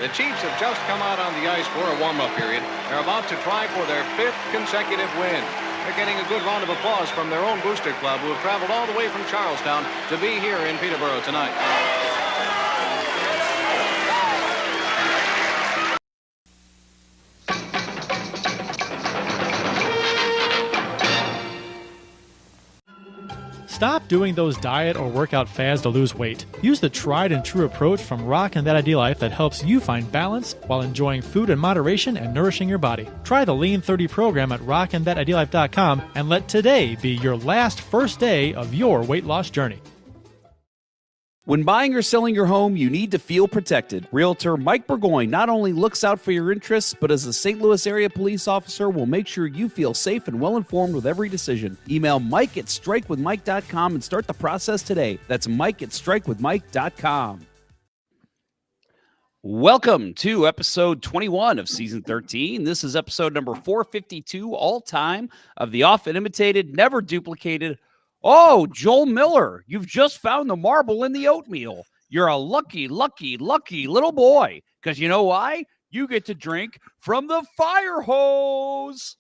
The Chiefs have just come out on the ice for a warm-up period. They're about to try for their 5th consecutive win. They're getting a good round of applause from their own booster club, who have traveled all the way from Charlestown to be here in Peterborough tonight. Stop doing those diet or workout fads to lose weight. Use the tried and true approach from Rockin' That Ideal Life that helps you find balance while enjoying food in moderation and nourishing your body. Try the Lean 30 program at rockinthatIdealLife.com and let today be your last first day of your weight loss journey. When buying or selling your home, you need to feel protected. Realtor Mike Burgoyne not only looks out for your interests, but as a St. Louis area police officer will make sure you feel safe and well-informed with every decision. Email Mike at strikewithmike.com and start the process today. That's Mike at strikewithmike.com. Welcome to episode 21 of season 13. This is episode number 452 all-time of the often imitated, never duplicated. Oh, Joel Miller, you've just found the marble in the oatmeal. You're a lucky, lucky, lucky little boy. Because you know why? You get to drink from the fire hose.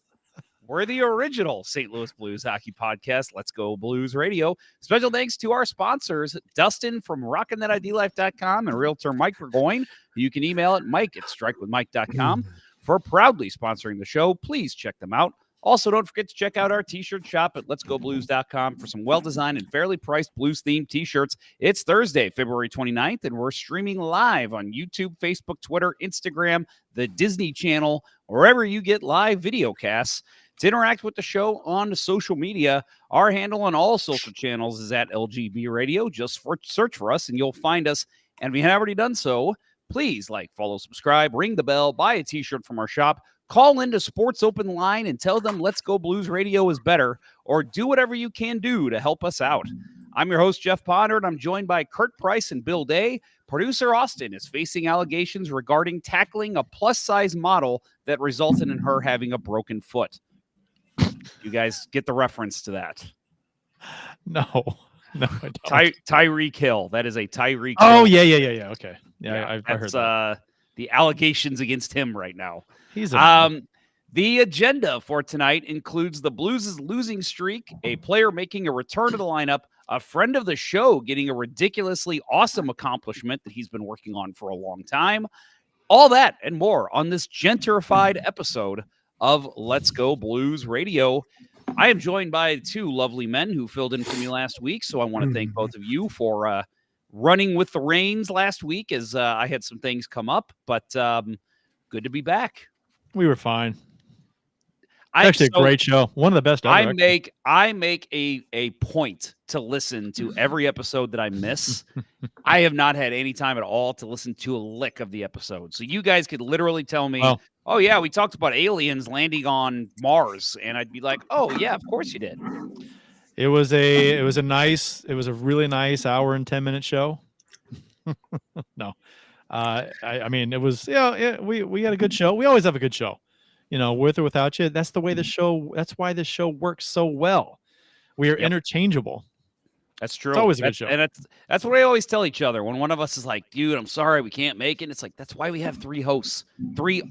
We're the original St. Louis Blues hockey podcast. Let's Go Blues Radio. Special thanks to our sponsors, Dustin from rockinthatidlife.com and Realtor Mike Burgoyne. You can email at Mike at strikewithmike.com for proudly sponsoring the show. Please check them out. Also, don't forget to check out our t-shirt shop at letsgoblues.com for some well-designed and fairly priced blues-themed t-shirts. It's Thursday, February 29th, and we're streaming live on YouTube, Facebook, Twitter, Instagram, the Disney Channel, wherever you get live video casts. To interact with the show on social media, our handle on all social channels is at LGB Radio. Just search for us, and you'll find us. And if you haven't already done so, please like, follow, subscribe, ring the bell, buy a t-shirt from our shop. Call into Sports Open Line and tell them Let's Go Blues Radio is better, or do whatever you can do to help us out. I'm your host, Jeff Ponder, and I'm joined by Kurt Price and Bill Day. Producer Austin is facing allegations regarding tackling a plus-size model that resulted in her having a broken foot. You guys get the reference to that? No, I don't. Tyreek Hill. That is a Tyreek Oh, Hill. yeah. Okay. Yeah, I heard that. The allegations against him right now. He's the agenda for tonight includes the Blues' losing streak, a player making a return to the lineup, a friend of the show getting a ridiculously awesome accomplishment that he's been working on for a long time. All that and more on this gentrified episode of Let's Go Blues Radio. I am joined by two lovely men who filled in for me last week, so I want to thank both of you for running with the reins last week as I had some things come up, but good to be back. We were fine. Actually, a great show. One of the best ever. I make a point to listen to every episode that I miss. I have not had any time at all to listen to a lick of the episode. So you guys could literally tell me, oh yeah, we talked about aliens landing on Mars, and I'd be like, oh yeah, of course you did. It was a really nice hour and 10-minute show. No. I mean, it was, we had a good show. We always have a good show, with or without you. That's the way that's why the show works so well. We are interchangeable. That's true. It's always a good show. And that's what we always tell each other. When one of us is like, dude, I'm sorry, we can't make it. It's like, that's why we have three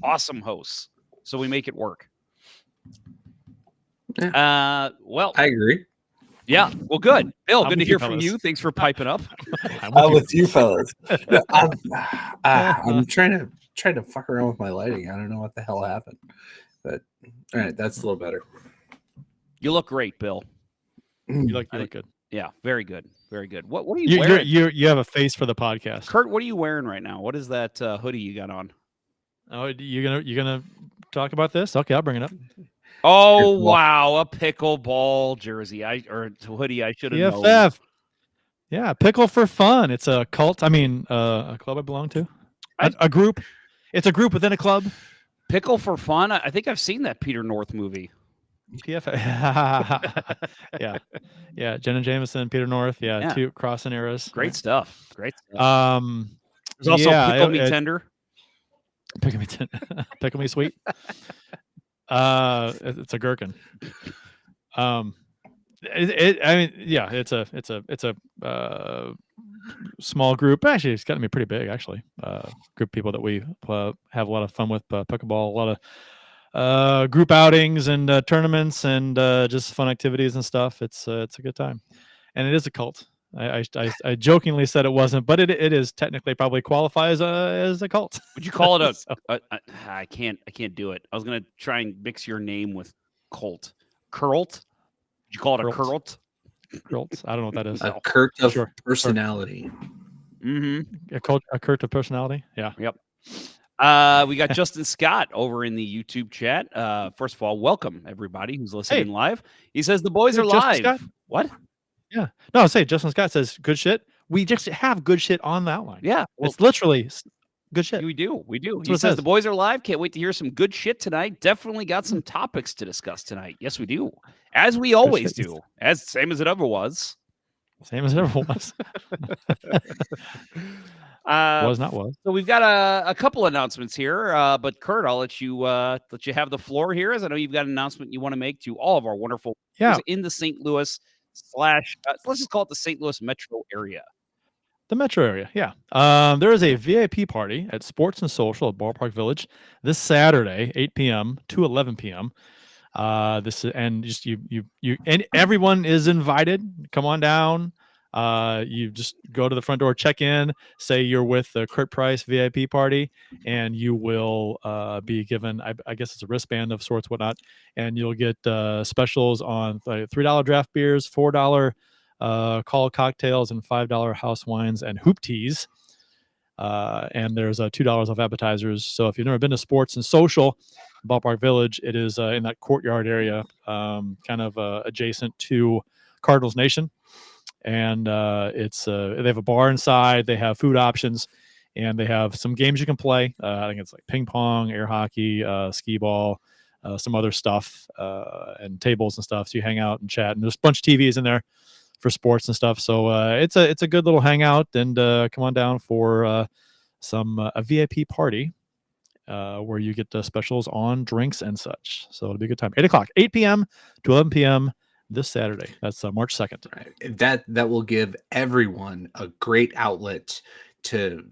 awesome hosts. So we make it work. Yeah. Well, I agree. Yeah, well, good. Bill, I'm good to with hear you, from fellas. you. Thanks for piping up. I'm with you fellas. I'm trying to fuck around with my lighting. I don't know what the hell happened, but all right, that's a little better. You look great, Bill. You look good. Yeah, very good, very good. What are you wearing? You have a face for the podcast. Kurt, what are you wearing right now? What is that hoodie you got on? Oh, you're gonna talk about this? Okay, I'll bring it up. Oh wow, a pickleball jersey or hoodie. I should have known. PFF. Yeah, Pickle for Fun. It's a cult. I mean, a club I belong to. A group. It's a group within a club. Pickle for Fun. I think I've seen that Peter North movie. PFF. Yeah. Jenna Jameson, Peter North. Yeah. Two crossing eras. Great stuff. There's also Pickle Me Tender. Pickle Me Sweet. It's a gherkin. I mean, yeah, it's a small group. Actually, it's got to be pretty big. Actually, group of people that we have a lot of fun with pickleball. A lot of group outings and tournaments and just fun activities and stuff. It's a good time, and it is a cult. I jokingly said it wasn't, but it is technically probably qualifies as a cult. Would you call it So, I can't do it. I was gonna try and mix your name with cult. Curlt? Would you call it a curlt? cult? I don't know what that is. A cult of Sure. personality. Mm-hmm. A cult of personality. Yeah. Yep. We got Justin Scott over in the YouTube chat. First of all, welcome everybody who's listening live. He says the boys are live. Scott? What? Yeah. No, say Justin Scott says good shit. We just have good shit on the outline. Yeah. Well, it's literally good shit. We do. That's He says the boys are live. Can't wait to hear some good shit tonight. Definitely got some topics to discuss tonight. Yes, we do. As we always do. Same as it ever was. Same as it ever was. Was. So we've got a couple announcements here, but Kurt, I'll let you have the floor here, as I know you've got an announcement you want to make to all of our wonderful in the St. Louis / let's just call it the St. Louis metro area. The metro area, yeah. There is a VIP party at Sports and Social at Ballpark Village this Saturday, 8 p.m. to 11 p.m. And everyone is invited. Come on down. You just go to the front door, check in, say you're with the Kurt Price VIP party, and you will be given, I guess it's a wristband of sorts, whatnot, and you'll get specials on $3 draft beers, $4 call cocktails, and $5 house wines and hoop teas. And there's $2 off appetizers. So if you've never been to Sports and Social, Ballpark Village, it is in that courtyard area, kind of adjacent to Cardinals Nation. And it's they have a bar inside. They have food options, and they have some games you can play. I think it's like ping pong, air hockey, skee ball, some other stuff, and tables and stuff. So you hang out and chat. And there's a bunch of TVs in there for sports and stuff. So it's a good little hangout. And come on down for a VIP party where you get specials on drinks and such. So it'll be a good time. 8 p.m. to 11 p.m. this Saturday. That's March 2nd. Right. That will give everyone a great outlet to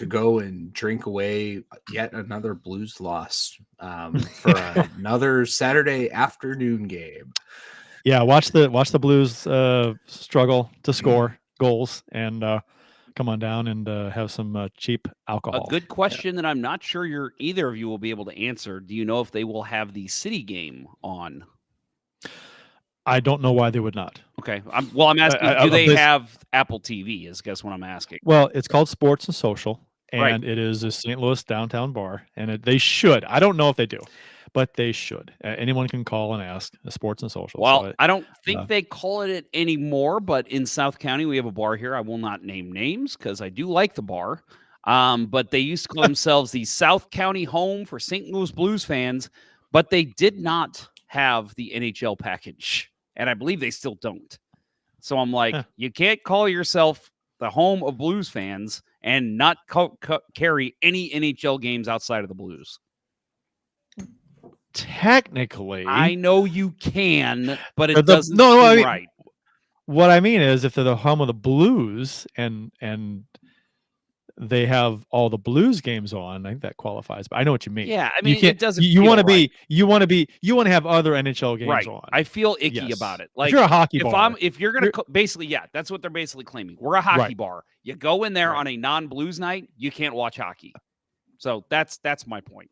go and drink away yet another Blues loss for another Saturday afternoon game. Yeah, watch the Blues struggle to score goals and come on down and have some cheap alcohol. A good question that I'm not sure either of you will be able to answer. Do you know if they will have the City game on? I don't know why they would not. Okay. I'm asking, do they have Apple TV is guess what I'm asking. Well, it's called Sports and Social, and Right. it is a St. Louis downtown bar, and they should. I don't know if they do, but they should. Anyone can call and ask Sports and Social. Well, So I don't think they call it anymore, but in South County, we have a bar here. I will not name names because I do like the bar. But they used to call themselves the South County home for St. Louis Blues fans, but they did not have the NHL package. And I believe they still don't. So I'm like, you can't call yourself the home of Blues fans and not carry any NHL games outside of the Blues. technically, I know you can, but it doesn't seem right. What I mean is, if they're the home of the Blues and they have all the Blues games on, I think that qualifies. But I know what you mean. Yeah, I mean, it doesn't. You want to right. you want to have other NHL games on. I feel icky about it. Like if you're a hockey bar, if you're gonna basically, that's what they're basically claiming. We're a hockey bar. You go in there on a non-Blues night, you can't watch hockey. So that's my point.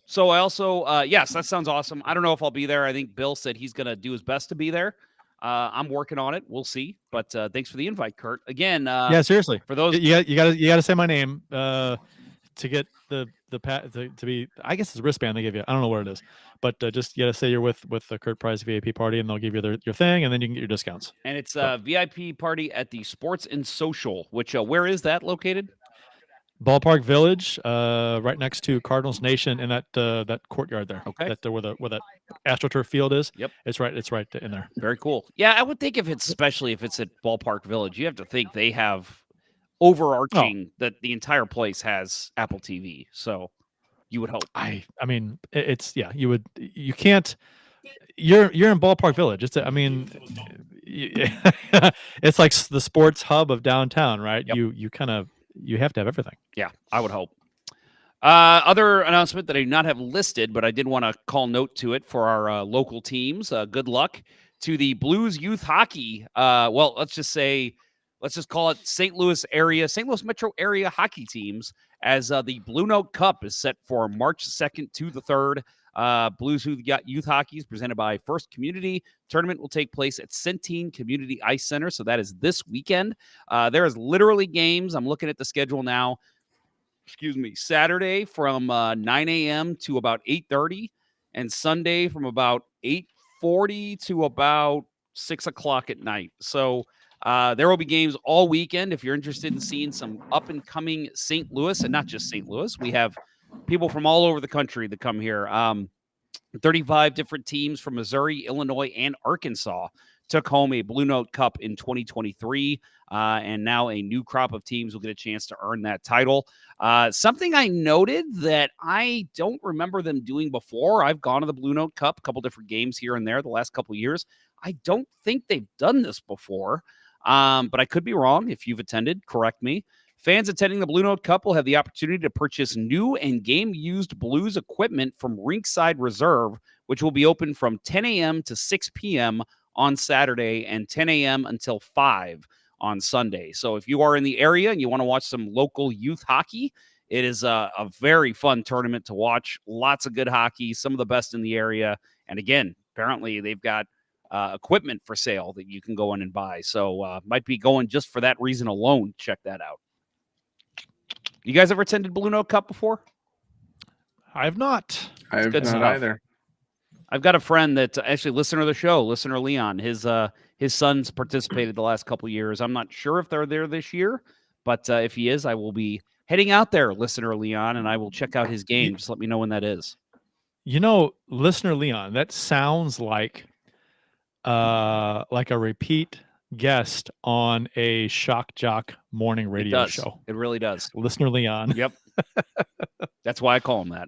So I also, yes, that sounds awesome. I don't know if I'll be there. I think Bill said he's going to do his best to be there. I'm working on it. We'll see. But thanks for the invite, Kurt. Again, yeah, seriously. For those, you got to say my name to get the to be. I guess it's a wristband they give you. I don't know what it is, but just you got to say you're with the Kurt Price VIP party, and they'll give you your thing, and then you can get your discounts. And it's a VIP party at the Sports and Social. Which where is that located? Ballpark Village, right next to Cardinals Nation, in that courtyard there. Okay. Where that AstroTurf field is. Yep. It's right in there. Very cool. Yeah, I would think especially if it's at Ballpark Village, you have to think they have overarching that the entire place has Apple TV. So you would hope. I mean, you can't you're in Ballpark Village. I mean, it's like the sports hub of downtown, right? Yep. You have to have everything. Yeah, I would hope. Other announcement that I do not have listed, but I did want to call note to it for our local teams. Good luck to the Blues youth hockey. Well, let's just call it St. Louis metro area hockey teams, as the Blue Note Cup is set for March 2nd to the 3rd. Blues youth hockey is presented by First Community. Tournament will take place at Centene Community Ice Center, so that is this weekend. There is literally games. I'm looking at the schedule now. Saturday from 9 a.m. to about 8:30, and Sunday from about 8:40 to about 6 o'clock at night. So there will be games all weekend. If you're interested in seeing some up-and-coming St. Louis, and not just St. Louis, we have people from all over the country that come here. 35 different teams from Missouri, Illinois, and Arkansas took home a Blue Note Cup in 2023, and now a new crop of teams will get a chance to earn that title. Something I noted that I don't remember them doing before. I've gone to the Blue Note Cup, a couple different games here and there the last couple of years. I don't think they've done this before, but I could be wrong. If you've attended, correct me. Fans attending the Blue Note Cup will have the opportunity to purchase new and game-used Blues equipment from Rinkside Reserve, which will be open from 10 a.m. to 6 p.m. on Saturday and 10 a.m. until 5 on Sunday. So if you are in the area and you want to watch some local youth hockey, it is a very fun tournament to watch. Lots of good hockey, some of the best in the area. And again, apparently they've got equipment for sale that you can go in and buy. So might be going just for that reason alone. Check that out. You guys ever attended Blue Note Cup before? I have not. I have not either. I've got a friend that actually listener of the show, listener Leon. His sons participated the last couple of years. I'm not sure if they're there this year, but if he is, I will be heading out there, listener Leon, and I will check out his game. Just let me know when that is. You know, listener Leon, that sounds like a repeat guest on a shock jock morning radio show. It really does. Listener Leon. Yep. That's why I call him that.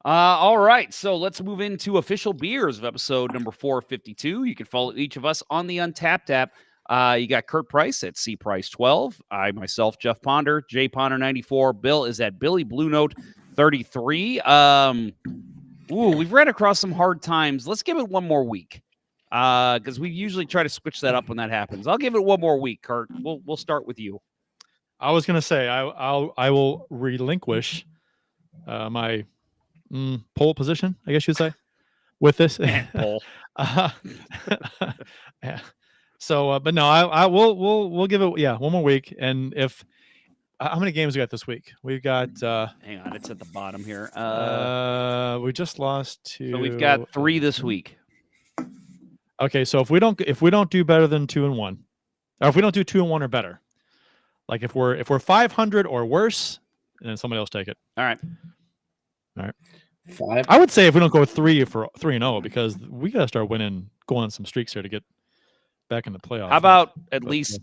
All right, so let's move into official beers of episode number 452. You can follow each of us on the Untapped app. You got Kurt Price at CPrice12. I, myself, Jeff Ponder, J Ponder94. Bill is at Billy Blue Note 33. We've ran across some hard times. Let's give it one more week, because we usually try to switch that up when that happens. I'll give it one more week, Kurt. We'll start with you. I was gonna say I will relinquish my pole position, I guess you'd say, with this Pole. Yeah. So, but no, we'll give it one more week. And if how many games we got this week? We've got hang on, it's at the bottom here. We just lost two. So we've got 3 this week. Okay, so if we don't do better than 2-1, or if we don't do 2-1 or better, like if we're 500 or worse, then somebody else take it. All right. 5. I would say if we don't go 3-0, because we got to start winning, going on some streaks here to get back in the playoffs. How about at least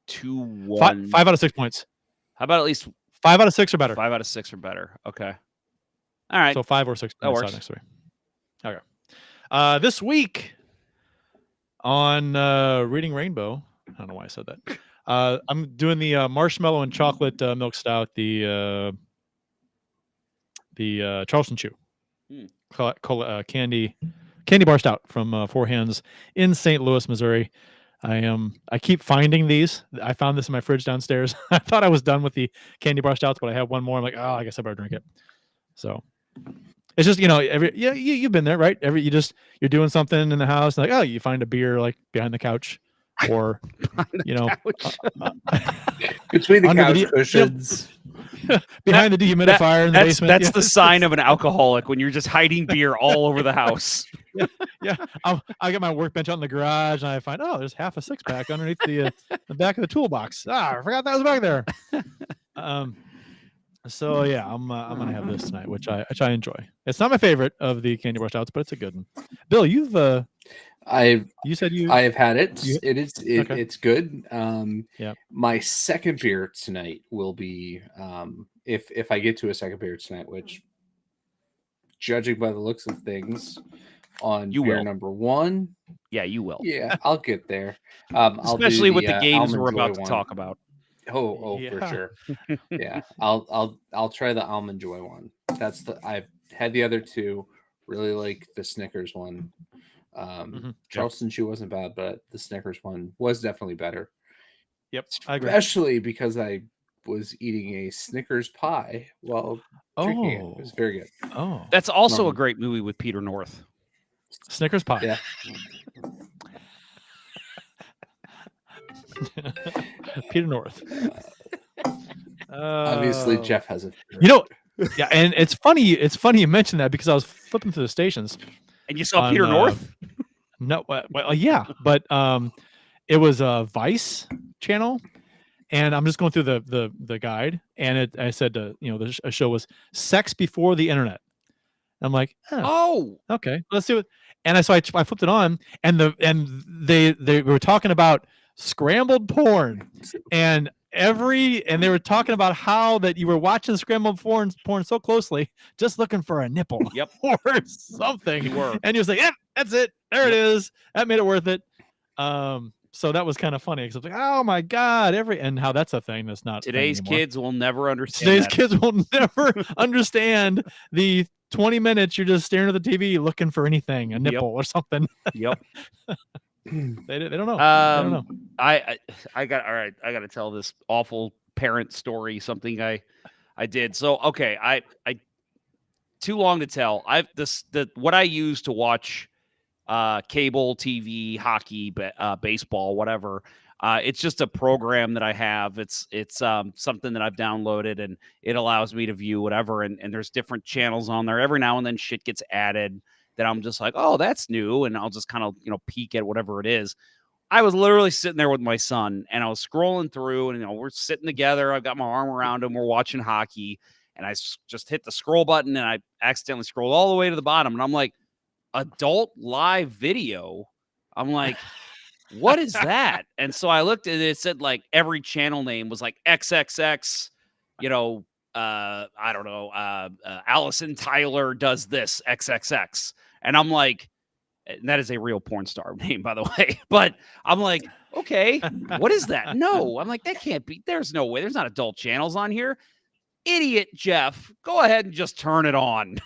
2-1? 5 out of 6 points. How about at least 5 out of 6 or better? 5 out of 6 or better. Okay. All right. So 5 or 6 that points works. out next 3. Okay. This week on Reading Rainbow, I don't know why I said that. I'm doing the marshmallow and chocolate milk stout, the Charleston Chew. Candy bar stout from Four Hands in St. Louis, Missouri. I keep finding these. I found this in my fridge downstairs. I thought I was done with the candy bar stouts, but I have one more. I'm like, I guess I better drink it. So it's just, you've been there, right? You're doing something in the house, and like, you find a beer like behind the couch, or between the couch the cushions. Behind the dehumidifier in the basement. That's the sign of an alcoholic, when you're just hiding beer all over the house. Yeah. I get my workbench out in the garage, and I find, there's half a 6-pack underneath the back of the toolbox. I forgot that was back there. So yeah, I'm gonna have this tonight, which I enjoy. It's not my favorite of the candy bar stouts, but it's a good one. Bill, you said I have had it. Okay. It's good. Yeah. My second beer tonight will be if I get to a second beer tonight, which judging by the looks of things, on You beer will. number 1. Yeah, you will. Yeah, I'll get there. I'll do Especially with the games Almond we're Joy about to one. talk about. Oh, for Yeah. sure. Yeah, I'll try the Almond Joy one. I've had the other two. Really like the Snickers one. Yep. Charleston Chew wasn't bad, but the Snickers one was definitely better. Yep, I agree. Especially because I was eating a Snickers pie while drinking it. It was very good. Oh, That's also a Um, great movie with Peter North. Snickers pie. Yeah. Peter North. Obviously, Oh. Jeff has a. You know, yeah, and it's funny. It's funny you mentioned that because I was flipping through the stations. And you saw On, Peter North? No, well, yeah, but it was a Vice channel, and I'm just going through the guide, and I said the show was Sex Before the Internet. I'm like, Oh, okay, let's do it. And I flipped it on, and they were talking about scrambled porn, and they were talking about how that you were watching scrambled porn so closely, just looking for a nipple, Yep. or something. You were. And he was like, "Yeah, that's it. There it is. That made it worth it." So that was kind of funny because I was like, "Oh my god!" And how that's a thing that's not a thing today's anymore. kids will never understand Today's that. kids will never understand the 20 minutes you're just staring at the TV looking for anything, a nipple or something. Yep. They don't know. They don't know. I got I got to tell this awful parent story. Something I did. So okay, I too long to tell. What I use to watch cable TV, hockey, baseball, whatever. It's just a program that I have. It's something that I've downloaded, and it allows me to view whatever. And there's different channels on there. Every now and then shit gets added that I'm just like, oh, that's new. And I'll just kind of, peek at whatever it is. I was literally sitting there with my son, and I was scrolling through, and we're sitting together. I've got my arm around him. We're watching hockey, and I just hit the scroll button, and I accidentally scrolled all the way to the bottom. And I'm like, adult live video. I'm like, what is that? And so I looked at it. It said like every channel name was like XXX, I don't know, Allison Tyler does this XXX. And I'm like, and that is a real porn star name, by the way. But I'm like, okay, what is that? No, I'm like, that can't be. There's no way. There's not adult channels on here. Idiot Jeff, go ahead and just turn it on.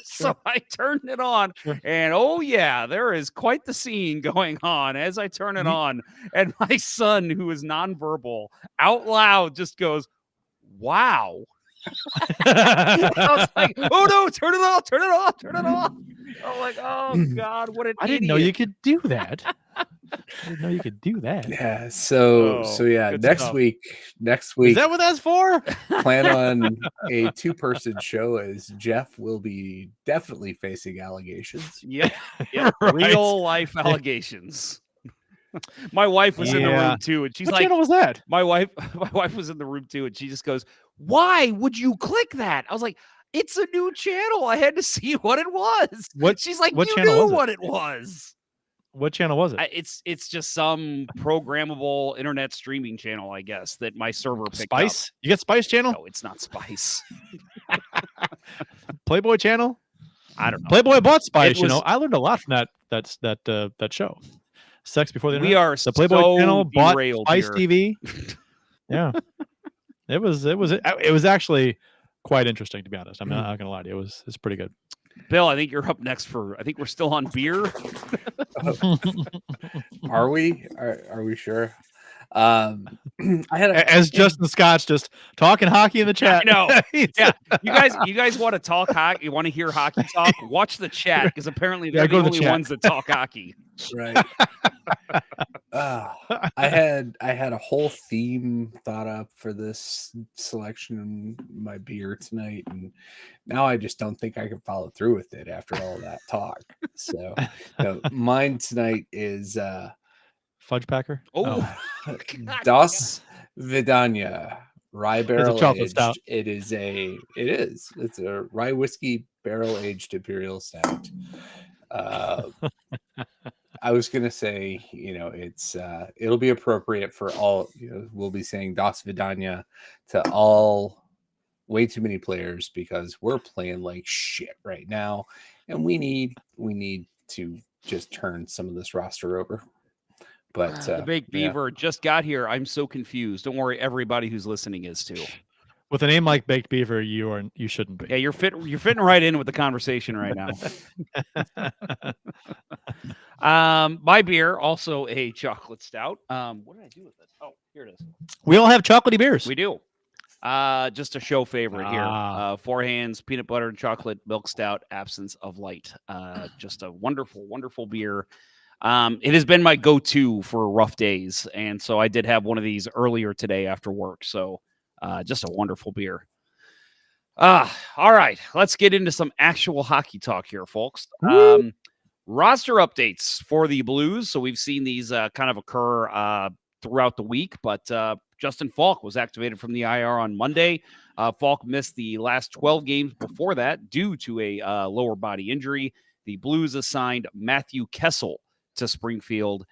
So I turned it on, and oh yeah, there is quite the scene going on as I turn it on. And my son, who is nonverbal, out loud just goes, "Wow." I was like, "Oh no, turn it off, turn it off, turn it off." I'm like, "Oh God, what an I didn't know you could do that. I didn't know you could do that. Yeah. So yeah, good next stuff. week, Is that what that's for? plan on a 2-person show as Jeff will be definitely facing allegations. Yep. Right. Real life allegations. My wife was in the room too, and she's What like, channel was that? My wife was in the room too, and she just goes, "Why would you click that?" I was like, "It's a new channel. I had to see what it was." She's like, what "You channel knew was it? what it was." What channel was it? It's just some programmable internet streaming channel, I guess, that my server picked Spice? up. You get Spice channel? No, it's not Spice. Playboy channel? I don't know. Playboy bought Spice. It was- I learned a lot from that show. Sex Before the Internet. We are the Playboy so channel bought derailed Spice here. TV. Yeah, it was actually quite interesting, to be honest. I'm not gonna lie to you. It's pretty good. Bill, I think you're up next I think we're still on beer. Are we? Are we sure? I had As Justin Scott's just talking hockey in the chat. I know. Yeah, you guys want to talk hockey? You want to hear hockey talk? Watch the chat, because apparently they're go the to the only chat. ones that talk hockey. right. I had a whole theme thought up for this selection of my beer tonight, and now I just don't think I can follow through with it after all that talk. So, mine tonight is Fudge Packer. Oh, Das Vidania rye barrel chocolate aged. stout. It's a rye whiskey barrel aged imperial stout. I was gonna say, it's it'll be appropriate for all. We'll be saying Das Vidania to all way too many players because we're playing like shit right now, and we need to just turn some of this roster over. But The Baked Beaver just got here. I'm so confused. Don't worry, everybody who's listening is too. With a name like Baked Beaver, you shouldn't be. Yeah, you're fitting right in with the conversation right now. My beer, also a chocolate stout. What did I do with it? Oh, here it is. We all have chocolatey beers. We do. Just a show favorite here. Four Hands, peanut butter and chocolate milk stout, absence of light. Just a wonderful, wonderful beer. It has been my go-to for rough days, and so I did have one of these earlier today after work. So, just a wonderful beer. All right, let's get into some actual hockey talk here, folks. Roster updates for the Blues. So we've seen these kind of occur throughout the week, but Justin Faulk was activated from the IR on Monday. Faulk missed the last 12 games before that due to a lower body injury. The Blues assigned Matthew Kessel to Springfield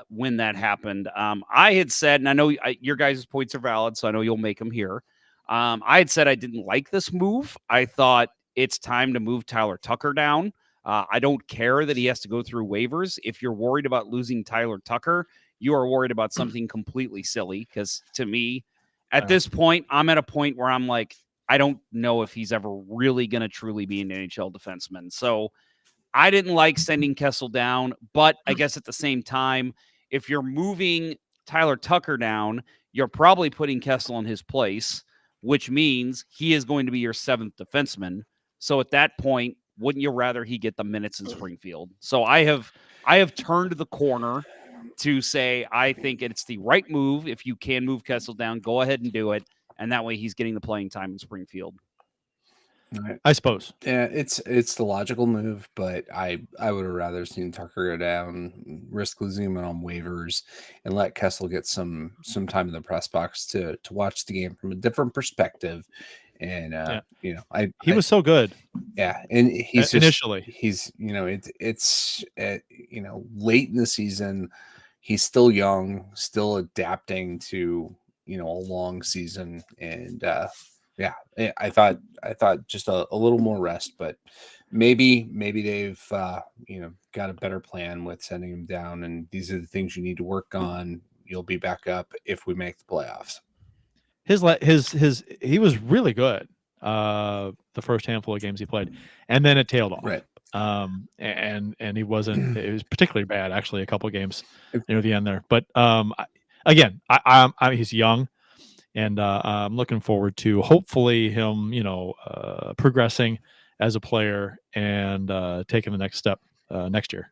when that happened. I had said, and I know your guys' points are valid, so I know you'll make them here. I had said I didn't like this move. I thought it's time to move Tyler Tucker down. I don't care that he has to go through waivers. If you're worried about losing Tyler Tucker, you are worried about something completely silly. Because to me, at this point, I'm at a point where I'm like, I don't know if he's ever really going to truly be an NHL defenseman. So I didn't like sending Kessel down. But I guess at the same time, if you're moving Tyler Tucker down, you're probably putting Kessel in his place, which means he is going to be your seventh defenseman. So at that point, wouldn't you rather he get the minutes in Springfield? So I have turned the corner to say I think it's the right move. If you can move Kessel down, go ahead and do it. And that way he's getting the playing time in Springfield. Right. I suppose. Yeah, it's the logical move, but I would have rather seen Tucker go down, risk losing him on waivers, and let Kessel get some time in the press box to watch the game from a different perspective. And he was so good. Yeah, and he's initially it's late in the season. He's still young, still adapting to a long season, and I thought just a little more rest, but maybe they've got a better plan with sending him down, and these are the things you need to work on. You'll be back up if we make the playoffs. He was really good the first handful of games he played, and then it tailed off. Right. And he wasn't. It was particularly bad actually. A couple of games near the end there, but again, he's young. And I'm looking forward to hopefully him, progressing as a player and taking the next step next year.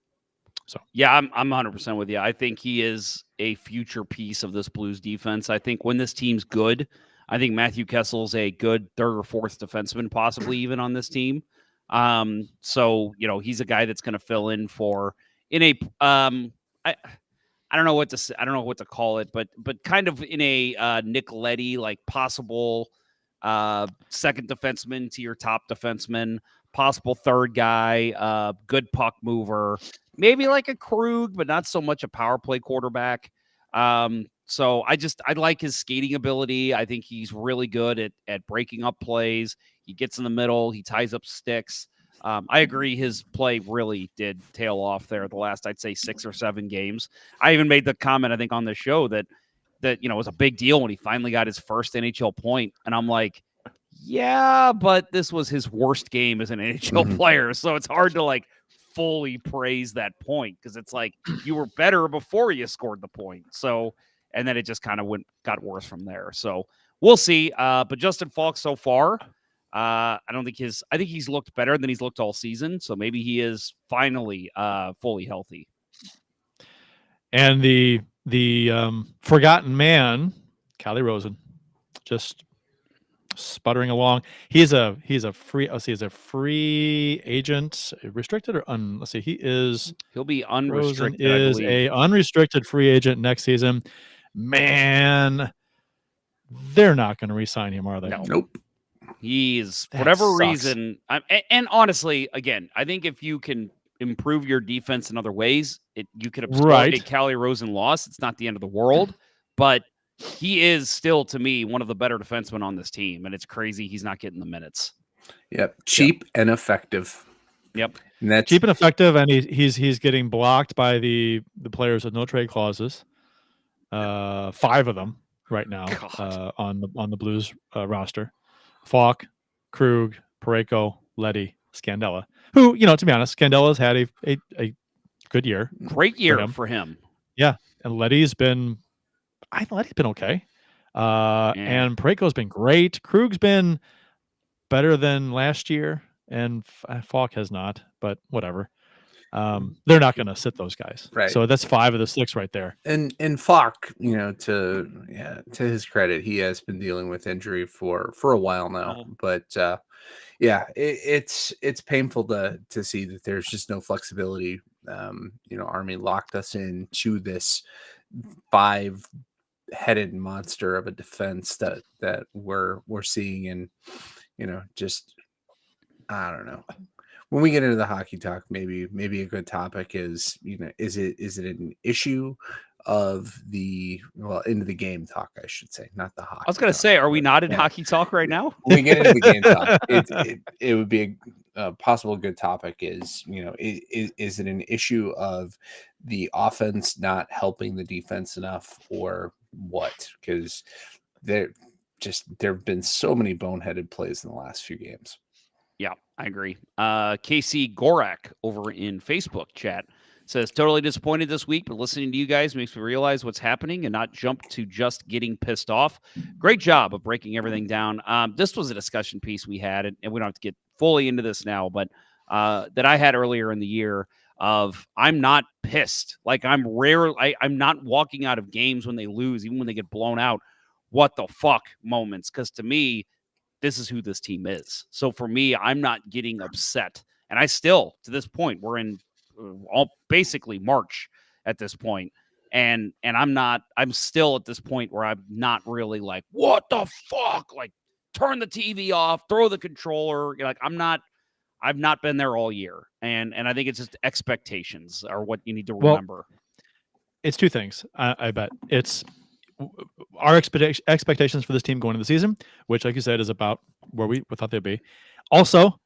So yeah, I'm 100% with you. I think he is a future piece of this Blues defense. I think when this team's good, I think Matthew Kessel's a good third or fourth defenseman, possibly even on this team. So he's a guy that's going to fill in I don't know what to say. I don't know what to call it, but kind of in a Nick Leddy, like possible second defenseman to your top defenseman, possible third guy, good puck mover, maybe like a Krug, but not so much a power play quarterback. So I like his skating ability. I think he's really good at breaking up plays. He gets in the middle. He ties up sticks. I agree. His play really did tail off there the last, I'd say, 6 or 7 games. I even made the comment, I think, on the show that it was a big deal when he finally got his first NHL point. And I'm like, yeah, but this was his worst game as an NHL player. So it's hard to fully praise that point because it's like you were better before you scored the point. So, and then it just kind of got worse from there. So we'll see. But Justin Faulk so far, I think he's looked better than he's looked all season. So maybe he is finally fully healthy. And the forgotten man, Callie Rosen, just sputtering along. He's a free agent, restricted or let's see. He'll be unrestricted. Rosen is a unrestricted free agent next season. Man, they're not going to re-sign him, are they? No. Nope. He's whatever reason. And honestly, again, I think if you can improve your defense in other ways, you could absorb a Callie Rosen loss. It's not the end of the world, but he is still, to me, one of the better defensemen on this team, and it's crazy he's not getting the minutes. Yep, cheap and effective. Yep, And that's Cheap and effective, and he's getting blocked by the players with no trade clauses. 5 of them right now on the Blues roster: Faulk, Krug, Parayko, Leddy, Scandella. Who, to be honest, Scandella's had a good year. great year for him. Yeah, and Leddy's been okay. And Parayko's been great. Krug's been better than last year, and Faulk has not, but whatever. They're not going to sit those guys. Right. So that's 5 of the 6 right there. and Faulk, to his credit, he has been dealing with injury for a while now. But it's painful to see that there's just no flexibility. Army locked us into this 5-headed monster of a defense that we're seeing, and just I don't know. When we get into the hockey talk, maybe a good topic is, is it an issue of into the game talk, I should say, not the hockey. I was going to say, are we not in hockey talk right now? When we get into the game talk, it would be a possible good topic is, is it an issue of the offense not helping the defense enough, or what? Because there have been so many boneheaded plays in the last few games. Yeah, I agree. Casey Gorak over in Facebook chat says, totally disappointed this week, but listening to you guys makes me realize what's happening and not jump to just getting pissed off. Great job of breaking everything down. This was a discussion piece we had, and we don't have to get fully into this now, but that I had earlier in the year of I'm not pissed. Like I'm not walking out of games when they lose, even when they get blown out. What the fuck moments? Because to me, this is who this team is. So for me, I'm not getting upset. And I still, to this point, we're in basically March at this point. And I'm still at this point where I'm not really like, what the fuck? Like, turn the TV off, throw the controller. Like, I've not been there all year. And I think it's just expectations are what you need to remember. Well, it's 2 things. I bet it's our expectations for this team going into the season, which, like you said, is about where we thought they'd be. Also,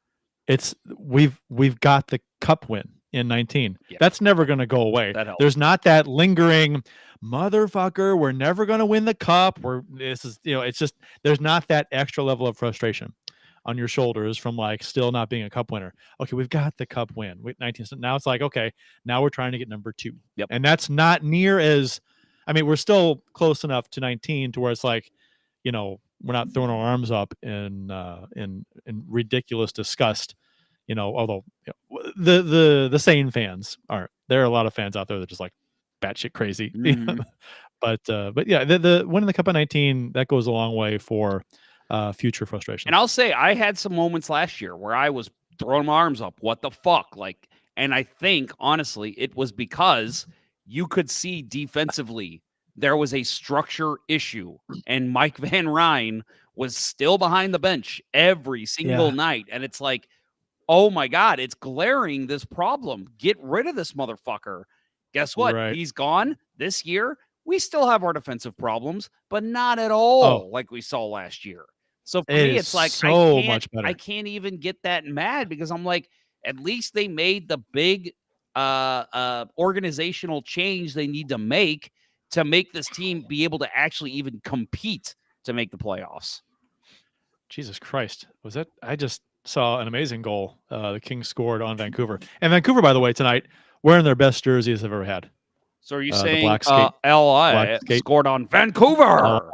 it's we've got the cup win in 19. Yeah. That's never going to go away. There's not that lingering motherfucker. We're never going to win the cup. It's just there's not that extra level of frustration on your shoulders from like still not being a cup winner. Okay, we've got the cup win with 19. So now it's like, okay, now we're trying to get number 2. Yep. And that's not near as. I mean, we're still close enough to 19 to where it's like, we're not throwing our arms up in ridiculous disgust, although the sane fans aren't. There are a lot of fans out there that are just like batshit crazy. Mm-hmm. But yeah, the winning the cup at 19, that goes a long way for future frustration. And I'll say I had some moments last year where I was throwing my arms up. What the fuck? Like, and I think honestly, it was because you could see defensively there was a structure issue, and Mike Van Ryn was still behind the bench every single night. And it's like, oh my God, it's glaring, this problem. Get rid of this motherfucker. Guess what? Right. He's gone. This year, we still have our defensive problems, but not at all like we saw last year. So for me, it's like much better. I can't even get that mad because I'm like, at least they made the big organizational change they need to make this team be able to actually even compete to make the playoffs. Jesus Christ. Was that? I just saw an amazing goal the Kings scored on Vancouver. And Vancouver, by the way, tonight, wearing their best jerseys they've ever had. So are you saying LI scored on Vancouver?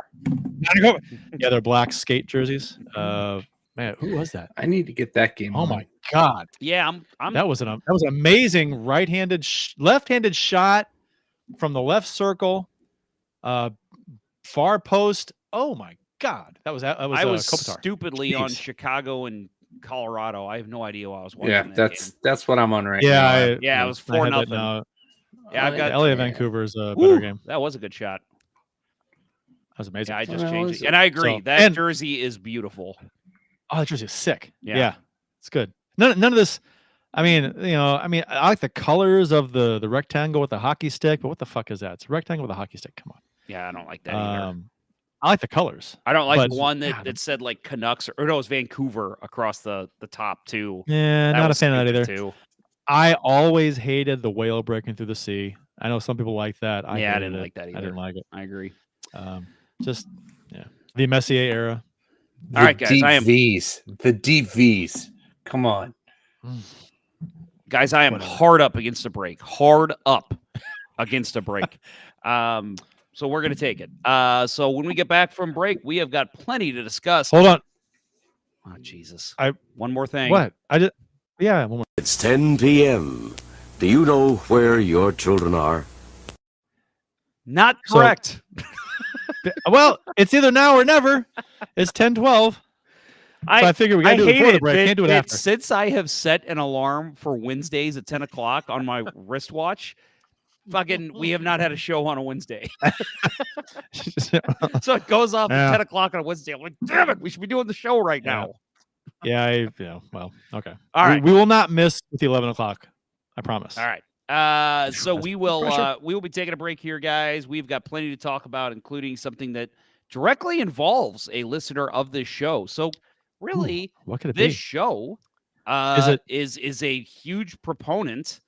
Yeah, they're black skate jerseys. Man, who was that? I need to get that game. Oh my God! Yeah, that was an amazing left-handed shot from the left circle, far post. Oh my God, that was I was stupidly on Chicago and Colorado. I have no idea what I was watching. Yeah, that's what I'm on right now. It was 4-0. Yeah, I've got LA Vancouver is a better game. That was a good shot. That was amazing. Yeah, I just changed it. And I agree. Jersey is beautiful. Oh, that jersey is sick. Yeah, it's good. None of this. I mean, I like the colors of the rectangle with the hockey stick, but what the fuck is that? It's a rectangle with a hockey stick. Come on. Yeah, I don't like that either. I like the colors. I don't like but the one God, that said like Canucks or no, it was Vancouver across the top too. Yeah, That not a was fan of that stupid, either. too. I always hated the whale breaking through the sea. I know some people like that. I Yeah, I hated didn't it. like that either. I didn't like it. I agree. Just the Messier era. All right, guys, The DVs. Come on. Guys, I am Whatever. hard up against a break. Hard up against a break. So we're going to take it. So when we get back from break, we have got plenty to discuss. Hold on. Oh, Jesus. I- One more thing. What? One more. It's 10 p.m. Do you know where your children are? Not So- correct. Well, it's either now or never. It's 10:12. So I figure we got to do it before the break. Can't do it after. Since I have set an alarm for Wednesdays at 10 o'clock on my wristwatch, we have not had a show on a Wednesday. So it goes off at 10 o'clock on a Wednesday. I'm like, damn it, we should be doing the show right now. Well, okay. All right. We will not miss with the 11 o'clock. I promise. All right. So we will be taking a break here, guys. We've got plenty to talk about, including something that directly involves a listener of this show. So really, what could it this be? show is a huge proponent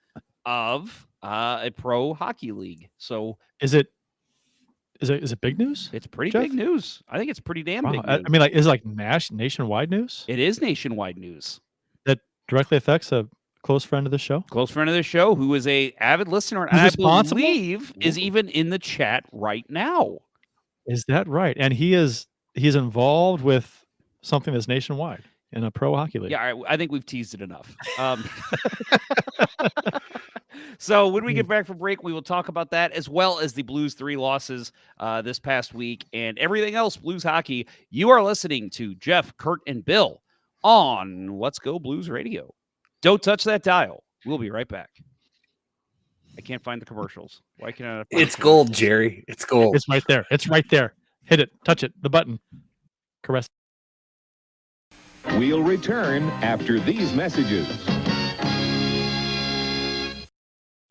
of a pro hockey league. So Is it big news? it's pretty Jeff? big news. I think it's pretty damn Wow. big news. I mean, like, is it like nationwide news it is nationwide news. that directly affects a close friend of the show? Close friend of the show who is a avid listener and Who's I responsible? believe is even in the chat right now. Is that right? And he's involved with something that's nationwide in a pro hockey league. Yeah, I think we've teased it enough. So when we get back from break, we will talk about that as well as the Blues 3 losses this past week and everything else Blues hockey. You are listening to Jeff, Kurt, and Bill on Let's Go Blues Radio. Don't touch that dial. We'll be right back. I can't find the commercials. Why can't I? Find It's the gold, commercials? Jerry. It's gold. It's right there. It's right there. Hit it. Touch it. The button. Caress. We'll return after these messages.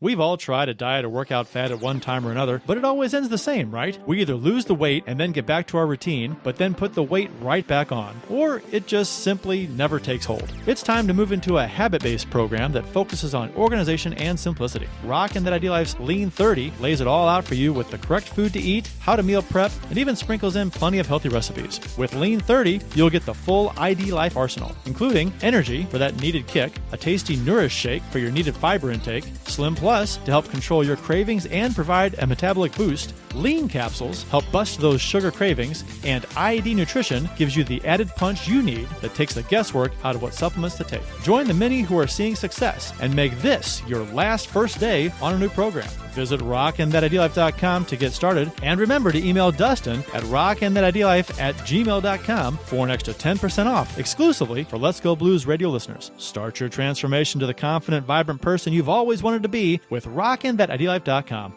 We've all tried a diet or workout fad at one time or another, but it always ends the same, right? We either lose the weight and then get back to our routine, but then put the weight right back on, or it just simply never takes hold. It's time to move into a habit-based program that focuses on organization and simplicity. Rock and That Idea Life's Lean 30 lays it all out for you with the correct food to eat, how to meal prep, and even sprinkles in plenty of healthy recipes. With Lean 30, you'll get the full ID Life arsenal, including energy for that needed kick, a tasty Nourish shake for your needed fiber intake, Slim Plus to help control your cravings and provide a metabolic boost, Lean capsules help bust those sugar cravings, and ID Nutrition gives you the added punch you need that takes the guesswork out of what supplements to take. Join the many who are seeing success and make this your last first day on a new program. Visit rockandthatidealife.com to get started, and remember to email Dustin at rockandthatidealife@gmail.com for an extra 10% off exclusively for Let's Go Blues radio listeners. Start your transformation to the confident, vibrant person you've always wanted to be with rockandthatidealife.com.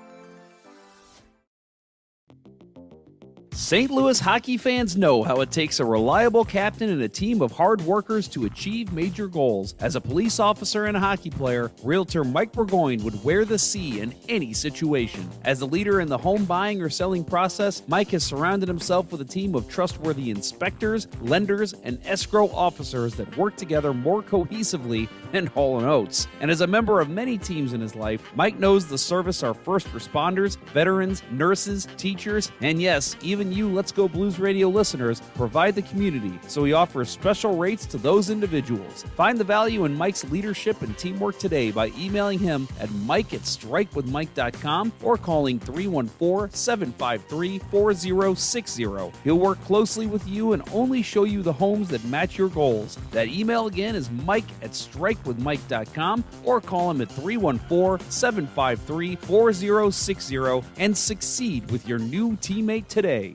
St. Louis hockey fans know how it takes a reliable captain and a team of hard workers to achieve major goals. As a police officer and a hockey player, Realtor Mike Burgoyne would wear the C in any situation. As a leader in the home buying or selling process, Mike has surrounded himself with a team of trustworthy inspectors, lenders, and escrow officers that work together more cohesively than Hall & Oates. And as a member of many teams in his life, Mike knows the service our first responders, veterans, nurses, teachers, and yes, even you Let's Go Blues Radio listeners provide the community, so he offers special rates to those individuals. Find the value in Mike's leadership and teamwork today by emailing him at mike@strikewithmike.com or calling 314-753-4060. He'll work closely with you and only show you the homes that match your goals. That email again is mike@strikewithmike.com or call him at 314-753-4060 and succeed with your new teammate today.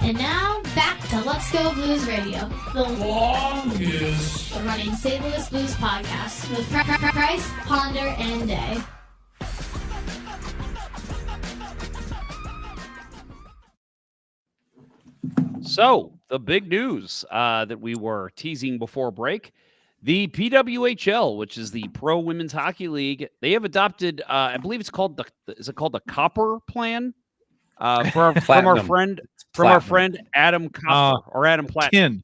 And now, back to Let's Go Blues Radio, the longest running St. Louis Blues podcast with Price, Ponder, and Day. So, the big news that we were teasing before break, The PWHL, which is the Pro Women's Hockey League, they have adopted, I believe it's called the Copper Plan, from our friend Adam Copper or Adam Platinum.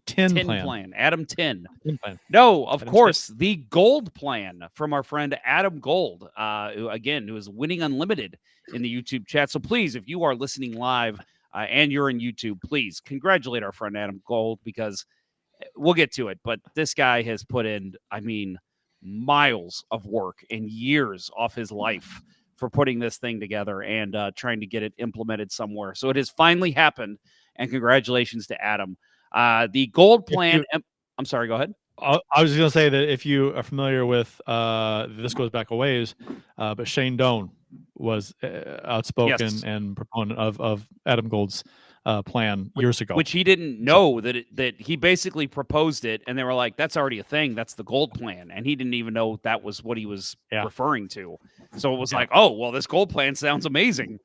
Tin plan. plan. Adam Tin. Tin plan. No, of Adam course, the Gold Plan from our friend Adam Gold, who is winning unlimited in the YouTube chat. So please, if you are listening live and you're in YouTube, please congratulate our friend Adam Gold, because we'll get to it. But this guy has put in, miles of work and years off his life for putting this thing together and trying to get it implemented somewhere. So it has finally happened, and congratulations to Adam. The Gold Plan. I'm sorry, go ahead. I was just going to say that if you are familiar with, this goes back a ways, but Shane Doan was outspoken and proponent of Adam Gold's plan years ago. Which he didn't know that he basically proposed it, and they were like, that's already a thing. That's the Gold Plan. And he didn't even know that was what he was referring to. So it was like, oh, well, this Gold Plan sounds amazing.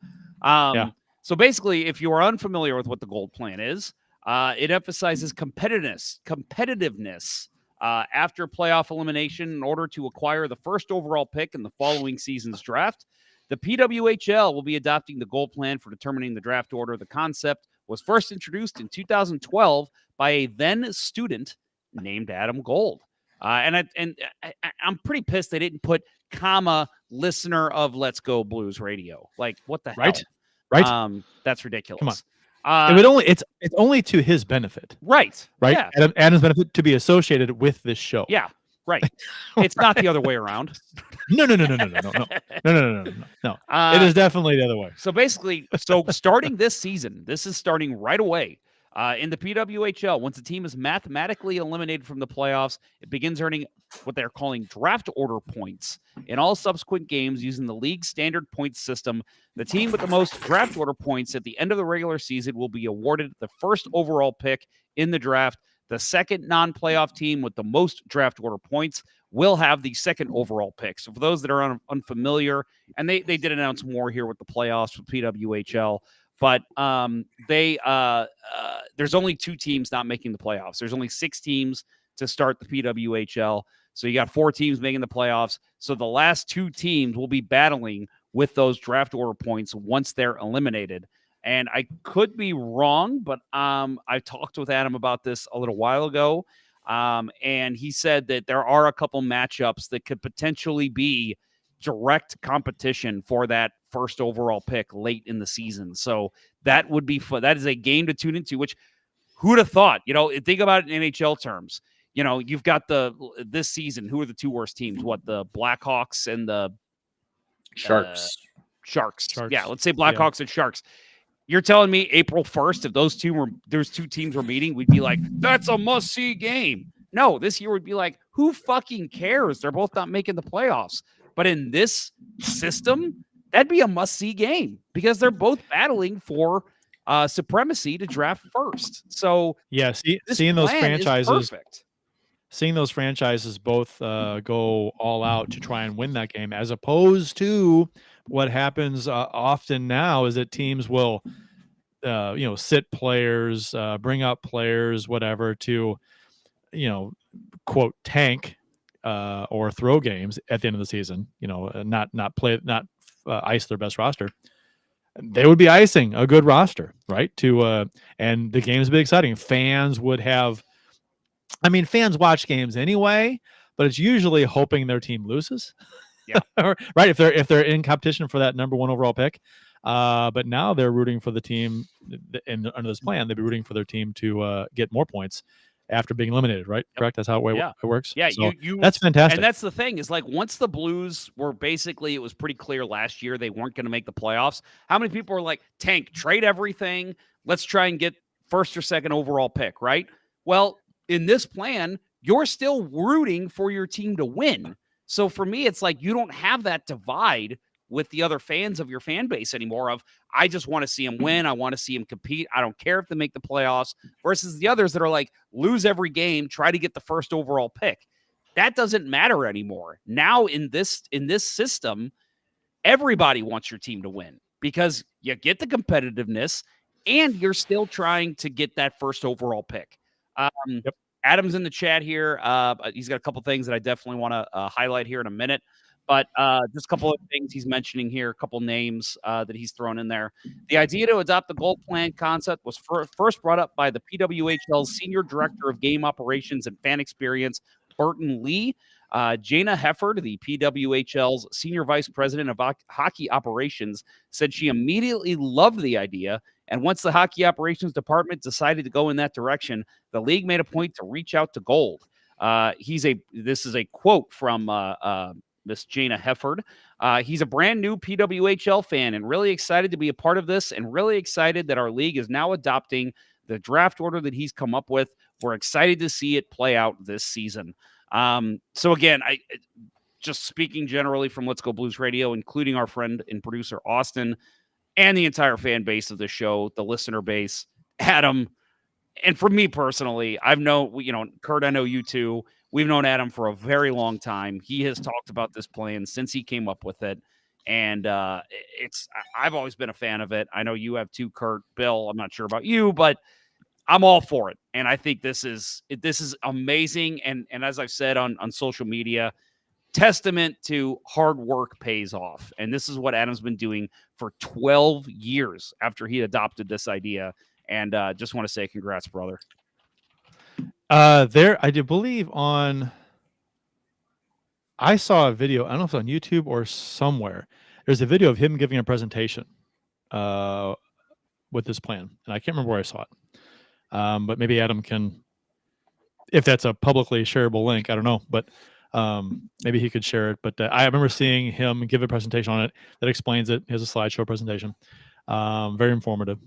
So basically, if you are unfamiliar with what the Gold Plan is, it emphasizes competitiveness after playoff elimination in order to acquire the first overall pick in the following season's draft. The PWHL will be adopting the Gold Plan for determining the draft order. The concept was first introduced in 2012 by a then student named Adam Gold. And I'm pretty pissed they didn't put listener of Let's Go Blues Radio. Like, what the hell? Right. That's ridiculous. Come on. It's only to his benefit. Right. Yeah. Adam's benefit to be associated with this show. Yeah. Right. It's not the other way around. No. It is definitely the other way. So basically, starting this season, this is starting right away. In the PWHL, once a team is mathematically eliminated from the playoffs, it begins earning what they're calling draft order points. In all subsequent games using the league standard points system, the team with the most draft order points at the end of the regular season will be awarded the first overall pick in the draft. The second non-playoff team with the most draft order points will have the second overall pick. So for those that are unfamiliar, and they did announce more here with the playoffs for PWHL, but there's only 2 teams not making the playoffs. There's only 6 teams to start the PWHL. So you got 4 teams making the playoffs. So the last 2 teams will be battling with those draft order points once they're eliminated. And I could be wrong, but I talked with Adam about this a little while ago. And he said that there are a couple matchups that could potentially be direct competition for that first overall pick late in the season. So that would be fun. That is a game to tune into, which who'd have thought? Think about it in NHL terms. You've got this season, who are the 2 worst teams? What, the Blackhawks and the Sharks. Sharks. Yeah, let's say Blackhawks and Sharks. You're telling me April 1st, if those 2 teams were meeting, we'd be like, that's a must-see game. No, this year would be like, who fucking cares? They're both not making the playoffs. But in this system, that'd be a must-see game because they're both battling for supremacy to draft first. So seeing those franchises both go all out to try and win that game, as opposed to what happens often now is that teams will, sit players, bring up players, whatever, to, quote, tank or throw games at the end of the season. Not ice their best roster. They would be icing a good roster, right? And the games would be exciting. Fans would have. Fans watch games anyway, but it's usually hoping their team loses. Yeah. Right. If they're in competition for that number 1 overall pick. But now they're rooting for the team under this plan. They'd be rooting for their team to get more points after being eliminated, right? Yep. Correct. That's how it works. Yeah. So that's fantastic. And that's the thing is, like, once the Blues were basically, it was pretty clear last year they weren't going to make the playoffs. How many people were like, tank, trade everything. Let's try and get first or second overall pick. Right. Well, in this plan, you're still rooting for your team to win. So for me, it's like you don't have that divide with the other fans of your fan base anymore of, I just want to see him win. I want to see him compete. I don't care if they make the playoffs, versus the others that are like, lose every game, try to get the first overall pick. That doesn't matter anymore. Now in this system, everybody wants your team to win because you get the competitiveness and you're still trying to get that first overall pick. Adam's in the chat here. He's got a couple things that I definitely want to highlight here in a minute. But just a couple of things he's mentioning here, a couple names that he's thrown in there. The idea to adopt the gold plan concept was first brought up by the PWHL's Senior Director of Game Operations and Fan Experience, Burton Lee. Jana Hefford, the PWHL's Senior Vice President of Hockey Operations, said she immediately loved the idea. And once the Hockey Operations Department decided to go in that direction, the league made a point to reach out to Gold. This is a quote from Miss Jana Hefford. He's a brand new PWHL fan and really excited to be a part of this, and really excited that our league is now adopting the draft order that he's come up with. We're excited to see it play out this season. So again, I just speaking generally from Let's Go Blues Radio, including our friend and producer Austin and the entire fan base of the show, the listener base, Adam, and for me personally, I've known, Kurt, I know you too. We've known Adam for a very long time. He has talked about this plan since he came up with it. And I've always been a fan of it. I know you have too, Kurt. Bill, I'm not sure about you, but I'm all for it. And I think this is amazing. And as I've said on social media, testament to hard work pays off. And this is what Adam's been doing for 12 years after he adopted this idea. And just want to say congrats, brother. I do believe I saw a video, I don't know if it's on YouTube or somewhere. There's a video of him giving a presentation with this plan. And I can't remember where I saw it. But maybe Adam can, if that's a publicly shareable link, I don't know, but maybe he could share it. But I remember seeing him give a presentation on it that explains it. He has a slideshow presentation. Very informative.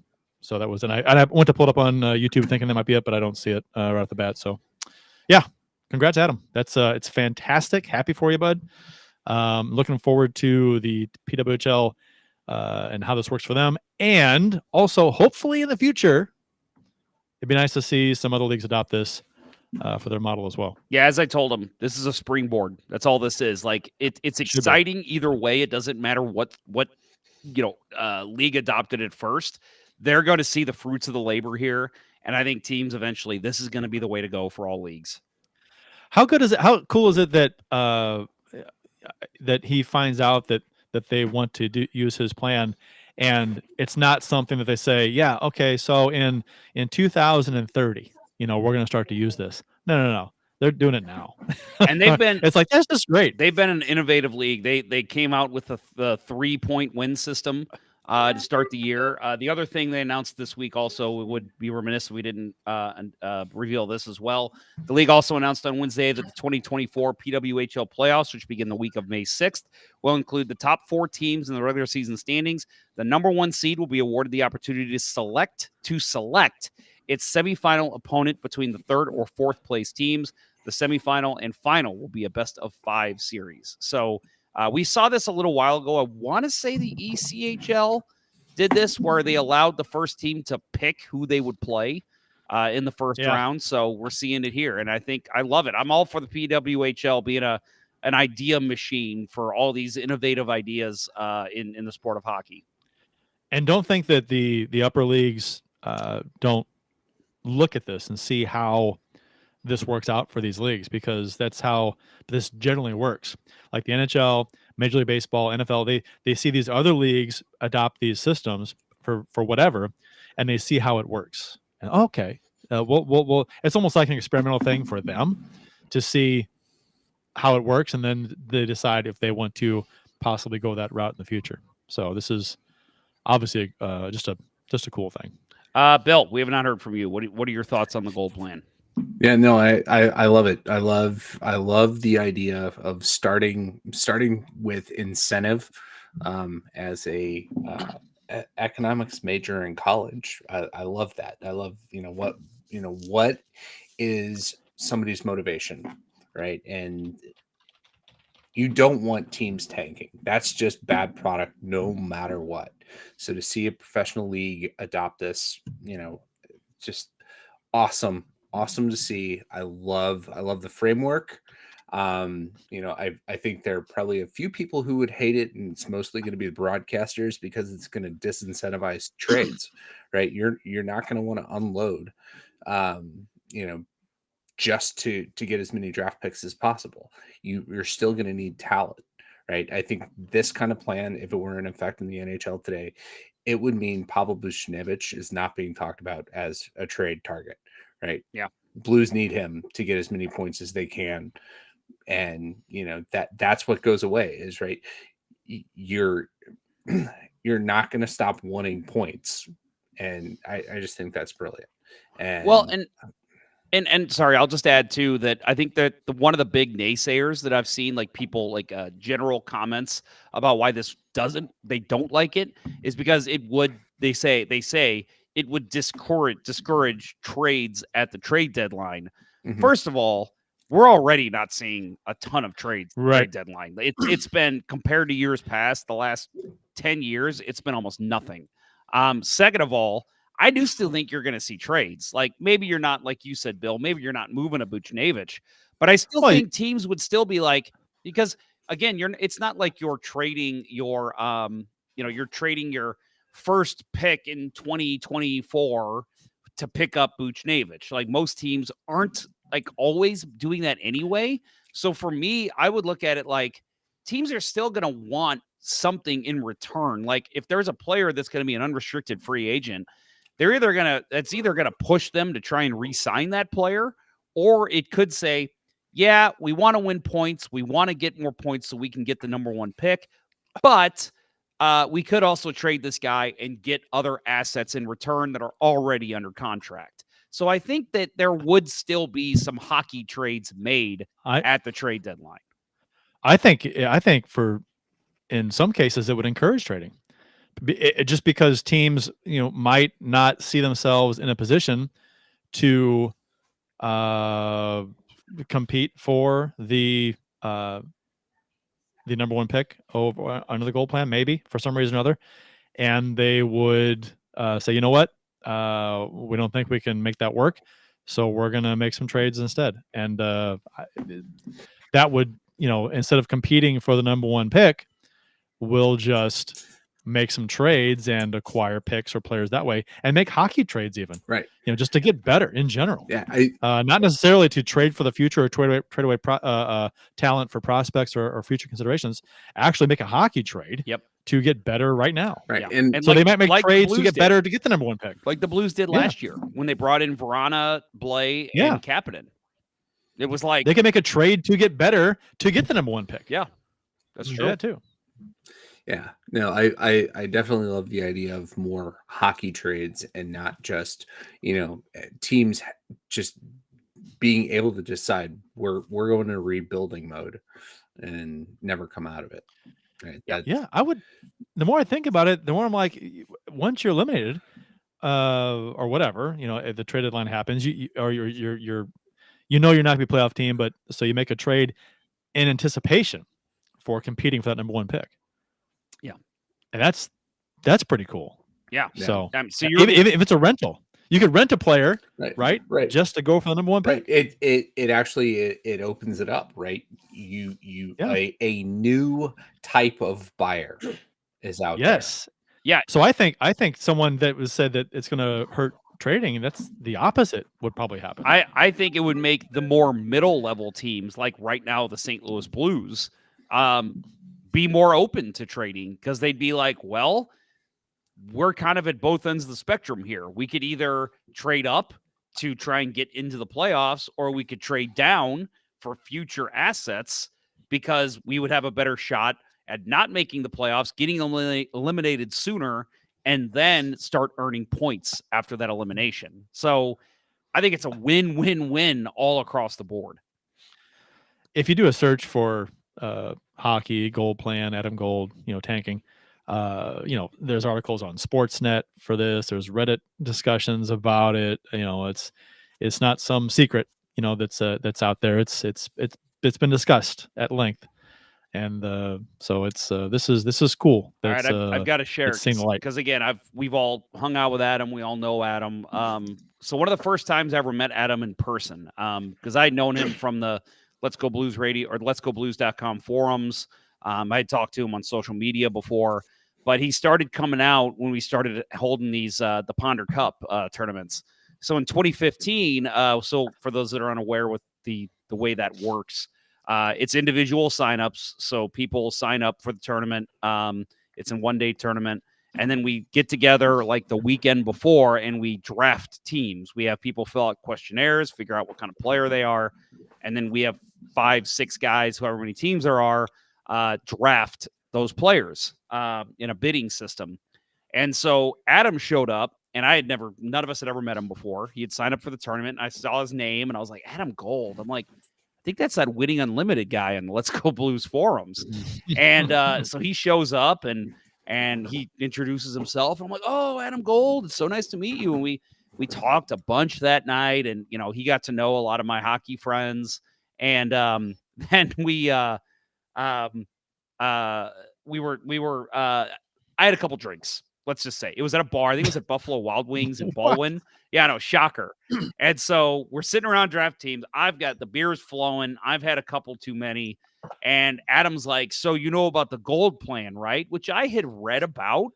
So that was, and I went to pull it up on YouTube thinking that might be it, but I don't see it right off the bat. So yeah, congrats, Adam. That's it's fantastic. Happy for you, bud. Looking forward to the PWHL and how this works for them. And also, hopefully in the future, it'd be nice to see some other leagues adopt this for their model as well. Yeah, as I told him, this is a springboard. That's all this is. Like it's exciting either way. It doesn't matter what league adopted it first. They're going to see the fruits of the labor here, and I think teams eventually, this is going to be the way to go for all leagues. How cool is it that that he finds out that they want to use his plan, and it's not something that they say, yeah, okay, so in 2030, we're going to start to use this. No. They're doing it now. And they've been, it's like, that's just great. They've been an innovative league. They came out with the 3-point win system to start the year. The other thing they announced this week, also, it would be remiss if we didn't reveal this as well. The league also announced on Wednesday that the 2024 PWHL playoffs, which begin the week of May 6th, will include the top 4 teams in the regular season standings. The number 1 seed will be awarded the opportunity to select its semifinal opponent between the 3rd or 4th place teams. The semifinal and final will be a best of 5 series. So we saw this a little while ago. I want to say the ECHL did this, where they allowed the first team to pick who they would play in the first round. So we're seeing it here, and I think I love it. I'm all for the PWHL being an idea machine for all these innovative ideas in the sport of hockey. And don't think that the upper leagues don't look at this and see how this works out for these leagues, because that's how this generally works. Like the NHL, Major League Baseball, NFL, they see these other leagues adopt these systems for whatever, and they see how it works. And okay, we'll it's almost like an experimental thing for them to see how it works, and then they decide if they want to possibly go that route in the future. So this is obviously just a cool thing. Bill, we have not heard from you. What are your thoughts on the gold plan? Yeah, no, I love it. I love the idea of starting with incentive as a economics major in college. I love that. I love what is somebody's motivation, right? And you don't want teams tanking. That's just bad product no matter what. So to see a professional league adopt this, just awesome to see. I love the framework. I think there are probably a few people who would hate it, and it's mostly going to be the broadcasters, because it's going to disincentivize trades, right? You're not going to want to unload, just to get as many draft picks as possible. You're still going to need talent, right? I think this kind of plan, if it were in effect in the NHL today, it would mean Pavel Buchnevich is not being talked about as a trade target, right? Yeah. Blues need him to get as many points as they can. And, that's what goes away is, right, you're not going to stop wanting points. And I just think that's brilliant. And sorry, I'll just add too that I think that one of the big naysayers that I've seen, like people like general comments about why they don't like it, is because they say it would discourage trades at the trade deadline. Mhm. First of all, we're already not seeing a ton of trade deadline. It's been, compared to years past, the last 10 years, it's been almost nothing. Second of all, I do still think you're going to see trades. Like, maybe you're not, like you said, Bill, maybe you're not moving a Buchnevich, but I still think teams would still be like, because again, it's not like you're trading your, you're trading your first pick in 2024 to pick up Buchnevich. Like, most teams aren't like always doing that anyway. So for me, I would look at it like teams are still going to want something in return. Like, if there's a player that's going to be an unrestricted free agent, it's either going to push them to try and re-sign that player, or it could say, yeah, we want to win points. We want to get more points so we can get the number one pick. But we could also trade this guy and get other assets in return that are already under contract. So I think that there would still be some hockey trades made at the trade deadline. I think in some cases it would encourage trading. Just because teams, might not see themselves in a position to compete for the number one pick over under the gold plan, maybe for some reason or other, and they would say, you know what, we don't think we can make that work, so we're gonna make some trades instead, and that would, instead of competing for the number one pick, we'll just make some trades and acquire picks or players that way, and make hockey trades even, right? Just to get better in general. Yeah, not necessarily to trade for the future or trade away talent for prospects or future considerations. Actually, make a hockey trade. Yep. To get better right now. Right, yeah. and so they might make trades to get better to get the number one pick, like the Blues did last year when they brought in Vrana, Blais, and Kapanen. It was like they can make a trade to get better to get the number one pick. Yeah, that's true. Yeah, too. Yeah, no, I definitely love the idea of more hockey trades and not just, teams just being able to decide we're going to rebuilding mode and never come out of it. Right? Yeah, I would. The more I think about it, the more I'm like, once you're eliminated, or whatever, if the trade deadline happens, you're not going to be a playoff team, but so you make a trade in anticipation for competing for that number one pick. Yeah, and that's pretty cool. Yeah. So, so if it's a rental, you could rent a player, right? Right. Just to go for the number one pick. Right. It actually it opens it up, right? A new type of buyer is out there. Yes. Yeah. So I think someone that was said that it's going to hurt trading, and that's the opposite would probably happen. I think it would make the more middle level teams, like right now the St. Louis Blues, be more open to trading, because they'd be like, well, we're kind of at both ends of the spectrum here. We could either trade up to try and get into the playoffs, or we could trade down for future assets, because we would have a better shot at not making the playoffs, getting eliminated sooner, and then start earning points after that elimination. So I think it's a win-win-win all across the board. If you do a search for hockey, gold plan, Adam Gold, tanking, there's articles on Sportsnet for this. There's Reddit discussions about it. It's not some secret, that's out there. It's been discussed at length. And so it's this is cool. All right, I've got to share it light, because again, we've all hung out with Adam. We all know Adam. So one of the first times I ever met Adam in person, because I had known him from the Let's Go Blues Radio or Let'sGoBlues.com forums. I had talked to him on social media before, but he started coming out when we started holding these the Ponder Cup tournaments. So in 2015, so for those that are unaware with the way that works, it's individual signups. So people sign up for the tournament. It's a one-day tournament. And then we get together like the weekend before and we draft teams. We have people fill out questionnaires, figure out what kind of player they are. And then we have 5, 6 guys, however many teams there are, draft those players in a bidding system. And so Adam showed up, and none of us had ever met him before. He had signed up for the tournament, and I saw his name, and I was like, Adam Gold. I'm like, I think that's that Winning Unlimited guy on the Let's Go Blues forums. And so he shows up, and he introduces himself. I'm like, oh, Adam Gold, it's so nice to meet you. And we talked a bunch that night, and he got to know a lot of my hockey friends. And then I had a couple drinks. Let's just say it was at a bar. I think it was at Buffalo Wild Wings in Baldwin. Yeah, no, shocker. And so we're sitting around draft teams. I've got the beers flowing. I've had a couple too many. And Adam's like, so you know about the gold plan, right? Which I had read about,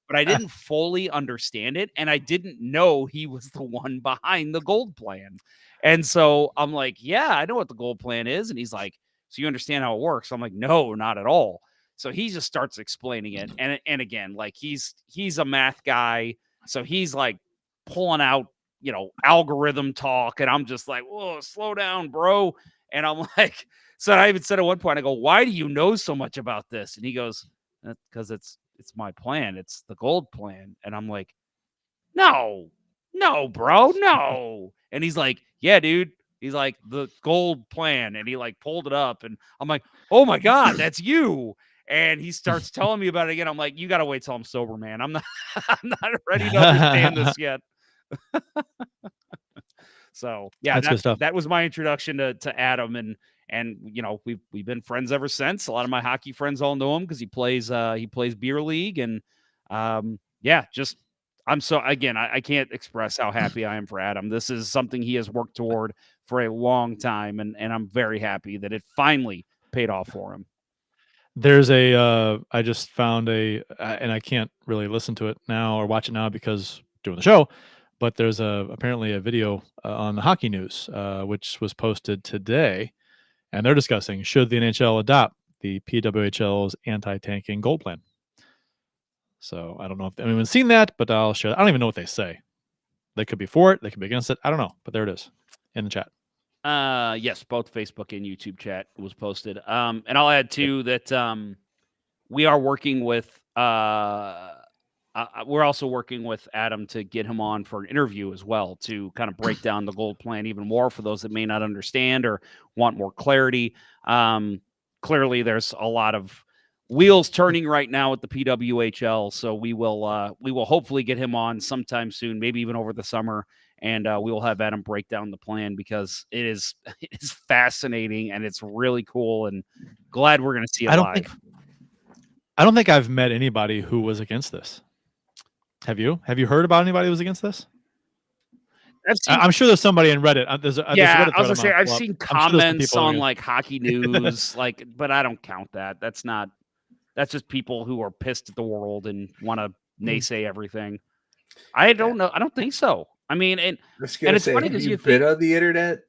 but I didn't fully understand it. And I didn't know he was the one behind the gold plan. And so I'm like, yeah, I know what the gold plan is. And he's like, so you understand how it works? I'm like, no, not at all. So he just starts explaining it. And again, like he's a math guy. So he's like pulling out, algorithm talk. And I'm just like, whoa, slow down, bro. And I'm like, so I even said at one point, I go, why do you know so much about this? And he goes, because it's my plan. It's the gold plan. And I'm like, no, bro, no. And he's like, yeah, dude. He's like, the gold plan. And he like pulled it up. And I'm like, oh my God, that's you. And he starts telling me about it again. I'm like, you got to wait till I'm sober, man. I'm not ready to understand this yet. So yeah, that's good stuff. That was my introduction to Adam. And we've been friends ever since. A lot of my hockey friends all know him because he plays beer league. And I can't express how happy I am for Adam. This is something he has worked toward for a long time. And I'm very happy that it finally paid off for him. There's I just found and I can't really listen to it now or watch it now because doing the show, but there's apparently a video on the Hockey News, which was posted today, and they're discussing, should the NHL adopt the PWHL's anti-tanking gold plan? So I don't know if anyone's seen that, but I'll share. I don't even know what they say. They could be for it. They could be against it. I don't know, but there it is in the chat. Yes, both Facebook and YouTube chat was posted. And I'll add too that we are working with we're also working with Adam to get him on for an interview as well to kind of break down the gold plan even more for those that may not understand or want more clarity. Clearly, there's a lot of wheels turning right now at the PWHL, so we will hopefully get him on sometime soon, maybe even over the summer. And we will have Adam break down the plan because it is fascinating and it's really cool, and glad we're going to see it live. I don't think I've met anybody who was against this. Have you? Have you heard about anybody who was against this? I'm sure there's somebody in Reddit. I was gonna say I've seen comments on like Hockey News, but I don't count that. That's just people who are pissed at the world and want to naysay everything. I don't know. I don't think so. I mean, and it's funny because you've been on the internet.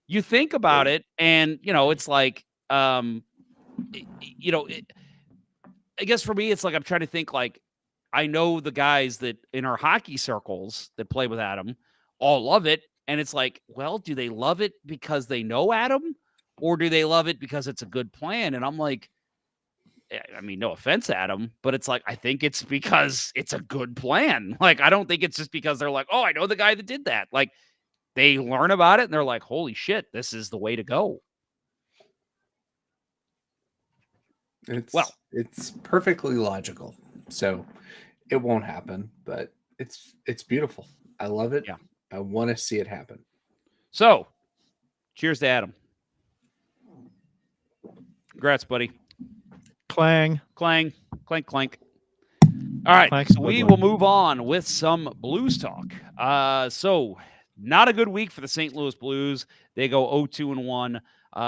You think about it, and it's like, I guess for me, it's like I'm trying to think. Like, I know the guys that in our hockey circles that play with Adam all love it, and it's like, well, do they love it because they know Adam, or do they love it because it's a good plan? And I'm like, I mean, no offense, Adam, but it's like, I think it's because it's a good plan. Like, I don't think it's just because they're like, oh, I know the guy that did that. Like, they learn about it and they're like, holy shit, this is the way to go. It's perfectly logical. So it won't happen, but it's beautiful. I love it. Yeah. I want to see it happen. So cheers to Adam. Congrats, buddy. Clang. Clang. Clank, clank. All right. Clank, so we will move on with some Blues talk. So not a good week for the St. Louis Blues. They go 0-2-1.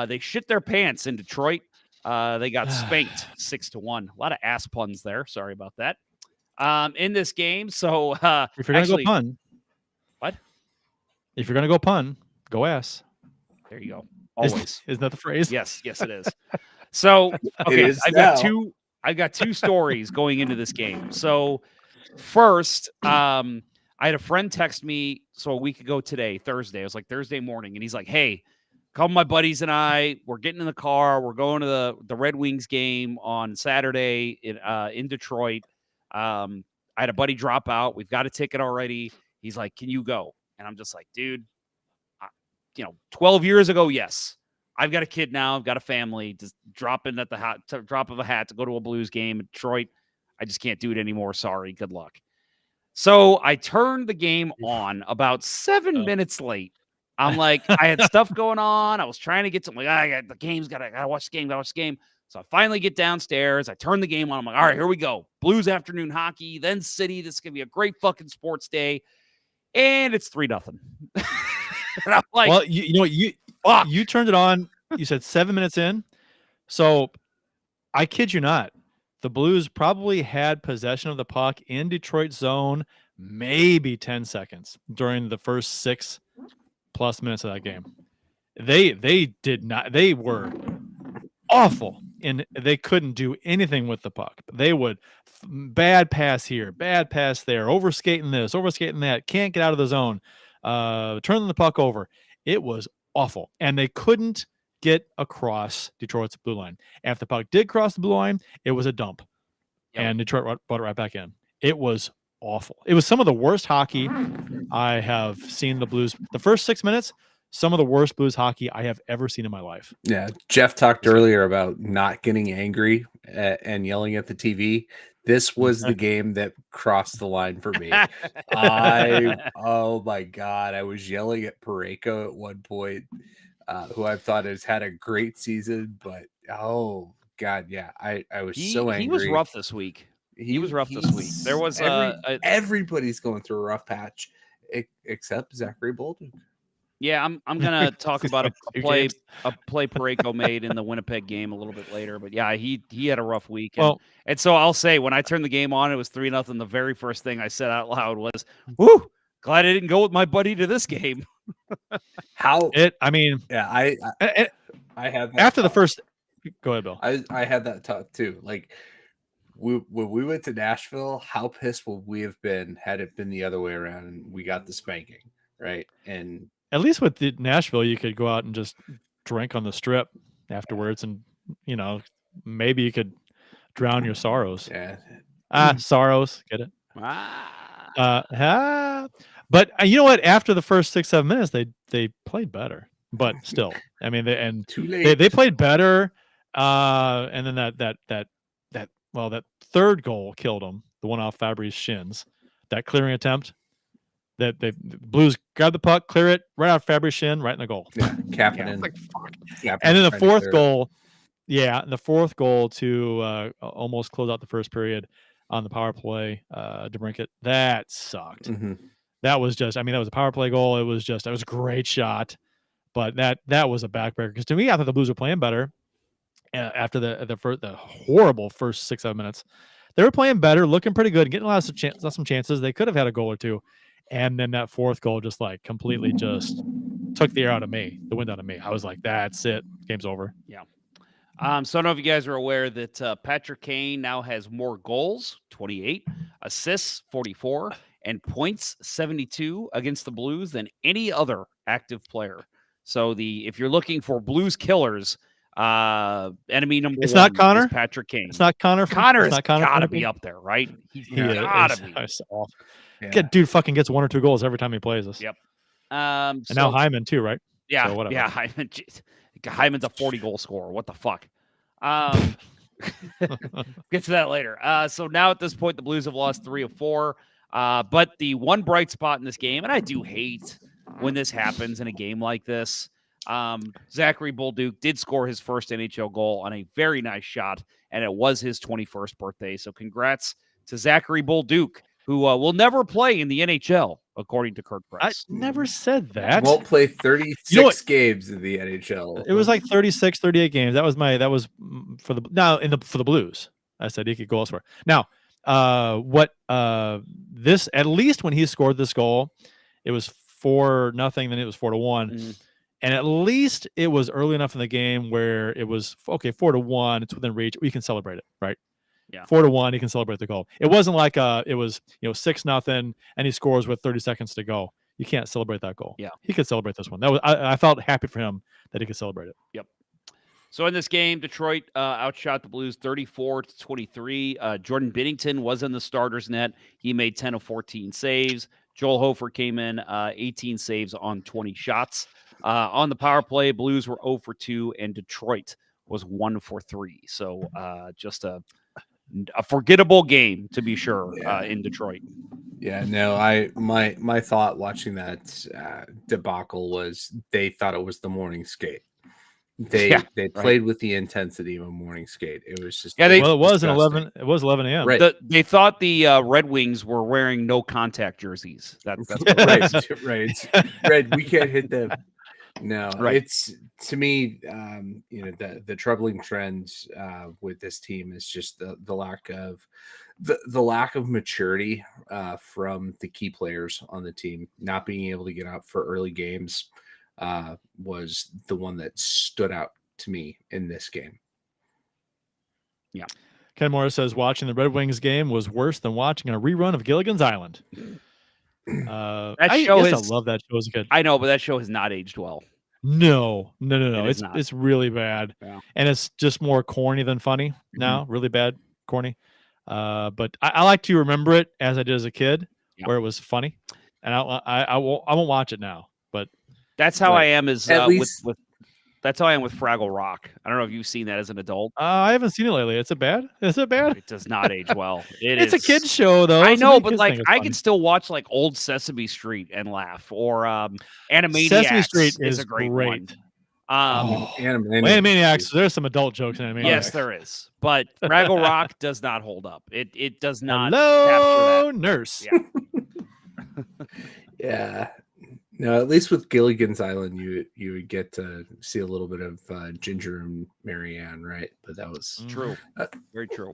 They shit their pants in Detroit. They got spanked 6-1. A lot of ass puns there. Sorry about that. In this game. So if you're going to go pun. What? If you're gonna go pun, go ass. There you go. Always. Isn't that the phrase? Yes, it is. So, okay, is I've now. got two stories going into this game. So, first, I had a friend text me a week ago today, Thursday. It was like Thursday morning, and he's like, "Hey, a couple of my buddies and I, we're getting in the car. We're going to the Red Wings game on Saturday in Detroit. I had a buddy drop out. We've got a ticket already." He's like, "Can you go?" And I'm just like, "Dude, 12 years ago, yes. I've got a kid now. I've got a family. Just drop of a hat to go to a Blues game in Detroit. I just can't do it anymore. Sorry. Good luck." So I turned the game on about 7 minutes late. I'm like, I had stuff going on. I was trying to get something. I got the game's gotta watch the game. So I finally get downstairs. I turn the game on. I'm like, all right, here we go. Blues afternoon hockey, then City. This is gonna be a great fucking sports day. And it's 3-0. And I'm like, well, you turned it on. You said 7 minutes in. So I kid you not. The Blues probably had possession of the puck in Detroit zone, maybe 10 seconds during the first 6+ minutes of that game. They did not. They were awful, and they couldn't do anything with the puck. They would bad pass here, bad pass there, overskating this, overskating that. Can't get out of the zone. Turning the puck over. It was awful, and they couldn't get across Detroit's blue line. And if the puck did cross the blue line, it was a dump, and Detroit brought it right back in. It was awful. It was some of the worst hockey I have seen the Blues. The first 6 minutes, some of the worst Blues hockey I have ever seen in my life. Yeah, Jeff talked earlier about not getting angry and yelling at the TV. This was the game that crossed the line for me. Oh my God, I was yelling at Parayko at one point, who I thought has had a great season, but oh God, yeah, I was so angry. He was rough this week. He was rough this week. There was everybody's going through a rough patch except Zachary Bolduc. Yeah, I'm gonna talk about a play Parayko made in the Winnipeg game a little bit later. But yeah, he had a rough week. And so I'll say, when I turned the game on, it was 3-0. The very first thing I said out loud was, "Woo! Glad I didn't go with my buddy to this game." I had that after the first. Go ahead, Bill. I had that talk too. Like when we went to Nashville, how pissed would we have been had it been the other way around and we got the spanking, right? And at least with Nashville, you could go out and just drink on the strip afterwards, and maybe you could drown your sorrows. Yeah. Sorrows, get it? But you know what? After the first 6-7 minutes, they played better. But still, I mean, they played better. And then that third goal killed them. The one off Fabry's shins, that clearing attempt. That the Blues grab the puck, clear it right out Fabry's shin, right in the goal. Yeah, Kapanen. Like, fuck. And then the fourth goal to almost close out the first period on the power play, DeBrincat. That sucked. Mm-hmm. That was just, that was a power play goal. It was a great shot, but that was a backbreaker. Because to me, I thought the Blues were playing better after the horrible first 6-7 minutes. They were playing better, looking pretty good, getting some chances. They could have had a goal or two. And then that fourth goal just like completely just took the air out of me, the wind out of me. I was like, that's it. Game's over. Yeah. So I don't know if you guys are aware that Patrick Kane now has more goals, 28, assists, 44, and points, 72 against the Blues than any other active player. So if you're looking for Blues killers, enemy number it's one not Connor. is Patrick Kane. It's not Connor. Connor's got to be up there, right? He's got to be. Yeah. Dude fucking gets 1 or 2 goals every time he plays us. Yep. And now Hyman too, right? Yeah. So whatever. Yeah. Hyman's a 40-goal scorer. What the fuck? Get to that later. So now at this point, the Blues have lost 3 of 4. But the one bright spot in this game, and I do hate when this happens in a game like this, Zachary Bolduc did score his first NHL goal on a very nice shot, and it was his 21st birthday. So congrats to Zachary Bolduc, who will never play in the NHL, according to Kurt Press. I never said that. Won't play 36 games in the NHL. It was like 36, 38 games. That was for the Blues. I said he could go elsewhere. Now, at least when he scored this goal, it was 4-0, then it was 4-1. Mhm. And at least it was early enough in the game where it was okay, 4-1, it's within reach. We can celebrate it, right? Yeah. 4-1, he can celebrate the goal. It wasn't like it was 6-0 and he scores with 30 seconds to go. You can't celebrate that goal. Yeah. He could celebrate this one. That was I felt happy for him that he could celebrate it. Yep. So in this game, Detroit outshot the Blues 34-23. Jordan Binnington was in the starter's net. He made 10 of 14 saves. Joel Hofer came in 18 saves on 20 shots. On the power play, Blues were 0 for 2, and Detroit was 1 for 3. So just a forgettable game, to be sure, in Detroit. Yeah, no, my thought watching that debacle was they thought it was the morning skate. They played with the intensity of a morning skate. It was just it was 11. It was 11 a.m. Right. They thought the Red Wings were wearing no contact jerseys. That's what right. We can't hit them. No, Right. It's to me, the troubling trend with this team is just the lack of the lack of maturity from the key players on the team. Not being able to get out for early games was the one that stood out to me in this game. Yeah. Ken Morris says watching the Red Wings game was worse than watching a rerun of Gilligan's Island. I love that show as a kid. I know, but that show has not aged well. No. is not. It's really bad, and it's just more corny than funny now. Really bad, corny. But I like to remember it as I did as a kid, where it was funny, and I won't watch it now. But that's how I am as least... that's how I am with Fraggle Rock. I don't know if you've seen that as an adult. I haven't seen it lately. Is it bad? It does not age well. It's a kid's show, though. I know, but like I can still watch like old Sesame Street and laugh, or Animaniacs. Sesame Street is a great one. Animaniacs. There's some adult jokes in Animaniacs. Yes, there is. But Fraggle Rock does not hold up. It does not. Hello, nurse. Yeah. Yeah. No, at least with Gilligan's Island, you would get to see a little bit of Ginger and Marianne, right? But that was true. Very true.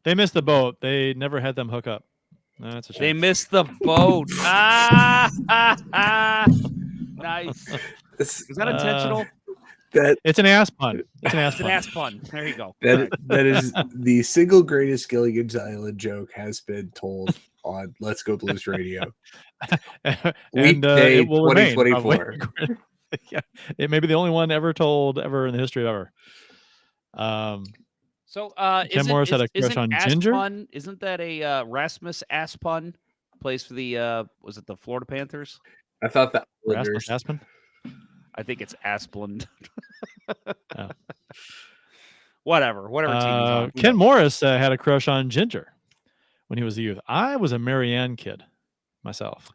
They missed the boat. They never had them hook up. That's a shame. They missed the boat. Nice. Is that intentional? It's an ass pun. It's an ass pun. There you go. That is the single greatest Gilligan's Island joke has been told on Let's Go Blues Radio. And it will 2024. Yeah, it may be the only one ever told ever in the history of ever. So Ken Morris had a crush on Ginger. Pun, isn't that a Rasmus Aspun? Plays for the was it the Florida Panthers? I thought that Rasmus Aspin. I think it's Asplund. Whatever team he's on. Ken Morris had a crush on Ginger when he was a youth. I was a Marianne kid myself.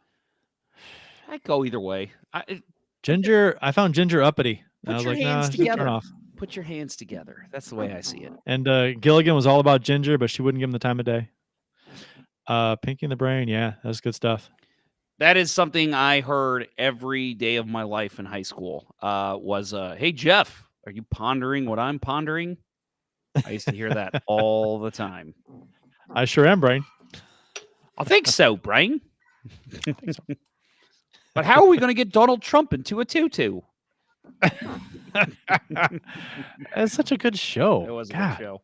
I'd go either way. Ginger, I found Ginger uppity. Put I was your like, hands nah, together. turn off. Put your hands together. That's the way I see it. And Gilligan was all about Ginger, but she wouldn't give him the time of day. Pinky in the Brain, yeah, that's good stuff. That is something I heard every day of my life in high school. Was hey Jeff, are you pondering what I'm pondering? I used to hear that all the time. I sure am, Brain. I think so, Brain. But how are we going to get Donald Trump into a tutu? It's such a good show. It was a good show.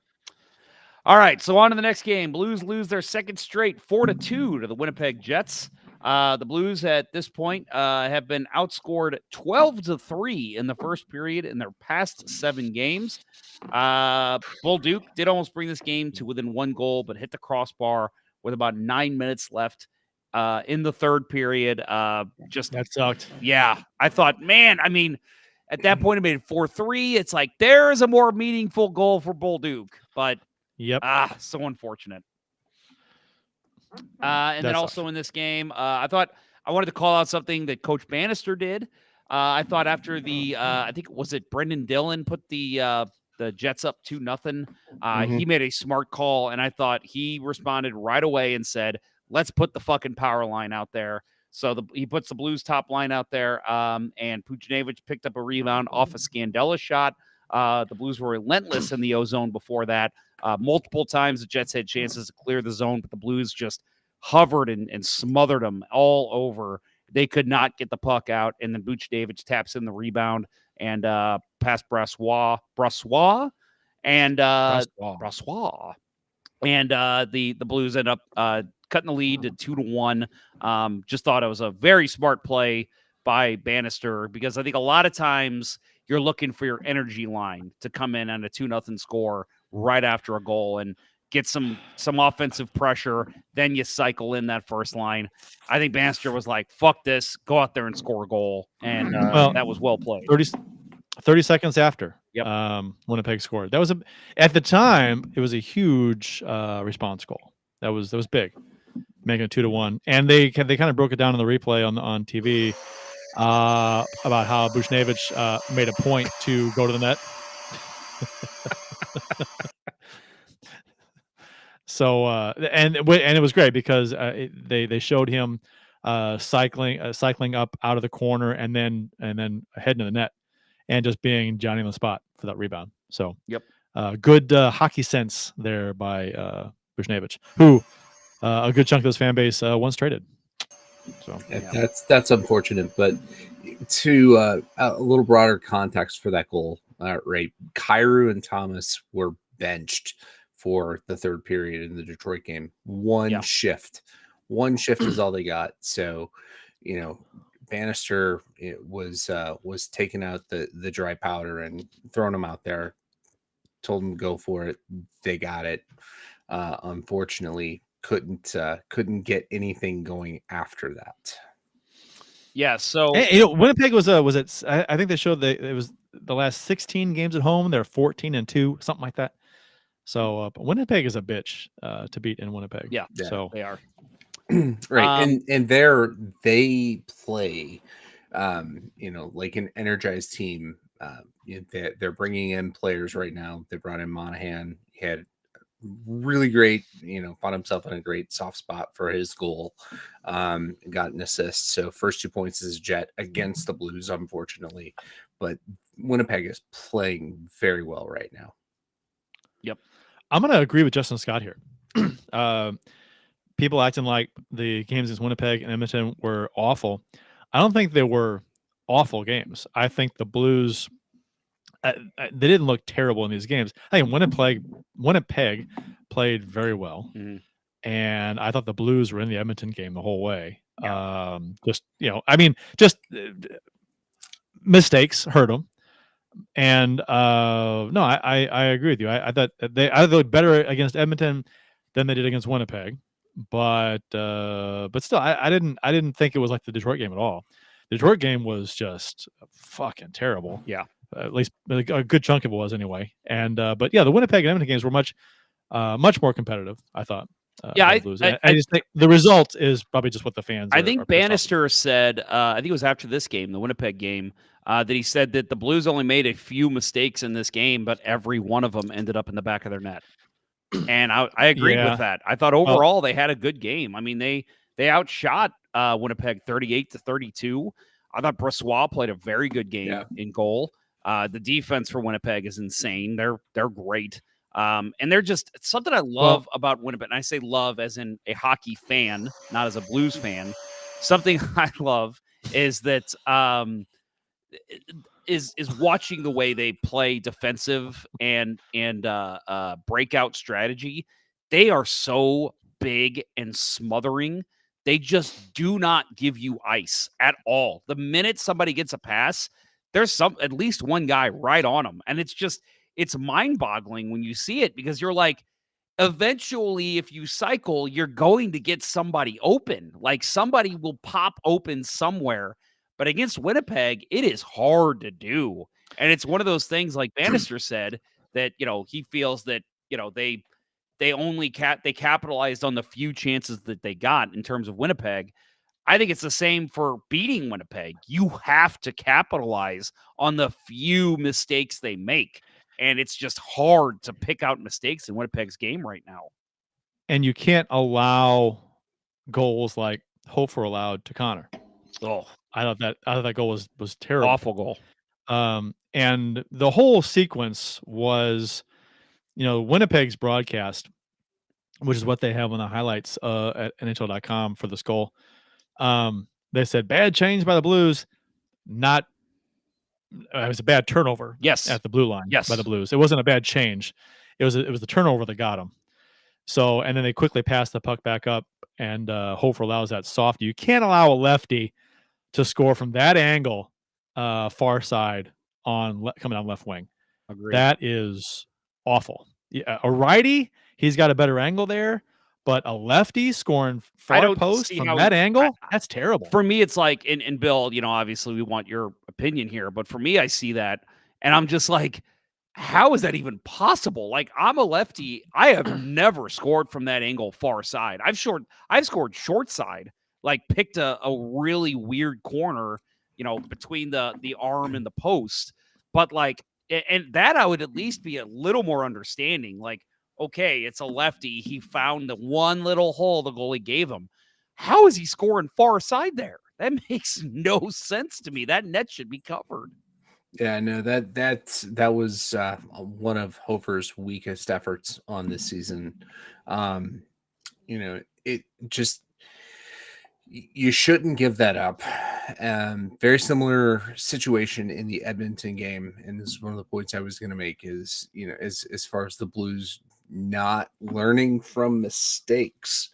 All right, so on to the next game. Blues lose their second straight 4-2 to the Winnipeg Jets. The Blues at this point have been outscored 12-3 in the first period in their past 7 games. Bolduc did almost bring this game to within 1 goal, but hit the crossbar with about 9 minutes left in the third period. That sucked. Yeah, I thought, man, I mean, at that point it made it 4-3. It's like there is a more meaningful goal for Bolduc, but so unfortunate. And then also in this game, I thought I wanted to call out something that Coach Bannister did. I thought after the, I think was it Brendan Dillon put the Jets up 2-0. He made a smart call, and I thought he responded right away and said, "Let's put the fucking power line out there." So he puts the Blues top line out there, and Puchnevich picked up a rebound off a Scandella shot. The Blues were relentless in the O-zone before that. Multiple times the Jets had chances to clear the zone, but the Blues just hovered and smothered them all over they could not get the puck out, and then Buchnevich taps in the rebound and past Brassois, and Brassois. And the Blues end up cutting the lead to 2-1. Just thought it was a very smart play by Bannister, because I think a lot of times you're looking for your energy line to come in on a 2-0 score right after a goal and get some offensive pressure. Then you cycle in that first line. I think Bannister was like, fuck this, go out there and score a goal. And that was well played. 30 seconds after Winnipeg scored. That was at the time, it was a huge response goal. That was big, making it 2-1. And they kind of broke it down in the replay on TV about how Buchnevich made a point to go to the net. So and it was great because they showed him cycling up out of the corner and then heading to the net and just being Johnny on the spot for that rebound. So good hockey sense there by Buchnevich, who a good chunk of this fan base once traded. So that's unfortunate, but to a little broader context for that goal, right? Kyrou and Thomas were benched for the third period in the Detroit game. One shift is all they got. So, Bannister was taking out the dry powder and throwing them out there. Told them to go for it. They got it. Unfortunately, couldn't get anything going after that. Yeah. So Winnipeg was it? I think they showed that it was the last 16 games at home. They're 14-2, something like that. So Winnipeg is a bitch to beat in Winnipeg. Yeah. So they are. Right. And they play, like an energized team. They're bringing in players right now. They brought in Monahan. He had really great, found himself in a great soft spot for his goal. Got an assist. So first 2 points is Jet against the Blues, unfortunately. But Winnipeg is playing very well right now. Yep. I'm going to agree with Justin Scott here. People acting like the games against Winnipeg and Edmonton were awful. I don't think they were awful games. I think the Blues, they didn't look terrible in these games. I think Winnipeg played very well. Mm-hmm. And I thought the Blues were in the Edmonton game the whole way. Yeah. Mistakes hurt them. And no, I agree with you. I thought they looked better against Edmonton than they did against Winnipeg, but still, I didn't think it was like the Detroit game at all. The Detroit game was just fucking terrible. Yeah, at least a good chunk of it was anyway. And but yeah, the Winnipeg and Edmonton games were much more competitive, I thought. I just think the result is probably just what the fans. I think Bannister said. I think it was after this game, the Winnipeg game, that he said that the Blues only made a few mistakes in this game, but every one of them ended up in the back of their net. And I agreed with that. I thought overall they had a good game. I mean, they outshot Winnipeg 38-32. I thought Brassois played a very good game in goal. The defense for Winnipeg is insane. They're great. And they're just something I love about Winnipeg. And I say love as in a hockey fan, not as a Blues fan. Something I love is that is watching the way they play defensive and breakout strategy. They are so big and smothering. They just do not give you ice at all. The minute somebody gets a pass, there's at least one guy right on them. And it's mind-boggling when you see it, because you're like, eventually, if you cycle, you're going to get somebody open. Like, somebody will pop open somewhere. But against Winnipeg, it is hard to do. And it's one of those things, like Bannister said, that, he feels that, they capitalized on the few chances that they got in terms of Winnipeg. I think it's the same for beating Winnipeg. You have to capitalize on the few mistakes they make. And it's just hard to pick out mistakes in Winnipeg's game right now. And you can't allow goals like Hofer allowed to Connor. Oh, I thought that goal was terrible. Awful goal. And the whole sequence was, Winnipeg's broadcast, which is what they have on the highlights at NHL.com for this goal. They said bad change by the Blues, not it was a bad turnover. Yes. At the blue line. Yes. By the Blues. It wasn't a bad change. It was the turnover that got them. So, and then they quickly passed the puck back up, and Hofer allows that softy. You can't allow a lefty to score from that angle, far side coming on left wing. Agreed. That is awful. Yeah, a righty, he's got a better angle there, but a lefty scoring far post from that angle, that's terrible. For me, it's like, and Bill, obviously we want your opinion here, but for me, I see that, and I'm just like, how is that even possible? Like, I'm a lefty. I have never scored from that angle far side. I've scored short side, like picked a really weird corner, between the arm and the post. But like, and that I would at least be a little more understanding. Like, okay, it's a lefty. He found the one little hole the goalie gave him. How is he scoring far side there? That makes no sense to me. That net should be covered. Yeah, no, that was one of Hofer's weakest efforts on this season. It just, you shouldn't give that up. Very similar situation in the Edmonton game, and this is one of the points I was going to make is, as far as the Blues not learning from mistakes,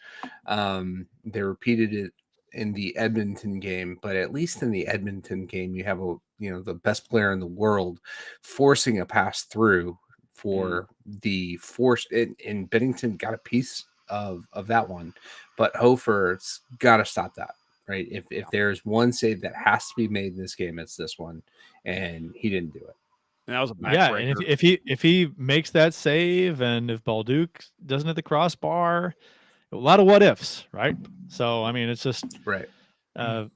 they repeated it in the Edmonton game, but at least in the Edmonton game, you have the best player in the world forcing a pass through for the force, and Binnington got a piece of that one, but Hofer's got to stop that, right? If there's one save that has to be made in this game, it's this one, and he didn't do it. And that was a backbreaker. And if he makes that save, and if Bolduc doesn't hit the crossbar, a lot of what ifs, right? So I mean, it's just right. The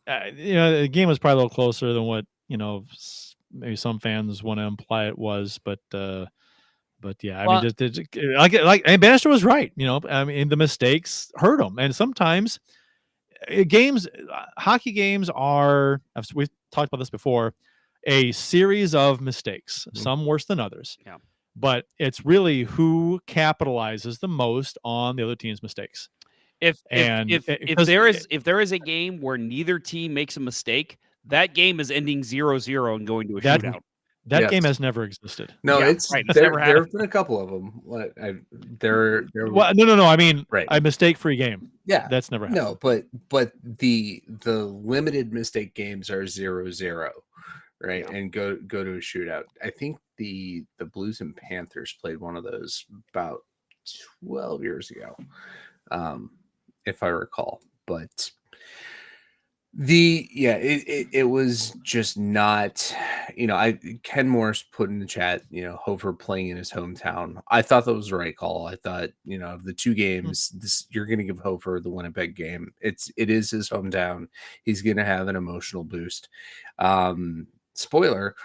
game was probably a little closer than what maybe some fans want to imply it was, but yeah, I mean, and Bannister was right. I mean, the mistakes hurt him, and sometimes hockey games are. We've talked about this before. A series of mistakes, some worse than others. Yeah. But it's really who capitalizes the most on the other team's mistakes. If there is a game where neither team makes a mistake, that game is ending 0-0 and going to a shootout. That game has never existed. No, it's right. There have been a couple of them. No. I mean, right. A mistake-free game. Yeah, that's never happened. No, but the limited mistake games are 0-0, right? Yeah. And go to a shootout. I think the Blues and Panthers played one of those about 12 years ago, if I recall. But it was just not, Ken Morris put in the chat, Hofer playing in his hometown. I thought that was the right call. I thought, of the two games, you're going to give Hofer the Winnipeg game. It is his hometown. He's going to have an emotional boost. Spoiler,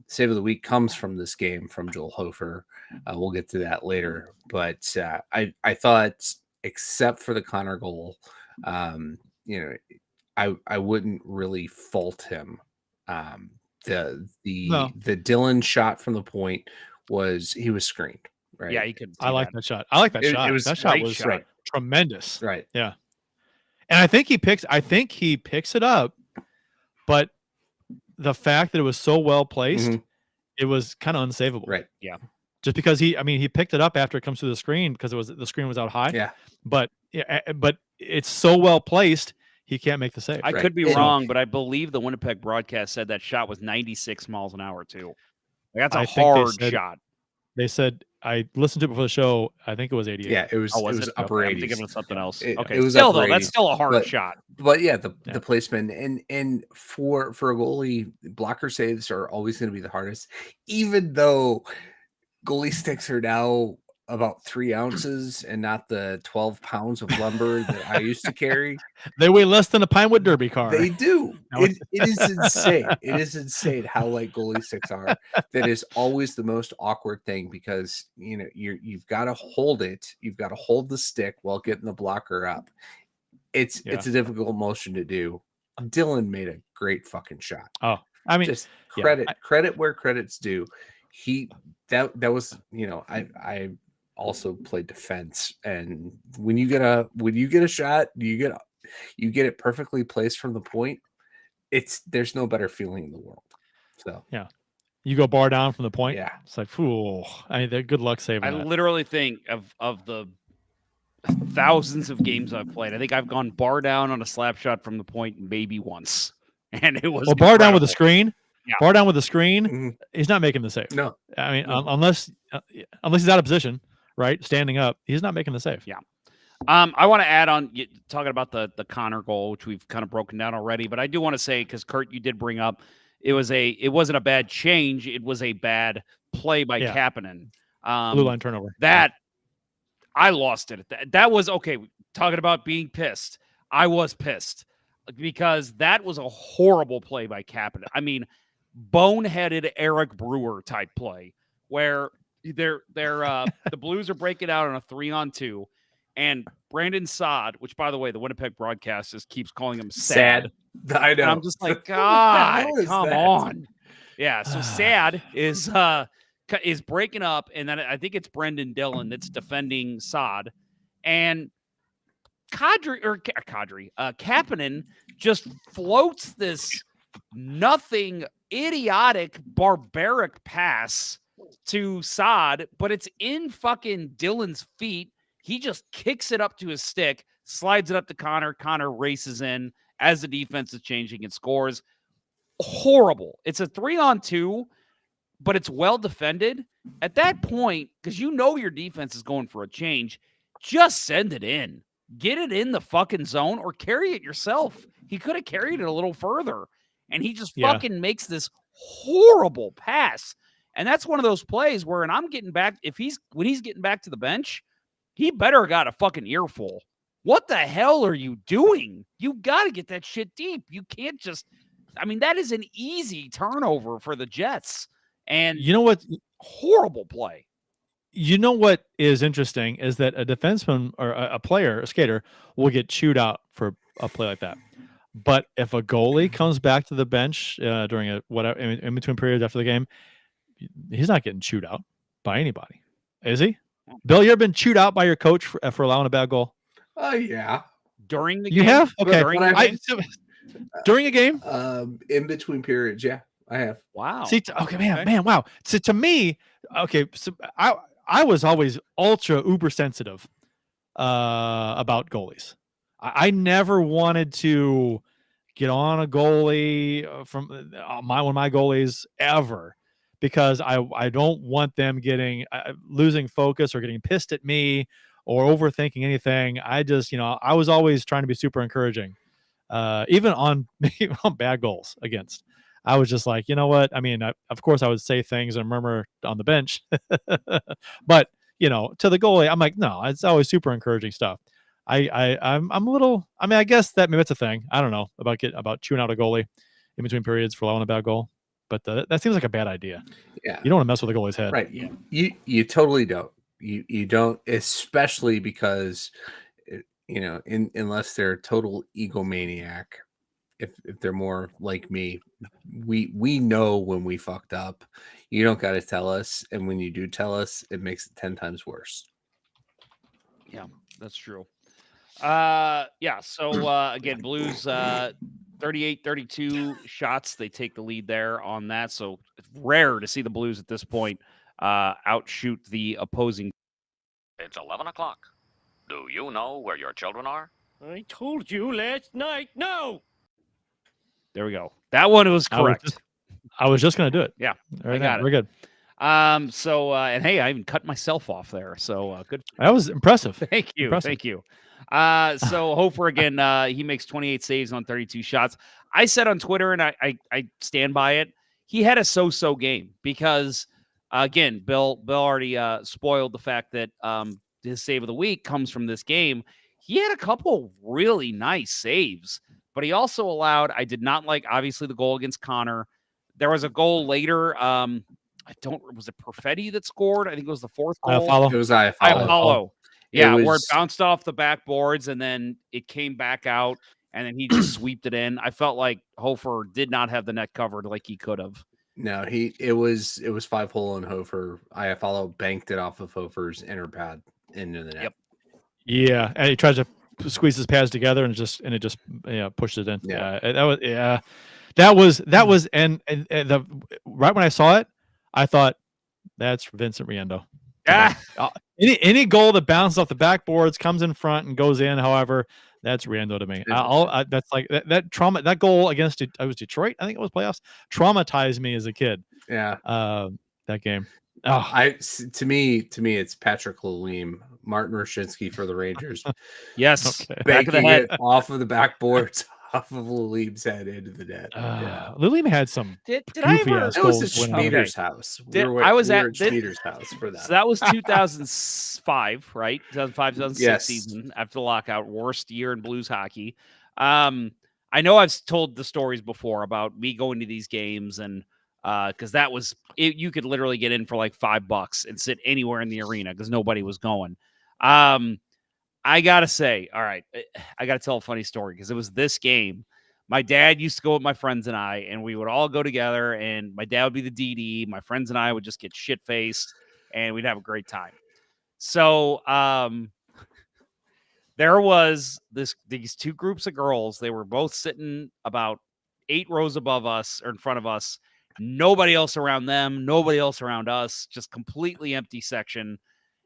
save of the week comes from this game from Joel Hofer. We'll get to that later. But I thought, except for the Connor goal, I wouldn't really fault him. The Dylan shot from the point he was screened, right? Yeah, he could. I like that shot. I like that shot. That shot was tremendous. Right. Yeah. And I think he picks it up, but the fact that it was so well placed, it was kind of unsavable. Right. Yeah. Just because he picked it up after it comes through the screen because the screen was out high. Yeah. But it's so well placed, he can't make the save. I could be wrong, but I believe the Winnipeg broadcast said that shot was 96 miles an hour too. Like, that's a hard shot. They said, I listened to it before the show. I think it was 88. Yeah, it was. Oh, was it? Upper 80s. I'm thinking of something else. Okay, it was still though. That's still a hard shot. But yeah, the placement and for a goalie, blocker saves are always going to be the hardest, even though goalie sticks are now about 3 ounces and not the 12 pounds of lumber that I used to carry. They weigh less than a Pinewood Derby car. They do. It is insane. It is insane how light goalie sticks are. That is always the most awkward thing because you've got to hold it. You've got to hold the stick while getting the blocker up. It's a difficult motion to do. Dylan made a great fucking shot. Oh, I mean, just credit where credit's due. That was I also played defense, and when you get a shot, you get you get it perfectly placed from the point, there's no better feeling in the world. So Yeah. You go bar down from the point. yeah. It's like, fool. I mean, good luck saving I that. literally think of the thousands of games I've played, I think I've gone bar down on a slap shot from the point maybe once, and it was bar down with the incredible. screen. Yeah. Bar down with the screen. Mhm. He's not making the save. No. I mean, No. unless he's out of position, right, standing up, he's not making the save. Yeah. I want to add on talking about the Connor goal, which we've kind of broken down already, but I do want to say, because Kurt, you did bring up, it wasn't a bad change, it was a bad play by Kapanen. Blue line turnover. That I lost it. That was okay. Talking about being pissed, I was pissed because that was a horrible play by Kapanen. I mean, boneheaded Eric Brewer type play where the Blues are breaking out on a 3-on-2, and Brandon Saad, which by the way, the Winnipeg broadcast just keeps calling him Sad. I know. And I'm just like, God, hell is come that? on. Yeah. So Sad is breaking up, and then I think it's Brendan Dillon that's defending Saad, and Kapanen just floats this nothing idiotic barbaric pass to Saad, but it's in fucking Dillon's feet. He just kicks it up to his stick, slides it up to Connor. Connor races in as the defense is changing and scores. Horrible. It's a 3-on-2, but it's well defended. At that point, because you know your defense is going for a change, just send it in. Get it in the fucking zone or carry it yourself. He could have carried it a little further, and he just fucking makes this horrible pass. And that's one of those plays where, and I'm getting back, when he's getting back to the bench, he better got a fucking earful. What the hell are you doing? You got to get that shit deep. You can't just, I mean, that is an easy turnover for the Jets. And you know what? Horrible play. You know what is interesting is that a defenseman or a skater will get chewed out for a play like that. But if a goalie comes back to the bench during in between periods after the game, he's not getting chewed out by anybody, is he? Bill, you ever been chewed out by your coach for allowing a bad goal? Oh yeah. During the you game? have? Okay. During a game? In between periods, yeah, I have. Wow. See, man, wow. So to me, okay, so I was always ultra uber sensitive about goalies. I never wanted to get on a goalie from one of my goalies ever, because I don't want them getting losing focus or getting pissed at me or overthinking anything. I just, I was always trying to be super encouraging, even on bad goals against. I was just like, you know what? I mean, of course I would say things and murmur on the bench, but to the goalie, I'm like, no, it's always super encouraging stuff. I'm a little, I mean, I guess that maybe it's a thing. I don't know about chewing out a goalie in between periods for allowing a bad goal, but that seems like a bad idea. Yeah. You don't want to mess with the goalie's head. Right. Yeah. You totally don't. You don't, especially because, unless they're a total egomaniac. If they're more like me, we know when we fucked up. You don't got to tell us, and when you do tell us, it makes it 10 times worse. Yeah, that's true. Yeah. So again, Blues 38-32 shots. They take the lead there on that. So it's rare to see the Blues at this point outshoot the opposing. It's 11 o'clock. Do you know where your children are? I told you last night. No. There we go. That one was correct. I was just going to do it. Yeah, right, I got it. We're good. So, and hey, I even cut myself off there. So good. That was impressive. Thank you. Impressive. Thank you. So Hofer again, he makes 28 saves on 32 shots. I said on Twitter, and I stand by it, he had a so-so game because, again, Bill already spoiled the fact that his save of the week comes from this game. He had a couple really nice saves, but he also allowed, I did not like, obviously, the goal against Connor. There was a goal later. Was it Perfetti that scored? I think it was the fourth goal. It was Iafallo. Yeah, where it bounced off the backboards and then it came back out and then he just sweeped it in. I felt like Hofer did not have the net covered like he could have. No, it was 5-hole on Hofer. Iafallo banked it off of Hofer's inner pad into the net. Yep. Yeah, and he tries to squeezed his pads together and it just pushed it in. Yeah. That was and the right when I saw it, I thought that's Vincent Riendo. Any goal that bounces off the backboards, comes in front and goes in, however, that's Riendo to me. That's like that trauma. That goal against it was Detroit, I think it was playoffs, traumatized me as a kid. Yeah. That game. To me, it's Patrick Lalime, Martin Roshinsky for the Rangers. Yes, back of the head, off of the backboards, off of Lalime's head into the net. Lilime had some. Did I ever? It was at Schmieder's house. I was at Schmieder's house for that. So that was 2005, right? 2005, 2006 Yes. season after the lockout, worst year in Blues hockey. I know I've told the stories before about me going to these games and because that was you could literally get in for like $5 and sit anywhere in the arena because nobody was going. I gotta say, all right, I gotta tell a funny story because it was this game. My dad used to go with my friends and I, and we would all go together, and my dad would be the DD. My friends and I would just get shit-faced, and we'd have a great time. So there was these two groups of girls. They were both sitting about 8 rows above us or in front of us. Nobody else around them, nobody else around us, just completely empty section.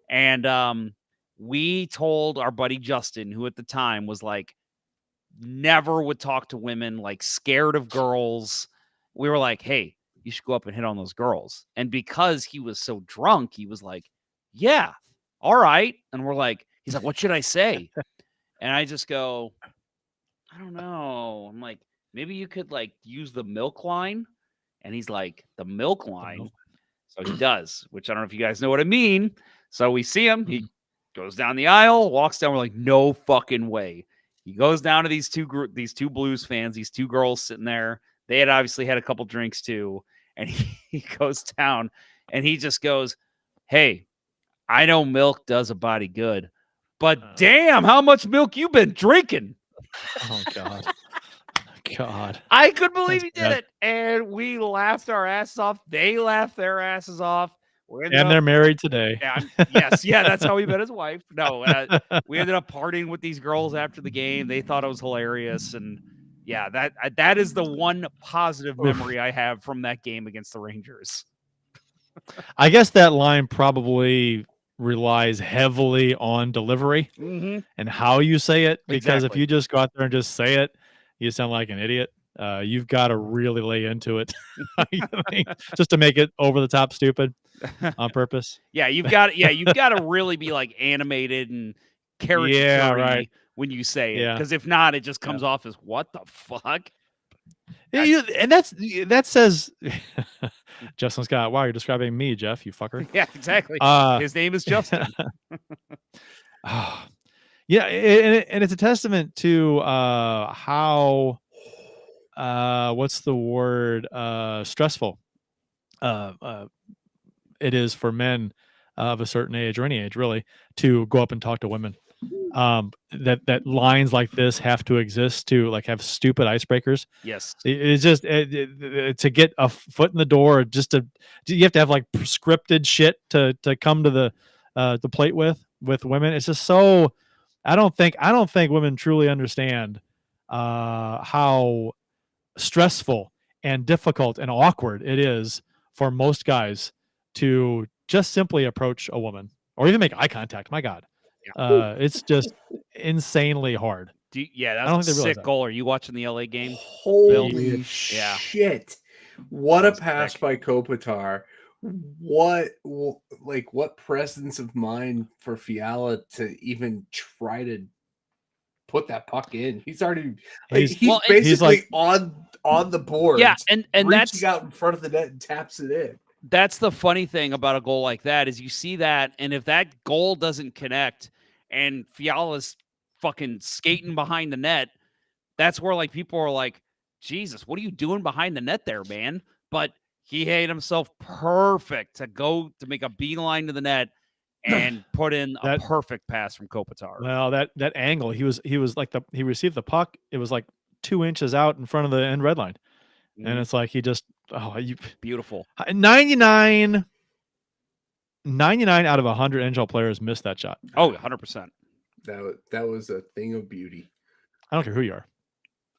And we told our buddy Justin, who at the time was like, never would talk to women, like scared of girls. We were like, hey, you should go up and hit on those girls. And because he was so drunk, he was like, yeah, all right. And we're like, he's like, what should I say? And I just go, I don't know. I'm like, maybe you could like use the milk line. And he's like, the milk line. So he does, which I don't know if you guys know what I mean. So we see him. He goes down the aisle, walks down. We're like, no fucking way. He goes down to these two Blues fans, these two girls sitting there. They had obviously had a couple drinks too. And he goes down and he just goes, hey, I know milk does a body good, but damn, how much milk you been drinking? Oh, God. God. I couldn't believe he did it. And we laughed our asses off. They laughed their asses off. And they're married today. Yes. Yeah, that's how he met his wife. No, we ended up partying with these girls after the game. They thought it was hilarious. And yeah, that is the one positive memory I have from that game against the Rangers. I guess that line probably relies heavily on delivery and how you say it. Because if you just go out there and just say it, you sound like an idiot. You've got to really lay into it just to make it over the top stupid on purpose. Yeah, you've got to really be like animated and caricature when you say it. Because if not, it just comes off as what the fuck. And that says Justin Scott. Wow, you're describing me, Jeff, you fucker. Yeah, exactly. His name is Justin. Yeah, and it's a testament to how what's the word, stressful it is for men of a certain age or any age really to go up and talk to women. That lines like this have to exist to like have stupid icebreakers. Yes, it's just to get a foot in the door. You have to have like prescripted shit to come to the plate with women. It's just so. I don't think women truly understand how stressful and difficult and awkward it is for most guys to just simply approach a woman or even make eye contact. My God. It's just insanely hard. That's a sick goal. Are you watching the LA game? Holy shit. What a pass by Kopitar. What presence of mind for Fiala to even try to put that puck in. He's already he's basically on the board. Yeah, and that's out in front of the net and taps it in. That's the funny thing about a goal like that is you see that, and if that goal doesn't connect and Fiala's fucking skating behind the net, that's where like people are like, Jesus, what are you doing behind the net there, man? But he made himself perfect to make a beeline to the net and put in a perfect pass from Kopitar. Well, that angle, he received the puck. It was like 2 inches out in front of the end red line. And it's like he just beautiful. 99 out of 100 NHL players missed that shot. Oh, 100%. That was a thing of beauty. I don't care who you are.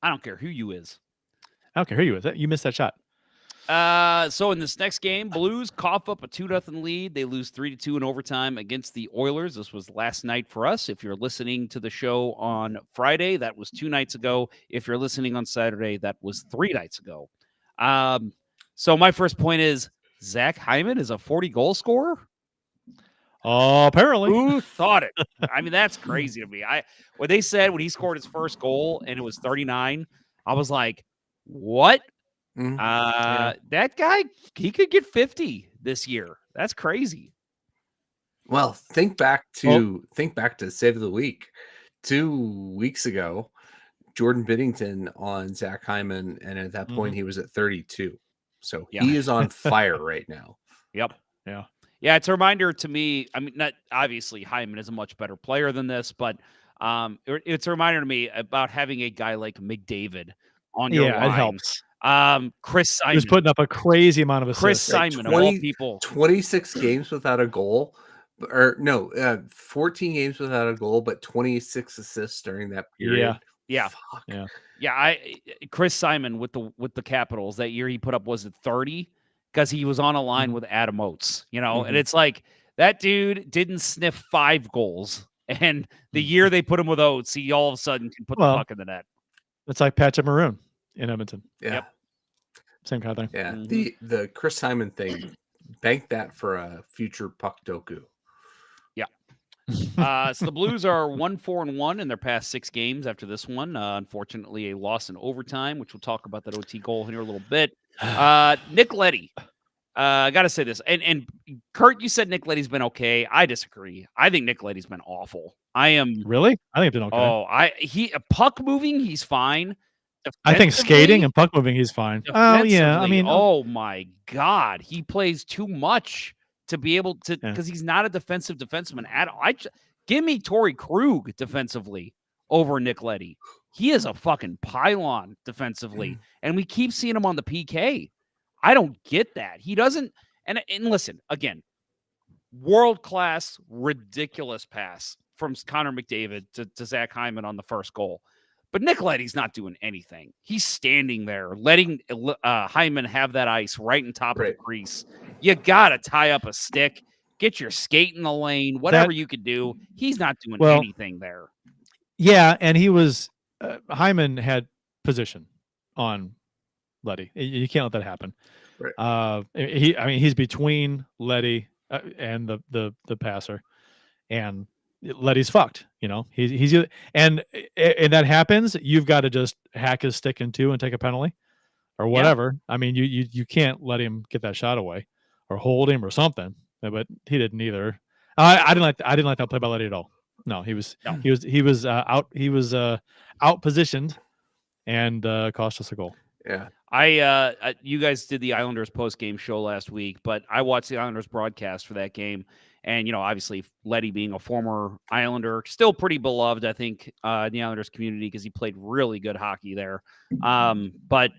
I don't care who you is. I don't care who you is. You missed that shot. So in this next game, Blues cough up a 2-0 lead. They lose 3-2 in overtime against the Oilers. This was last night for us. If you're listening to the show on Friday, that was 2 nights ago. If you're listening on Saturday, that was 3 nights ago. So my first point is Zach Hyman is a 40-goal scorer. Oh, apparently. Who thought it? I mean, that's crazy to me. What they said when he scored his first goal and it was 39, I was like, what? That guy, he could get 50 this year. That's crazy. Well, think back to Save of the Week. 2 weeks ago, Jordan Binnington on Zach Hyman, and at that point he was at 32. So he is on fire right now. Yep. Yeah, it's a reminder to me. I mean, not obviously Hyman is a much better player than this, but it's a reminder to me about having a guy like McDavid on your line. It helps. Chris Simon. He was putting up a crazy amount of assists. Chris Simon, of all people. 26 games without a goal. Or no, 14 games without a goal, but 26 assists during that period. Yeah. Fuck. Yeah. Chris Simon with the Capitals that year, he put up, was it 30? Because he was on a line with Adam Oates, and it's like that dude didn't sniff 5 goals. And the year they put him with Oates, he all of a sudden can put the puck in the net. It's like Patrick Maroon in Edmonton. Yeah. Yep. Same kind of thing. Yeah. The Chris Simon thing, bank that for a future puck doku. So the Blues are 1-4-1 in their past 6 games after this one. Unfortunately, a loss in overtime, which we'll talk about that OT goal here a little bit. Nick Leddy. I got to say this. And Kurt, you said Nick Leddy's been okay. I disagree. I think Nick Leddy's been awful. Really? I think it's been okay. Puck moving, he's fine. I think skating and puck moving, he's fine. Oh, yeah. I mean, oh my God. He plays too much to be able to, because he's not a defensive defenseman at all. Give me Torrey Krug defensively over Nick Leddy. He is a fucking pylon defensively, and we keep seeing him on the PK. I don't get that. He doesn't. And listen, again, world-class, ridiculous pass from Connor McDavid to Zach Hyman on the first goal. But Nick Leddy's not doing anything. He's standing there, letting Hyman have that ice right on top of the crease. You got to tie up a stick, get your skate in the lane, whatever you could do. He's not doing anything there. Yeah, and he was Hyman had position on Leddy. You can't let that happen. Right. He's between Leddy and the passer, and Leddy's fucked. He's and that happens. You've got to just hack his stick in two and take a penalty, or whatever. I mean, you can't let him get that shot away, or hold him or something. But he didn't either. I didn't like that play by Leddy at all. No, he was out. He was out positioned, and cost us a goal. Yeah. You guys did the Islanders post-game show last week, but I watched the Islanders broadcast for that game. And, obviously Leddy being a former Islander, still pretty beloved, I think, in the Islanders community because he played really good hockey there. But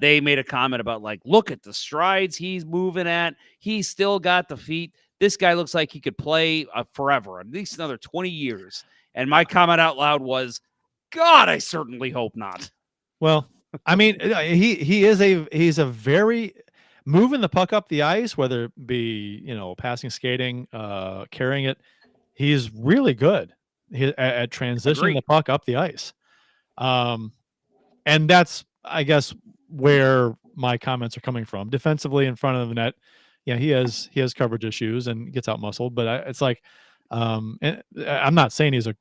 they made a comment about, like, look at the strides he's moving at. He's still got the feet. This guy looks like he could play forever, at least another 20 years. And my comment out loud was, God, I certainly hope not. Well, I mean, he's a very moving the puck up the ice, whether it be passing, skating, carrying it. He's really good at transitioning the puck up the ice, and that's, I guess, where my comments are coming from. Defensively in front of the net, he has coverage issues and gets out muscled, but it's like, and I'm not saying he's a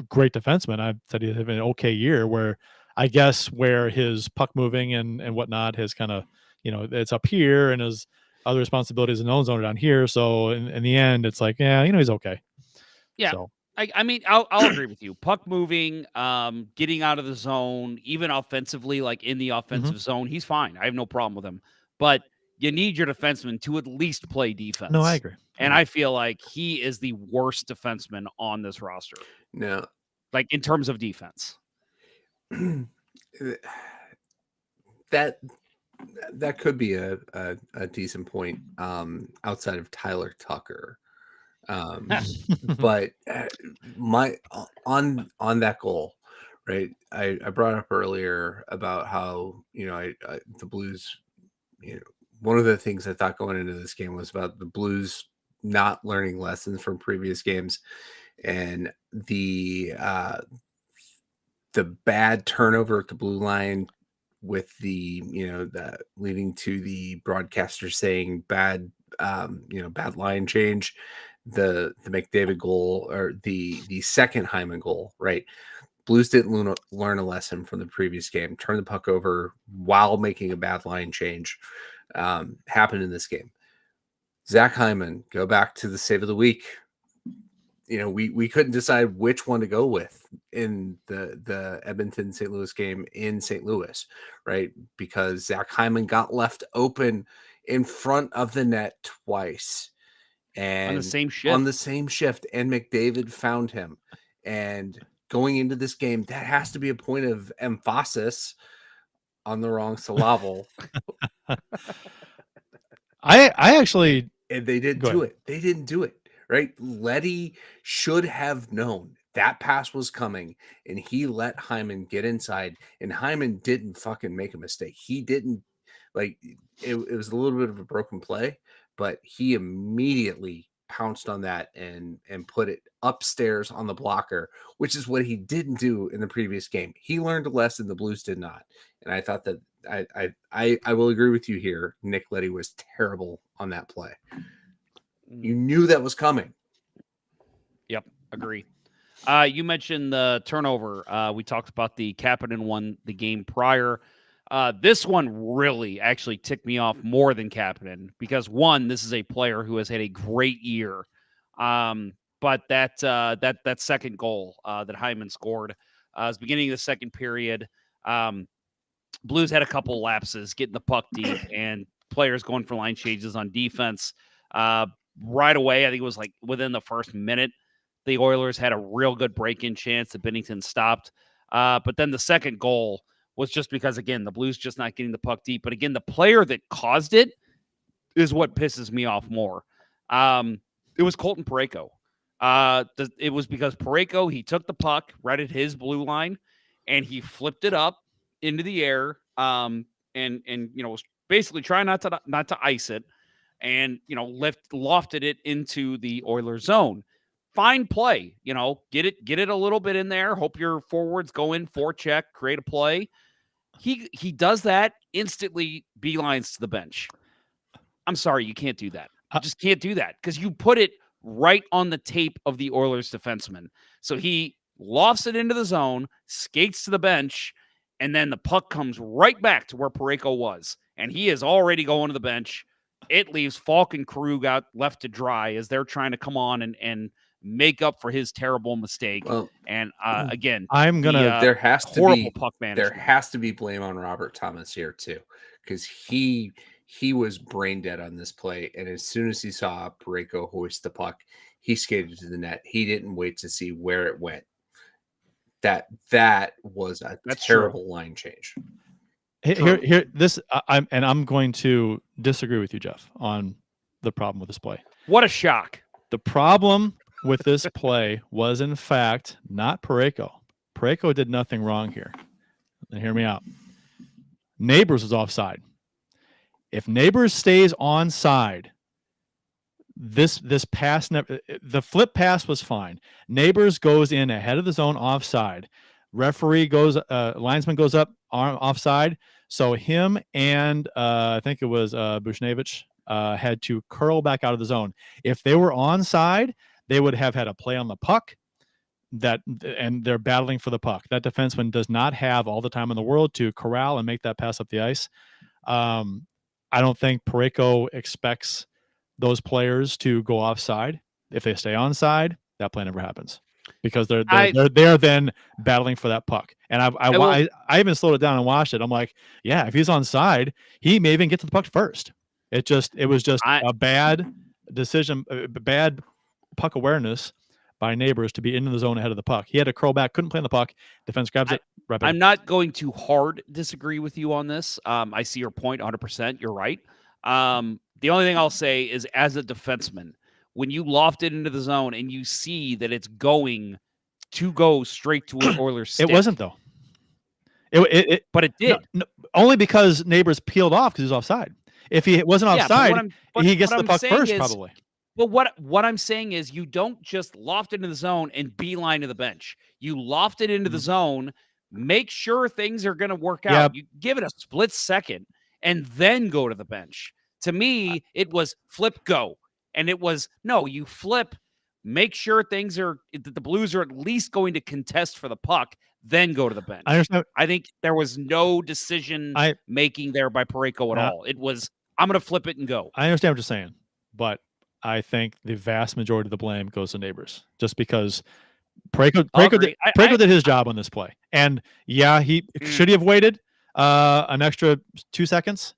great defenseman. I said he's having an okay year where. I guess where his puck moving and whatnot has kind of, it's up here, and his other responsibilities in the own zone are down here. So in the end, it's like, he's okay. Yeah. So. I mean, I'll agree with you. Puck moving, getting out of the zone, even offensively, like in the offensive zone, he's fine. I have no problem with him. But you need your defenseman to at least play defense. No, I agree. And I feel like he is the worst defenseman on this roster. No. Like in terms of defense. That could be a decent point outside of Tyler Tucker. But on that goal, right? I brought up earlier about how the Blues. One of the things I thought going into this game was about the Blues not learning lessons from previous games, and the bad turnover at the blue line with the leading to the broadcaster saying bad line change, the McDavid goal, or the second Hyman goal, right? Blues didn't learn a lesson from the previous game. Turn the puck over while making a bad line change. Happened in this game. Zach Hyman, go back to the save of the week. We couldn't decide which one to go with in the Edmonton St. Louis game in St. Louis, right? Because Zach Hyman got left open in front of the net twice, and on the same shift, and McDavid found him. And going into this game, that has to be a point of emphasis on the wrong syllable. I actually, and they didn't do it. They didn't do it. Right? Leddy should have known that pass was coming, and he let Hyman get inside, and Hyman didn't fucking make a mistake. He didn't, it was a little bit of a broken play, but he immediately pounced on that and put it upstairs on the blocker, which is what he didn't do in the previous game. He learned a lesson the Blues did not. And I thought that I will agree with you here. Nick Leddy was terrible on that play. You knew that was coming. Yep, agree. You mentioned the turnover. We talked about the Kapanen one the game prior. This one really actually ticked me off more than Kapanen because, one, this is a player who has had a great year. But that second goal that Hyman scored was beginning of the second period. Blues had a couple lapses getting the puck deep and players going for line changes on defense. Right away, I think it was like within the first minute, the Oilers had a real good break-in chance that Binnington stopped. But then the second goal was just because, again, the Blues just not getting the puck deep. But again, the player that caused it is what pisses me off more. It was Colton Parayko. It was because Parayko, he took the puck right at his blue line, and he flipped it up into the air, and was basically trying not to ice it, and lofted it into the Oilers zone. Fine play, get it a little bit in there. Hope your forwards go in, forecheck, create a play. He does that, instantly beelines to the bench. I'm sorry, you can't do that. You just can't do that because you put it right on the tape of the Oilers defenseman. So he lofts it into the zone, skates to the bench, and then the puck comes right back to where Parayko was. And he is already going to the bench. It leaves Faulk and Krug out left to dry as they're trying to come on and make up for his terrible mistake. Well, and again, there has to horrible be puck management. There has to be blame on Robert Thomas here too, because he was brain dead on this play. And as soon as he saw Parayko hoist the puck, he skated to the net. He didn't wait to see where it went. That was a terrible line change. I'm going to disagree with you, Jeff, on the problem with this play. What a shock. The problem with this play was, in fact, not Parayko. Parayko did nothing wrong here. And hear me out. Neighbors was offside. If Neighbors stays onside, this pass, the flip pass was fine. Neighbors goes in ahead of the zone offside. Referee goes, linesman goes up offside. So him and I think it was Bushnevich had to curl back out of the zone. If they were onside, they would have had a play on the puck. And they're battling for the puck. That defenseman does not have all the time in the world to corral and make that pass up the ice. I don't think Parayko expects those players to go offside. If they stay onside, that play never happens because they're then battling for that puck. And I even slowed it down and watched it. I'm like, yeah, if he's onside, he may even get to the puck first. It was just a bad decision, bad puck awareness by Neighbors to be into the zone ahead of the puck. He had to curl back, couldn't play in the puck. Defense grabs it. I'm not going to hard disagree with you on this. I see your point 100%. You're right. The only thing I'll say is, as a defenseman, when you loft it into the zone and you see that it's going to go straight to an Oilers stick. It wasn't though. But it did. No, only because Neighbors peeled off because he was offside. If he wasn't offside, he gets the puck first, probably. But what I'm saying is you don't just loft it into the zone and beeline to the bench. You loft it into the zone, make sure things are going to work out. You give it a split second and then go to the bench. To me, it was flip, go. And it was, no, you flip, make sure that the Blues are at least going to contest for the puck, then go to the bench. I understand. I think there was no decision making there by Parayko at all. It was, I'm going to flip it and go. I understand what you're saying, but I think the vast majority of the blame goes to Neighbors, just because Parayko did his job on this play. And should he have waited an extra 2 seconds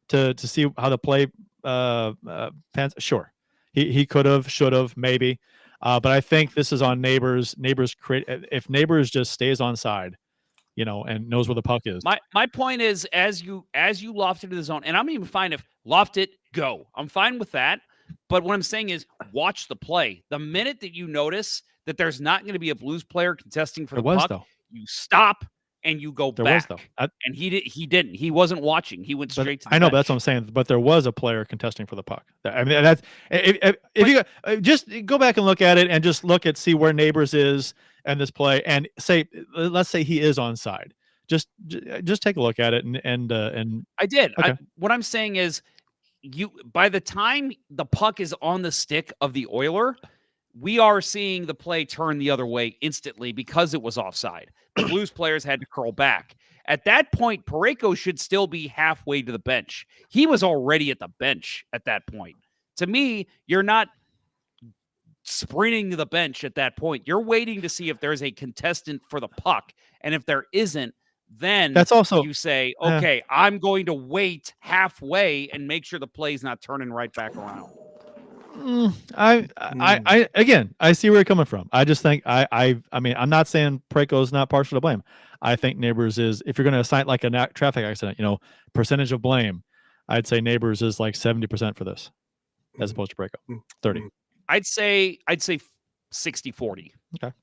to see how the play pans? Sure. He could have, should have, maybe. But I think this is on Neighbors. If Neighbors just stays on side, and knows where the puck is. My point is, as you loft into the zone, and I'm even fine if loft it, go. I'm fine with that. But what I'm saying is, watch the play. The minute that you notice that there's not going to be a Blues player contesting for the puck, you stop and you go back. And he didn't. He wasn't watching. He went straight to the bench. But that's what I'm saying. But there was a player contesting for the puck. I mean, that's if you just go back and look at it and just see where Neighbors is and this play and let's say he is onside. Just take a look at it and I did. Okay. What I'm saying is, by the time the puck is on the stick of the Oiler, we are seeing the play turn the other way instantly because it was offside. The Blues players had to curl back. At that point, Parayko should still be halfway to the bench. He was already at the bench at that point. To me, you're not sprinting to the bench at that point. You're waiting to see if there's a contestant for the puck. And if there isn't, then that's also, you say, okay, I'm going to wait halfway and make sure the play's not turning right back around. I see where you're coming from. I just think I mean, I'm not saying Parayko is not partial to blame. I think Neighbors is, if you're going to assign like a traffic accident, percentage of blame, I'd say Neighbors is like 70% for this, as opposed to Parayko, 30. I'd say 60-40. Okay.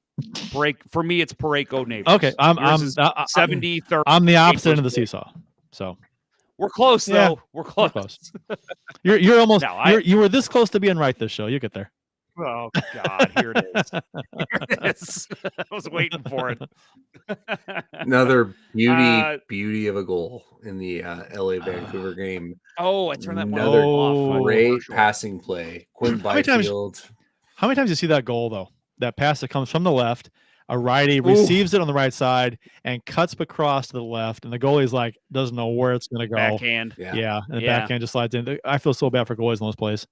For me, it's Parayko Neighbors. Okay, I'm 70-30. I'm the opposite end of the seesaw. So we're close, though. Yeah, we're close. You're almost. You were this close to being right this show. You get there. Oh God, here it is. Here it is. I was waiting for it. Another beauty of a goal in the LA Vancouver game. Oh, I turned that one Another off. great passing play. Quinn Byfield. How many times do you see that goal though? That pass that comes from the left, a righty receives it on the right side and cuts across to the left, and the goalie's like doesn't know where it's going to go. Backhand. Yeah, and the backhand just slides in. I feel so bad for goalies in those plays.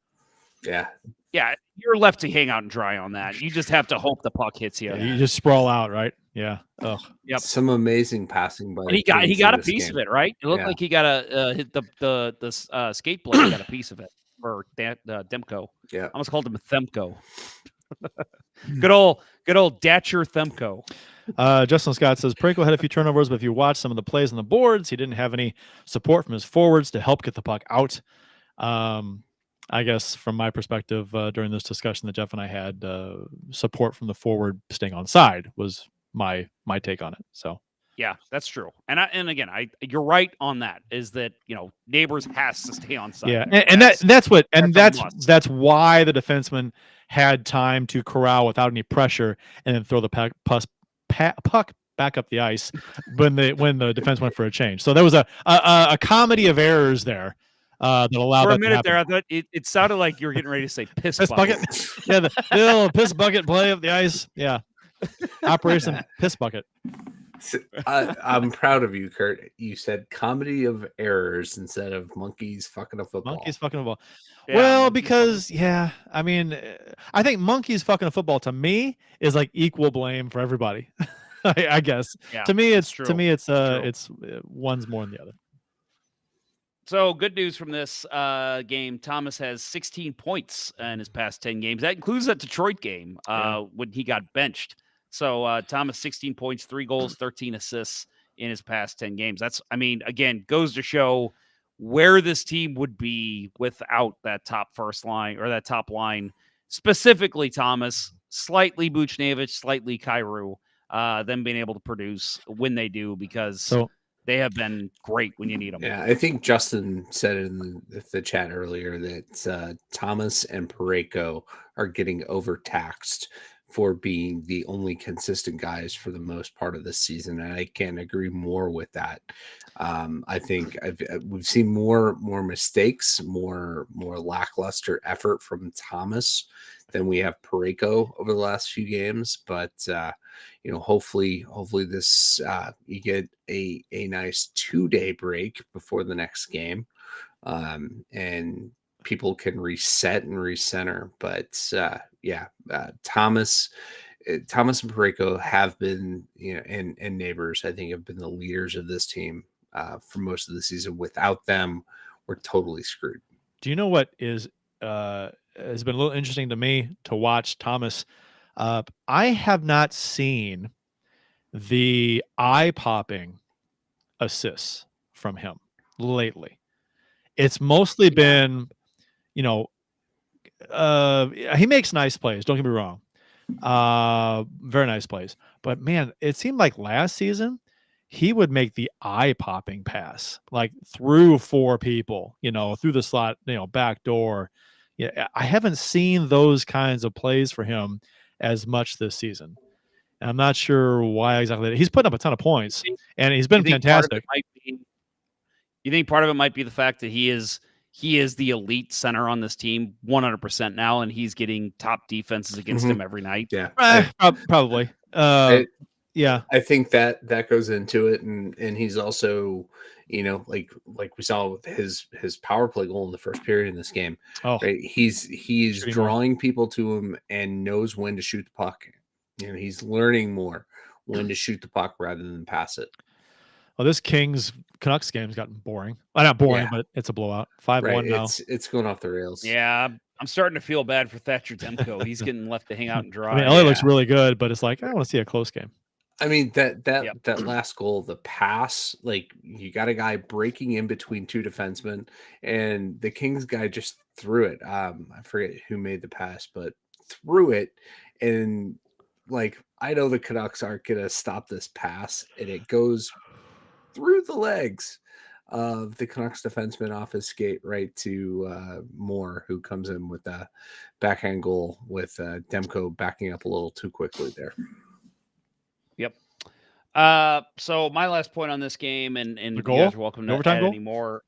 Yeah, you're left to hang out and dry on that. You just have to hope the puck hits you. Yeah, you just sprawl out, right? Yeah. Oh, yep. Some amazing passing by. And he got a piece of it, right? It looked like he got a hit the skate blade. Got a piece of it for Demko. Yeah, I almost called him a Themko. Good old Datcher Themko. Justin Scott says Parayko had a few turnovers, but if you watch some of the plays on the boards, he didn't have any support from his forwards to help get the puck out. I guess from my perspective, during this discussion that Jeff and I had, support from the forward staying on side was my take on it. So yeah, that's true. And again, you're right on that. Is that Neighbors has to stay on side. Yeah, that's why the defenseman had time to corral without any pressure and then throw the puck back up the ice when the defense went for a change. So there was a comedy of errors there that allowed. For a minute there, I thought it sounded like you were getting ready to say piss bucket. Yeah, the little piss bucket play up the ice. Yeah, Operation Piss Bucket. I'm proud of you, Kurt. You said comedy of errors instead of monkeys fucking a football. Monkeys fucking a ball. Yeah, well, because I mean, I think monkeys fucking a football to me is like equal blame for everybody. I guess. Yeah, to me, it's true. it's one's more than the other. So good news from this game. Thomas has 16 points in his past 10 games. That includes that Detroit game when he got benched. So Thomas, 16 points, 3 goals, 13 assists in his past 10 games. That's, again, goes to show where this team would be without that top first line or that top line. specifically Thomas, slightly Buchnevich, slightly Kyrou, them being able to produce when they do, because they have been great when you need them. Yeah, I think Justin said in the chat earlier that Thomas and Parayko are getting overtaxed for being the only consistent guys for the most part of the season, and I can't agree more with that. I think we've seen more mistakes, more lackluster effort from Thomas than we have Parayko over the last few games, but hopefully this you get a nice 2-day break before the next game, and people can reset and recenter. But Thomas and Parayko have been, and Neighbors, I think, have been the leaders of this team for most of the season. Without them, we're totally screwed. Do you know what has been a little interesting to me to watch Thomas? I have not seen the eye-popping assists from him lately. It's mostly been, he makes nice plays. Don't get me wrong. Very nice plays. But man, it seemed like last season he would make the eye-popping pass, like through 4 people, through the slot, back door. Yeah, I haven't seen those kinds of plays for him as much this season. And I'm not sure why exactly. He's putting up a ton of points, and he's been fantastic. You think part of it might be the fact that he is the elite center on this team 100% now, and he's getting top defenses against him every night? Yeah, probably. Yeah, I think that goes into it, and he's also, like we saw with his power play goal in the first period in this game. Right, he's drawing people to him and knows when to shoot the puck. He's learning more when to shoot the puck rather than pass it. Well, this Kings Canucks game's gotten boring. Well, not boring, but it's a blowout. 5-1 now. It's going off the rails. Yeah, I'm starting to feel bad for Thatcher Demko. He's getting left to hang out and dry. I mean, LA looks really good, but it's like I want to see a close game. I mean, that last goal, the pass, like you got a guy breaking in between 2 defensemen, and the Kings guy just threw it. I forget who made the pass, but threw it, and like I know the Canucks aren't gonna stop this pass, and it goes through the legs of the Canucks defenseman off his skate right to Moore, who comes in with a backhand goal with Demko backing up a little too quickly there. Yep. So my last point on this game, and the goal? You guys are welcome to add any more.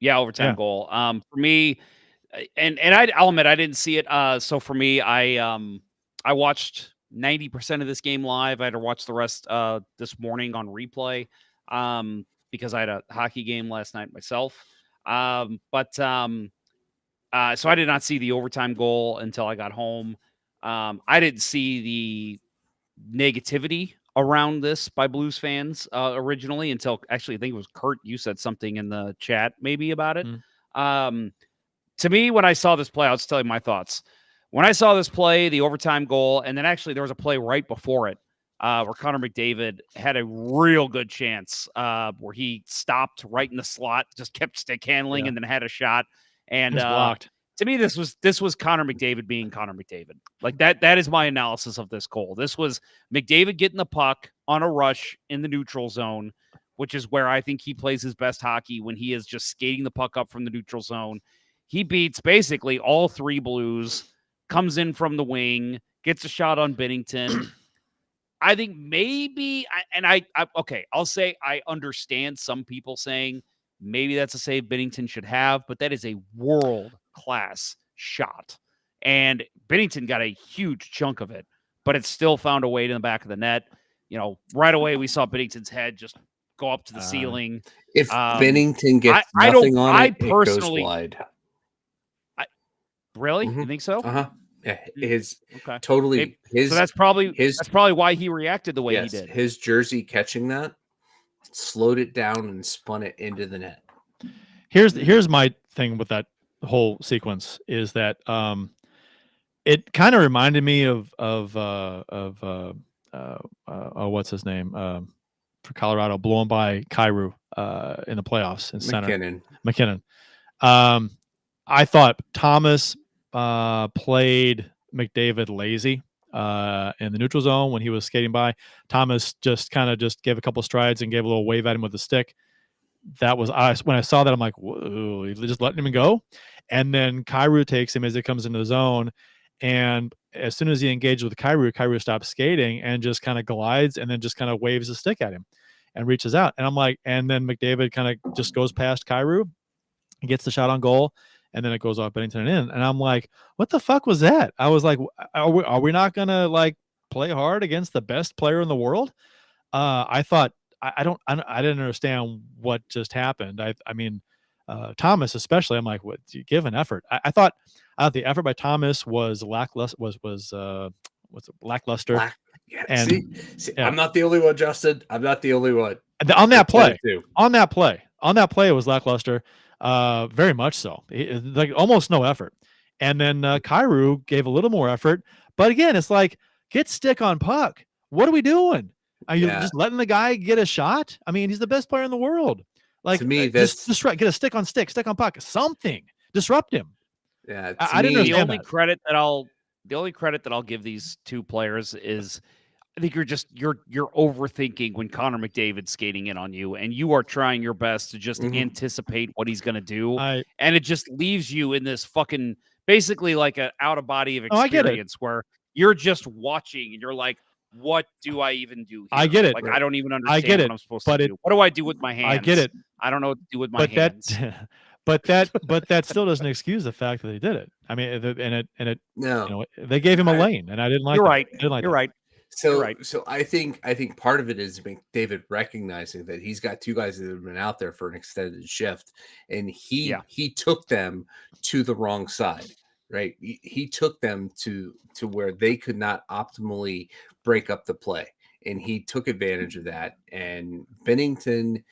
Overtime goal. For me, and I'll admit I didn't see it. So for me, I watched 90% of this game live. I had to watch the rest this morning on replay because I had a hockey game last night myself. So I did not see the overtime goal until I got home. I didn't see the negativity around this by Blues fans originally until actually I think it was Kurt. You said something in the chat maybe about it. To me, when I saw this play, I'll just tell you my thoughts. When I saw this play, the overtime goal, and then actually there was a play right before it where Connor McDavid had a real good chance where he stopped right in the slot, just kept stick handling, and then had a shot. And blocked. To me, this was Connor McDavid being Connor McDavid. Like that is my analysis of this goal. This was McDavid getting the puck on a rush in the neutral zone, which is where I think he plays his best hockey, when he is just skating the puck up from the neutral zone. He beats basically all 3 Blues, comes in from the wing, gets a shot on Binnington. I think maybe, I'll say I understand some people saying maybe that's a save Binnington should have, but that is a world-class shot. And Binnington got a huge chunk of it, but it still found a way to the back of the net. Right away we saw Binnington's head just go up to the ceiling. If Binnington gets nothing on it, it goes wide. Really? You think so? Yeah, totally. So that's probably why he reacted the way he did. His jersey catching that slowed it down and spun it into the net. Here's my thing with that whole sequence is that it kind of reminded me of what's his name for Colorado blowing by Kyrou in the playoffs in center. McKinnon. I thought Thomas played McDavid lazy in the neutral zone when he was skating by. Thomas just kind of gave a couple strides and gave a little wave at him with the stick. That was when I saw that, I'm like, whoa, he's just letting him go. And then Kyrou takes him as he comes into the zone. And as soon as he engaged with Kyrou stops skating and just kind of glides and then just kind of waves a stick at him and reaches out. And I'm like, and then McDavid kind of just goes past Kyrou and gets the shot on goal. And then it goes off Binnington and in. And I'm like, what the fuck was that? I was like, are we not going to like play hard against the best player in the world? I thought, I didn't understand what just happened. I mean, Thomas especially. I'm like, what? Give an effort. I thought the effort by Thomas was lackluster. Was lackluster. Yeah, and see, I'm not the only one, Justin. I'm not the only one. On that play, it was lackluster. Very much so. Like almost no effort. And then Kyrou gave a little more effort. But again, it's like, get stick on puck. What are we doing? Are you just letting the guy get a shot? I mean, he's the best player in the world. Like, to me, just get a stick on puck, something. Disrupt him. Yeah, I didn't understand the only credit that I'll give these two players is I think you're overthinking when Connor McDavid's skating in on you, and you are trying your best to just anticipate what he's going to do, and it just leaves you in this fucking basically like an out of body of experience where you're just watching and you're like, what do I even do here? I get it. Like, I don't even understand what I'm supposed to do. What do I do with my hands? I get it. I don't know what to do with my hands. But that still doesn't excuse the fact that they did it. I mean, they gave him a lane, and I didn't like. You're right. You're right. So I think part of it is McDavid recognizing that he's got two guys that have been out there for an extended shift, and he took them to the wrong side. Right, he took them to where they could not optimally break up the play, and he took advantage of that. And Binnington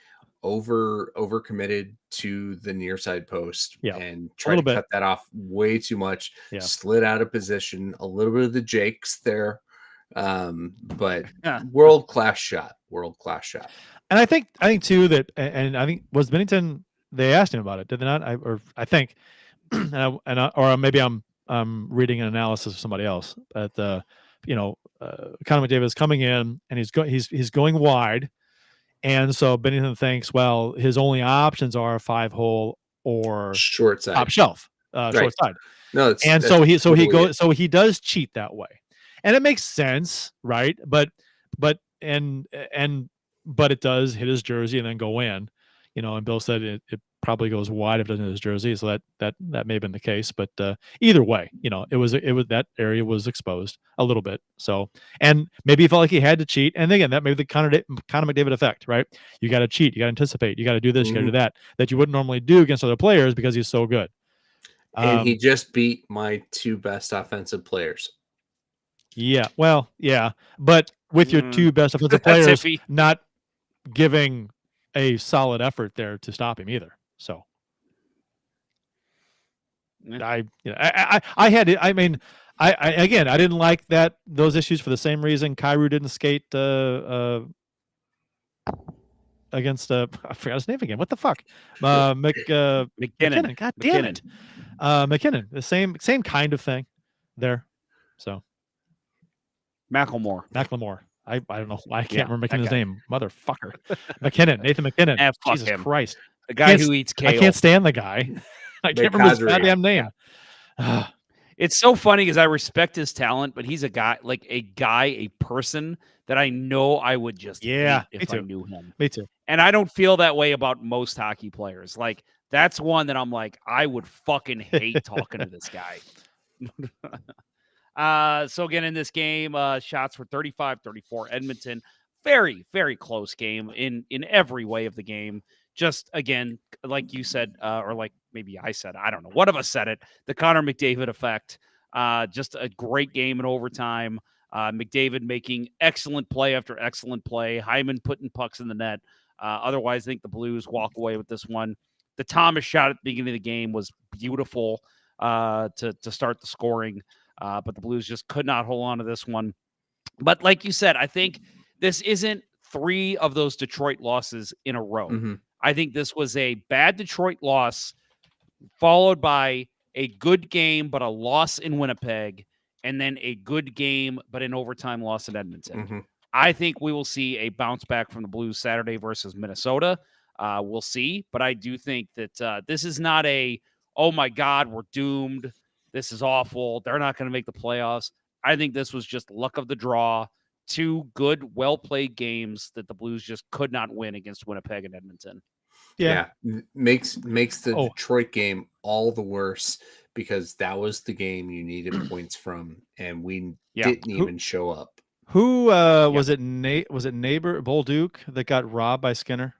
overcommitted to the near side post and tried to cut that off way too much. Slid out of position, a little bit of the Jakes there, but world class shot. And I think too that, and I think was Binnington. They asked him about it, did they not? I think. Or maybe I'm reading an analysis of somebody else. But Connor McDavid is coming in and he's going wide, and so Binnington thinks, well, his only options are a 5-hole or short side, top shelf, short side. No, so he does cheat that way, and it makes sense, right? But it does hit his jersey and then go in. And Bill said it probably goes wide if it doesn't hit his jersey, so that may have been the case. But either way, it was that area was exposed a little bit. So, and maybe he felt like he had to cheat. And again, that may be the Connor McDavid effect, right? You got to cheat, you got to anticipate, you got to do this, you got to do that you wouldn't normally do against other players because he's so good. And he just beat my two best offensive players. Yeah, well, yeah, but with your two best offensive players not giving a solid effort there to stop him either. So I didn't like those issues for the same reason Kyrou didn't skate against I forgot his name again. What the fuck? McKinnon. God damn it. McKinnon. The same kind of thing there. So Macklemore. I don't know why I can't remember McKinnon's name. Motherfucker. McKinnon. Nathan McKinnon. Jesus him. Christ. The guy who eats kale. I can't stand the guy. I can't remember his goddamn name. It's so funny because I respect his talent, but he's a person that I know I would just hate if I knew him. Me too. And I don't feel that way about most hockey players. Like, that's one that I'm like, I would fucking hate talking to this guy. So again, in this game, shots were 35-34 Edmonton. Very, very close game in every way of the game. Just, again, like you said, or like maybe I said, I don't know. One of us said it, the Connor McDavid effect. Just a great game in overtime. McDavid making excellent play after excellent play. Hyman putting pucks in the net. Otherwise, I think the Blues walk away with this one. The Thomas shot at the beginning of the game was beautiful to start the scoring. But the Blues just could not hold on to this one. But like you said, I think this isn't 3 of those Detroit losses in a row. I think this was a bad Detroit loss followed by a good game, but a loss in Winnipeg, and then a good game, but an overtime loss in Edmonton. Mhm. I think we will see a bounce back from the Blues Saturday versus Minnesota. We'll see, but I do think that this is not a, oh my God, we're doomed. This is awful. They're not going to make the playoffs. I think this was just luck of the draw. 2 good, well-played games that the Blues just could not win against Winnipeg and Edmonton. Yeah. Makes the Oh. Detroit game all the worse because that was the game you needed points from, and we didn't even show up. Who was it? Was it neighbor Bolduc that got robbed by Skinner?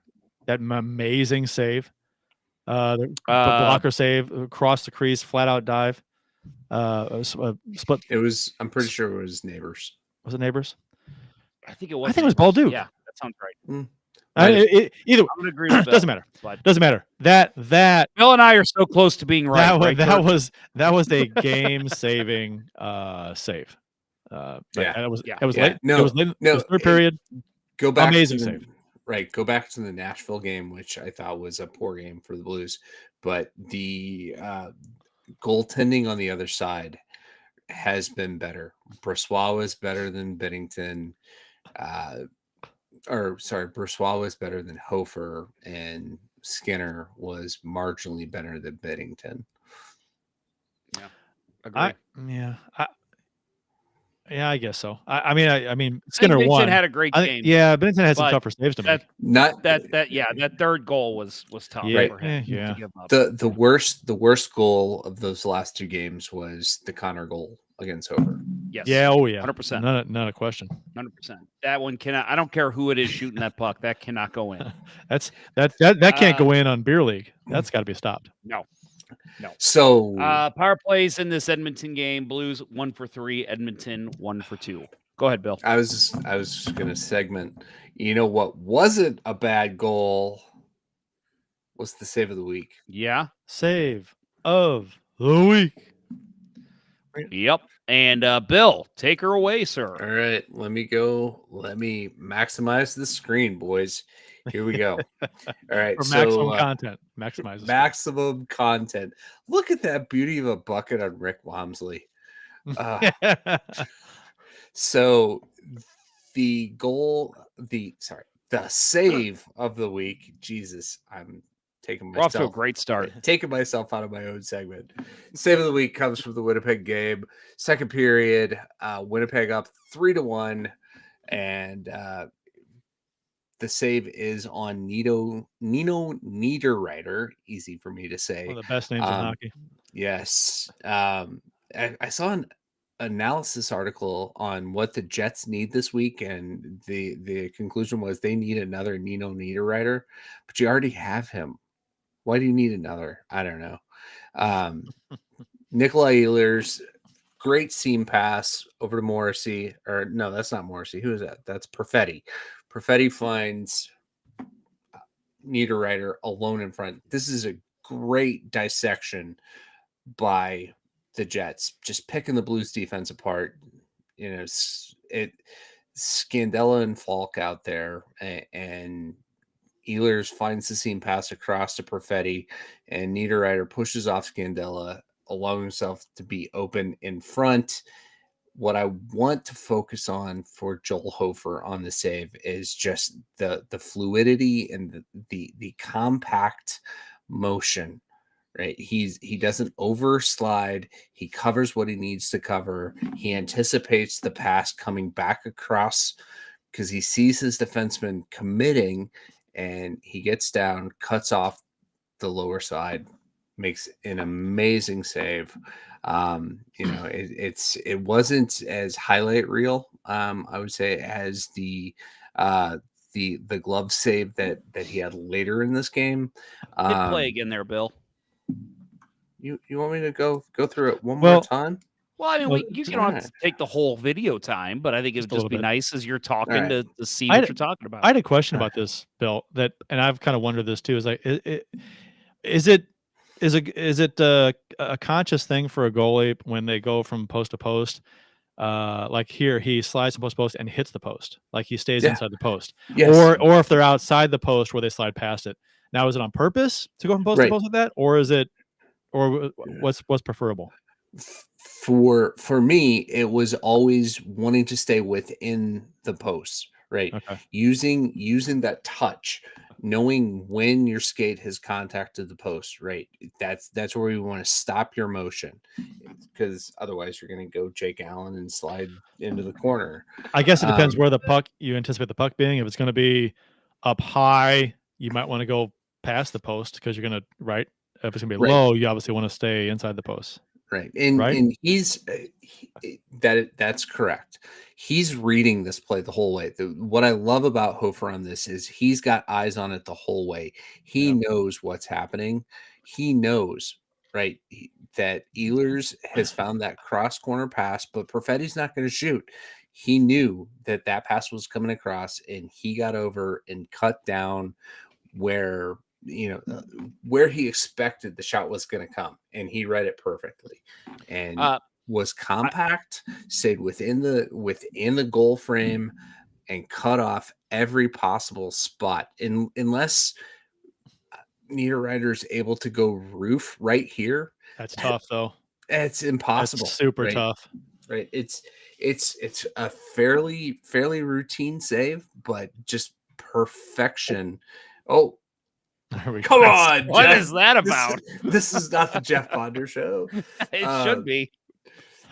That amazing save, the blocker save across the crease, flat out dive, split. It was. I'm pretty sure it was Neighbors. Was it Neighbors? I think it was. I think it was Bolduc. Yeah, that sounds right. Either I'm gonna agree with Bill. doesn't matter. But Doesn't matter. That Bill and I are so close to being right. that was a game saving save. It was late. No, it was late. no, It was third period. Go back. Amazing to save. Right. Go back to the Nashville game, which I thought was a poor game for the Blues, but the goaltending on the other side has been better. Brossoit was better than Binnington. Brossoit was better than Hofer, and Skinner was marginally better than Binnington. Yeah, agree. I guess so. I mean, Skinner won. Had a great game. Binnington had some tougher saves to make. That third goal was tough. Yeah, for him to give up. The worst goal of those last 2 games was the Connor goal against Hofer. Yes. Yeah. Oh yeah. 100%. Not a question. 100%. That one cannot. I don't care who it is shooting that puck. That cannot go in. that can't go in on beer league. That's got to be stopped. No. So power plays in this Edmonton game. Blues 1 for 3. Edmonton 1 for 2. Go ahead, Bill. I was going to segment. You know what wasn't a bad goal was the save of the week. Yeah. Save of the week. Yep. And Bill, take her away, sir. All right, let me go. Let me maximize the screen, boys. Here we go. All right, For maximum content. Maximize maximum content. Look at that beauty of a bucket on Rick Wamsley. So the save of the week. Jesus, I'm taking myself off to a great start. Taking myself out of my own segment. Save of the week comes from the Winnipeg game. Second period, Winnipeg up 3-1, and the save is on Nino Niederreiter. Easy for me to say. One of the best names in hockey. Yes. I saw an analysis article on what the Jets need this week, and the conclusion was they need another Nino Niederreiter, but you already have him. Why do you need another? I don't know. Nikolai Ehlers, great seam pass over to Morrissey. Or no, that's not Morrissey. Who is that? That's Perfetti. Perfetti finds Niederreiter alone in front. This is a great dissection by the Jets, just picking the Blues defense apart. You know, Scandella and Faulk out there, and Ehlers finds the seam pass across to Perfetti, and Niederreiter pushes off Scandella, allowing himself to be open in front. What I want to focus on for Joel Hofer on the save is just the fluidity and the compact motion. Right, he doesn't overslide. He covers what he needs to cover. He anticipates the pass coming back across because he sees his defenseman committing, and he gets down, cuts off the lower side, makes an amazing save. It wasn't as highlight reel, I would say, as the glove save that he had later in this game. Hit play again there, Bill. You want me to go through it one more time? Well, I mean, you don't have to take the whole video time, but I think it would just be nice as you're talking to see what you're talking about. I had a question about this, Bill, and I've kind of wondered this too. Is like, is it a conscious thing for a goalie when they go from post to post? Like here, he slides to post and hits the post, like he stays inside the post, or if they're outside the post where they slide past it. Now, is it on purpose to go from post to post like that, or is it or what's preferable? For me, it was always wanting to stay within the post, right? Okay. Using that touch, knowing when your skate has contacted the post, right? That's where you want to stop your motion, because otherwise you're going to go Jake Allen and slide into the corner. I guess it depends where the puck you anticipate the puck being. If it's going to be up high, you might want to go past the post because you're going to right. If it's going to be low, you obviously want to stay inside the post. Right. And he's that's correct. He's reading this play the whole way. What I love about Hofer on this is he's got eyes on it the whole way. He knows what's happening. He knows, right, that Ehlers has found that cross corner pass, but Perfetti's not going to shoot. He knew that pass was coming across, and he got over and cut down where where he expected the shot was going to come, and he read it perfectly, and was compact, stayed within the goal frame, and cut off every possible spot. Unless Niederreiter's able to go roof right here, that's tough though. It's impossible. That's super tough. Right. It's a fairly routine save, but just perfection. Oh. Come on! What Jeff. is that about? This is not the Jeff Ponder show. It should be.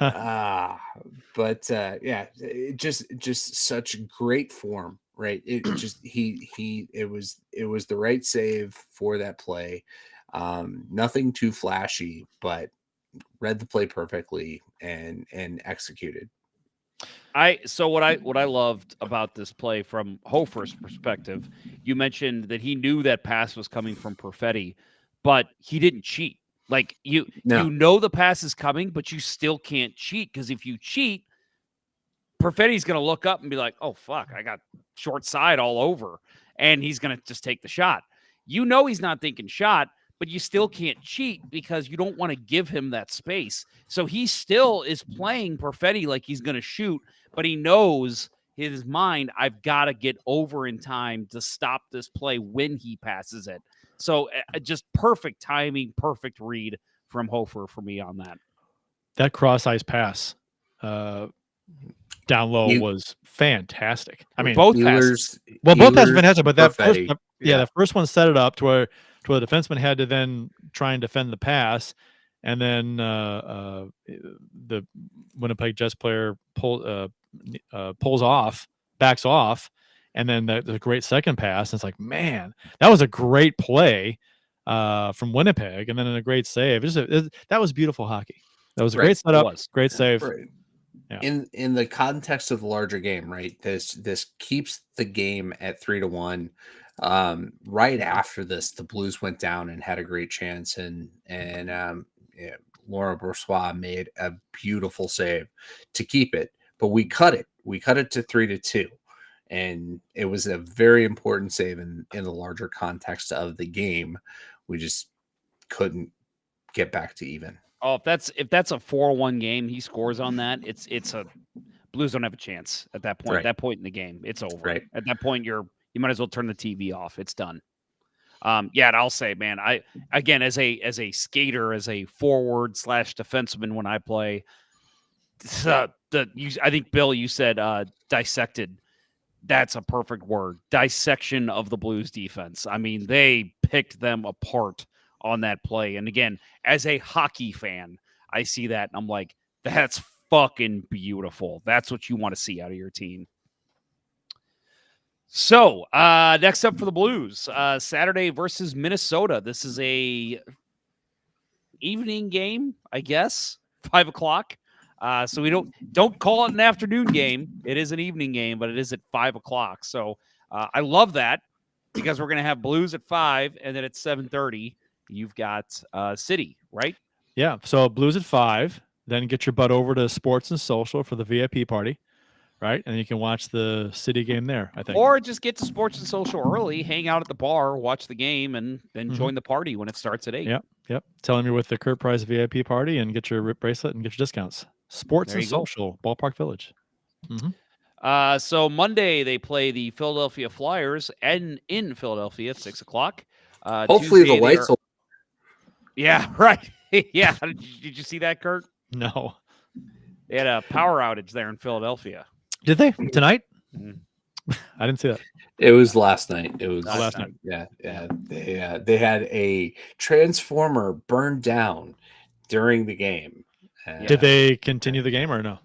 But yeah, it just such great form, right? It just it was the right save for that play. Nothing too flashy, but read the play perfectly and executed. So what I loved about this play from Hofer's perspective, you mentioned that he knew that pass was coming from Perfetti, but he didn't cheat. Like you know the pass is coming, but you still can't cheat, because if you cheat, Perfetti's going to look up and be like, "Oh fuck, I got short side all over," and he's going to just take the shot. You know he's not thinking shot, but you still can't cheat because you don't want to give him that space. So he still is playing Perfetti like he's going to shoot, but he knows in his mind, I've got to get over in time to stop this play when he passes it. So just perfect timing, perfect read from Hofer for me on that. That cross-ice pass down low was fantastic. I mean, both passes. Well, both passes fantastic, but that first, the first one set it up to where the defenseman had to then try and defend the pass, and then the Winnipeg Jets player backs off, and then the great second pass. And it's like, man, that was a great play from Winnipeg, and then a great save. That was beautiful hockey. That was a great setup, great save. Right. Yeah. In the context of the larger game, right? This keeps the game at 3-1. Right after this, the Blues went down and had a great chance, and Laura Bourgeois made a beautiful save to keep it. But we cut it. We cut it to 3-2, and it was a very important save in the larger context of the game. We just couldn't get back to even. Oh, if that's a 4-1 game, he scores on that. It's a Blues don't have a chance at that point. Right. At that point in the game, it's over. Right. At that point, you might as well turn the TV off. It's done. And I'll say, man, I again as a skater, as a forward / defenseman when I play, I think Bill, you said dissected. That's a perfect word. Dissection of the Blues defense. I mean, they picked them apart on that play. And again, as a hockey fan, I see that and I'm like, that's fucking beautiful. That's what you want to see out of your team. So next up for the Blues, Saturday versus Minnesota. This is a evening game, I guess, 5:00. So we don't call it an afternoon game. It is an evening game, but it is at 5:00. So I love that, because we're going to have Blues at 5, and then at 7:30, you've got City, right? Yeah. So Blues at 5, then get your butt over to Sports and Social for the VIP party, right? And you can watch the City game there, I think. Or just get to Sports and Social early, hang out at the bar, watch the game, and then join the party when it starts at 8. Yep. Tell them you're with the Kurt Price VIP party and get your bracelet and get your discounts. Sports and Social, Ballpark Village. So Monday they play the Philadelphia Flyers and in Philadelphia at 6:00. Hopefully the lights will. Yeah, right. Yeah, did you see that, Kurt? No. They had a power outage there in Philadelphia. Did they tonight? Mhm. I didn't see that. It was last night. It was Last night. Yeah. They had a transformer burned down during the game. Did they continue the game or no?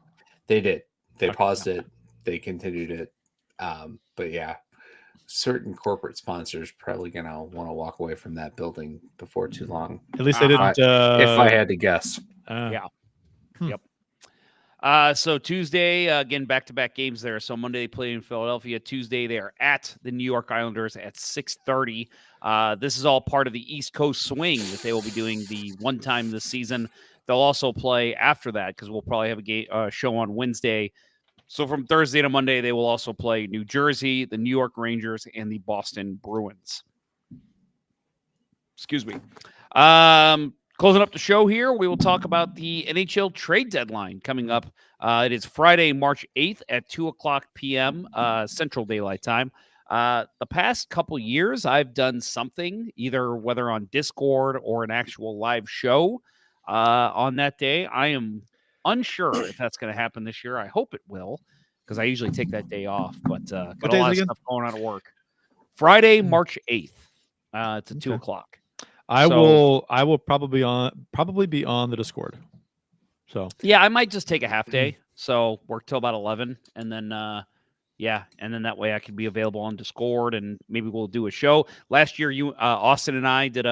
They did. They Okay. paused it. They continued it. But yeah, certain corporate sponsors probably gonna want to walk away from that building before too long. At least they didn't. If I had to guess. Yeah. Hmm. Yep. So Tuesday, again, back-to-back games there. So Monday they play in Philadelphia. Tuesday they are at the New York Islanders at 6:30. This is all part of the East Coast swing that they will be doing the one time this season. They'll also play after that because we'll probably have a show on Wednesday. So from Thursday to Monday, they will also play New Jersey, the New York Rangers, and the Boston Bruins. Excuse me. Closing up the show here, we will talk about the NHL trade deadline coming up. It is Friday, March 8th at 2 o'clock p.m. Central Daylight Time. The past couple years, I've done something, either whether on Discord or an actual live show on that day. I am unsure if that's going to happen this year. I hope it will, because I usually take that day off, but got a lot of stuff going on at work. Friday, March 8th. It's at 2 o'clock. I will probably be on the Discord. So yeah, I might just take a half day. So work till about 11, and then and then that way I can be available on Discord, and maybe we'll do a show. Last year, Austin and I did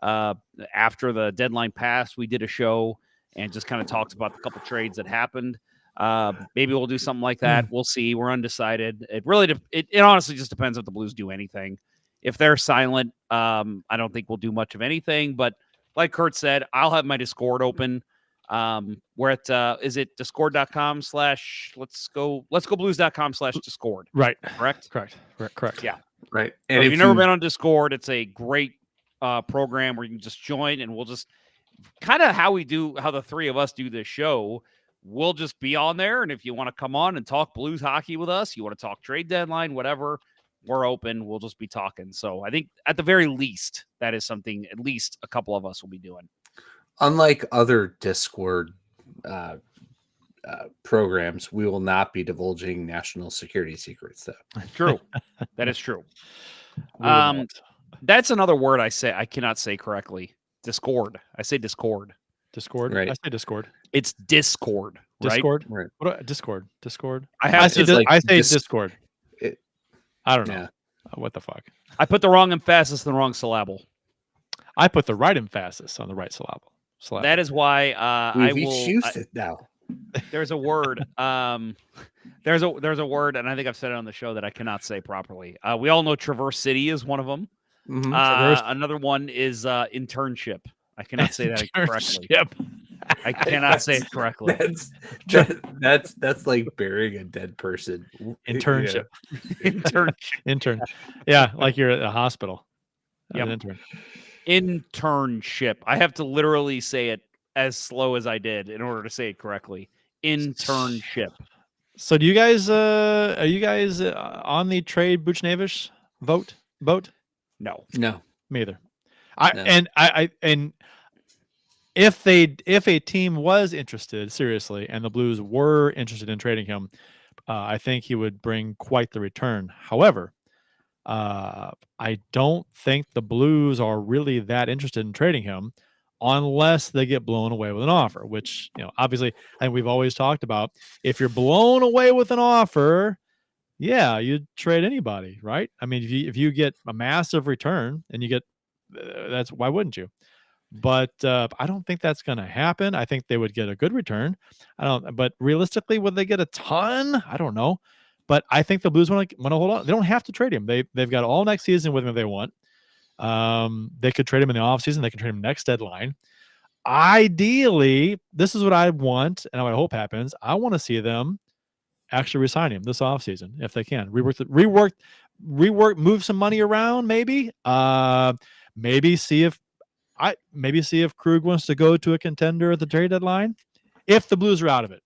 after the deadline passed, we did a show and just kind of talked about the couple trades that happened. Maybe we'll do something like that. We'll see. We're undecided. It honestly just depends if the Blues do anything. If they're silent, I don't think we'll do much of anything. But like Kurt said, I'll have my Discord open. We're at is it discord.com/let's-go-blues.com/discord. right. Correct? Correct. Yeah. Right. And if you've never been on Discord, it's a great program where you can just join, and we'll just kind of how the three of us do this show. We'll just be on there, and if you want to come on and talk Blues hockey with us, you want to talk trade deadline, whatever, we're open. We'll just be talking. So I think at the very least, that is something at least a couple of us will be doing. Unlike other Discord programs, we will not be divulging national security secrets, though. True. That is true. That's another word I cannot say correctly. Discord. I say Discord. Discord. Right. I say Discord. It's Discord. Right? Discord. Right. Discord. I say Discord. I don't know. Yeah. What the fuck? I put the wrong emphasis on the wrong syllable. I put the right emphasis on the right syllable. That is why I We've will. each used it now. There's a word. There's a word, and I think I've said it on the show that I cannot say properly. We all know Traverse City is one of them. Mm-hmm. Another one is internship. I cannot say that correctly. Yep. I cannot say it correctly. That's like burying a dead person. Internship. Intern. Intern. Yeah, like you're at a hospital. Yep. An intern. Internship. I have to literally say it as slow as I did in order to say it correctly. Internship. So do you guys are you guys on the trade Buchnevich vote? No. Me either. And if a team was interested seriously and the Blues were interested in trading him, I think he would bring quite the return. However, I don't think the Blues are really that interested in trading him unless they get blown away with an offer, which, obviously, I think we've always talked about. If you're blown away with an offer, yeah, you'd trade anybody, right? I mean, if you get a massive return and you get why wouldn't you? But I don't think that's going to happen. I think they would get a good return. But realistically, would they get a ton? I don't know. But I think the Blues want to hold on. They don't have to trade him. They've got all next season with him if they want. They could trade him in the offseason. They can trade him next deadline. Ideally, this is what I want and what I hope happens. I want to see them actually resign him this offseason if they can. Rework, move some money around, maybe. Maybe see if Krug wants to go to a contender at the trade deadline. If the Blues are out of it.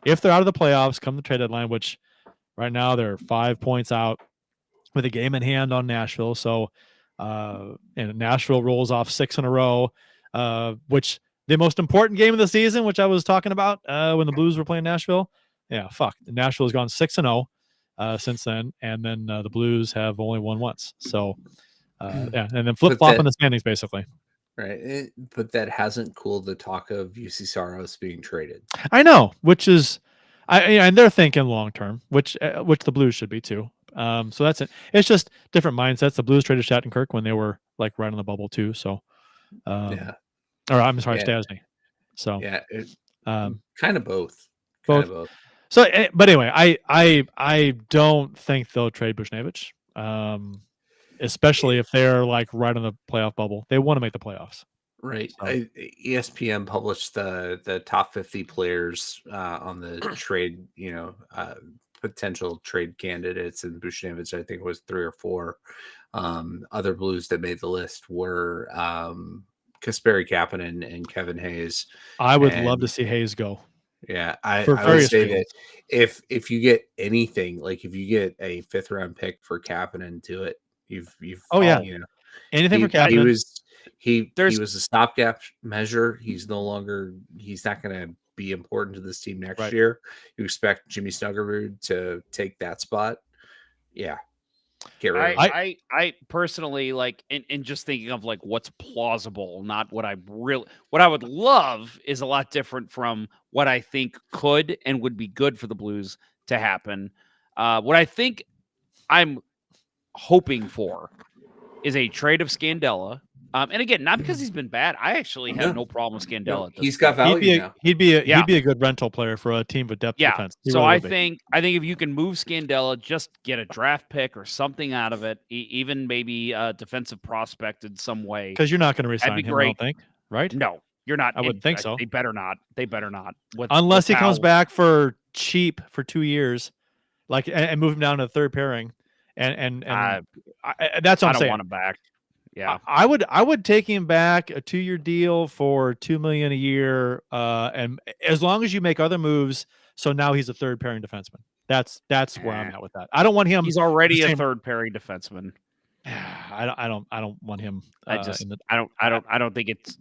If they're out of the playoffs come the trade deadline, which right now they're 5 points out with a game in hand on Nashville. So and Nashville rolls off 6 in a row. which the most important game of the season, which I was talking about when the Blues were playing Nashville. Yeah, fuck. Nashville has gone 6-0 since then, and then the Blues have only won once. So, yeah, and then flip-flop in the standings, basically. Right, but that hasn't cooled the talk of UC Saros being traded. I know, which is, and they're thinking long term, which the Blues should be too. So that's it. It's just different mindsets. The Blues traded Shattenkirk when they were like right on the bubble too. So, Yeah. or I'm sorry, Yeah. Stasny. So Yeah, kind of both. both. So, but anyway, I don't think they'll trade Bushnevich, especially if they're like right on the playoff bubble. They want to make the playoffs. Right. So. ESPN published the top 50 players on the trade, potential trade candidates, and Bushnevich, I think, was 3 or 4. Other Blues that made the list were Kasperi Kapanen and Kevin Hayes. I would love to see Hayes go. Yeah, I for would various say reasons. that if you get anything, like if you get a 5th round pick for Kapanen, do it. You've Anything for Kapanen. He was a stopgap measure. He's not going to be important to this team next year. You expect Jimmy Snuggerud to take that spot. Yeah. Get rid of him. I personally like, and just thinking of like what's plausible, not what what I would love is a lot different from what I think could and would be good for the Blues to happen. What I think I'm hoping for is a trade of Scandella. And again, not because he's been bad. I actually have no problem with Scandella. He's got value now. He'd be a good rental player for a team with depth defense. So I think if you can move Scandella, just get a draft pick or something out of it, even maybe a defensive prospect in some way. Because you're not going to resign him, I don't think, right? No, you're not. I wouldn't think so. They better not. Unless he comes back for cheap for 2 years, like and move him down to the third pairing, and that's what I'm saying. I don't want him back. Yeah, I would take him back, a 2-year deal for $2 million a year, and as long as you make other moves, so now he's a third pairing defenseman. That's where I'm at with that. I don't want him. He's already a third pairing defenseman. I don't want him. I don't think it's.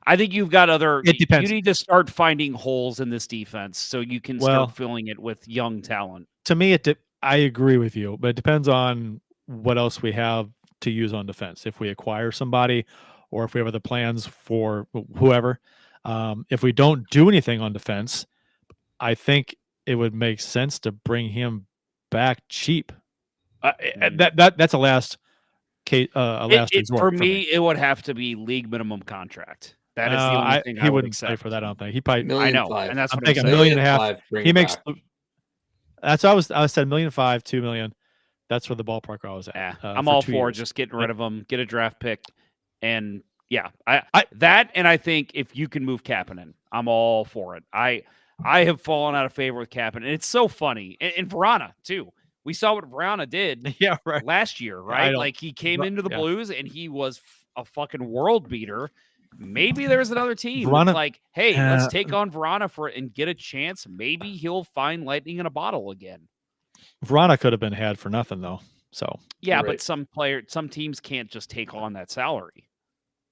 I think you've got other. It depends. You need to start finding holes in this defense so you can start filling it with young talent. To me, I agree with you, but it depends on what else we have to use on defense. If we acquire somebody, or if we have other plans for whoever. If we don't do anything on defense, I think it would make sense to bring him back cheap. That's a last case. Resort for me. It would have to be league minimum contract. That is the only thing he wouldn't play for that. I don't think he probably. I know, and that's what I'm thinking $1.5 million. He makes. That's I said $1.5 million, $2 million. That's where the ballpark I was at. Yeah, I'm all for just getting rid of him, get a draft pick, and I think if you can move Kapanen, I'm all for it. I have fallen out of favor with Kapanen, and it's so funny. And Vrana too. We saw what Vrana did last year, right? Like he came into the Blues and he was a fucking world beater. Maybe there's another team that's like, hey, let's take on Vrana and get a chance. Maybe he'll find lightning in a bottle again. Vrana could have been had for nothing though. So but some teams can't just take on that salary.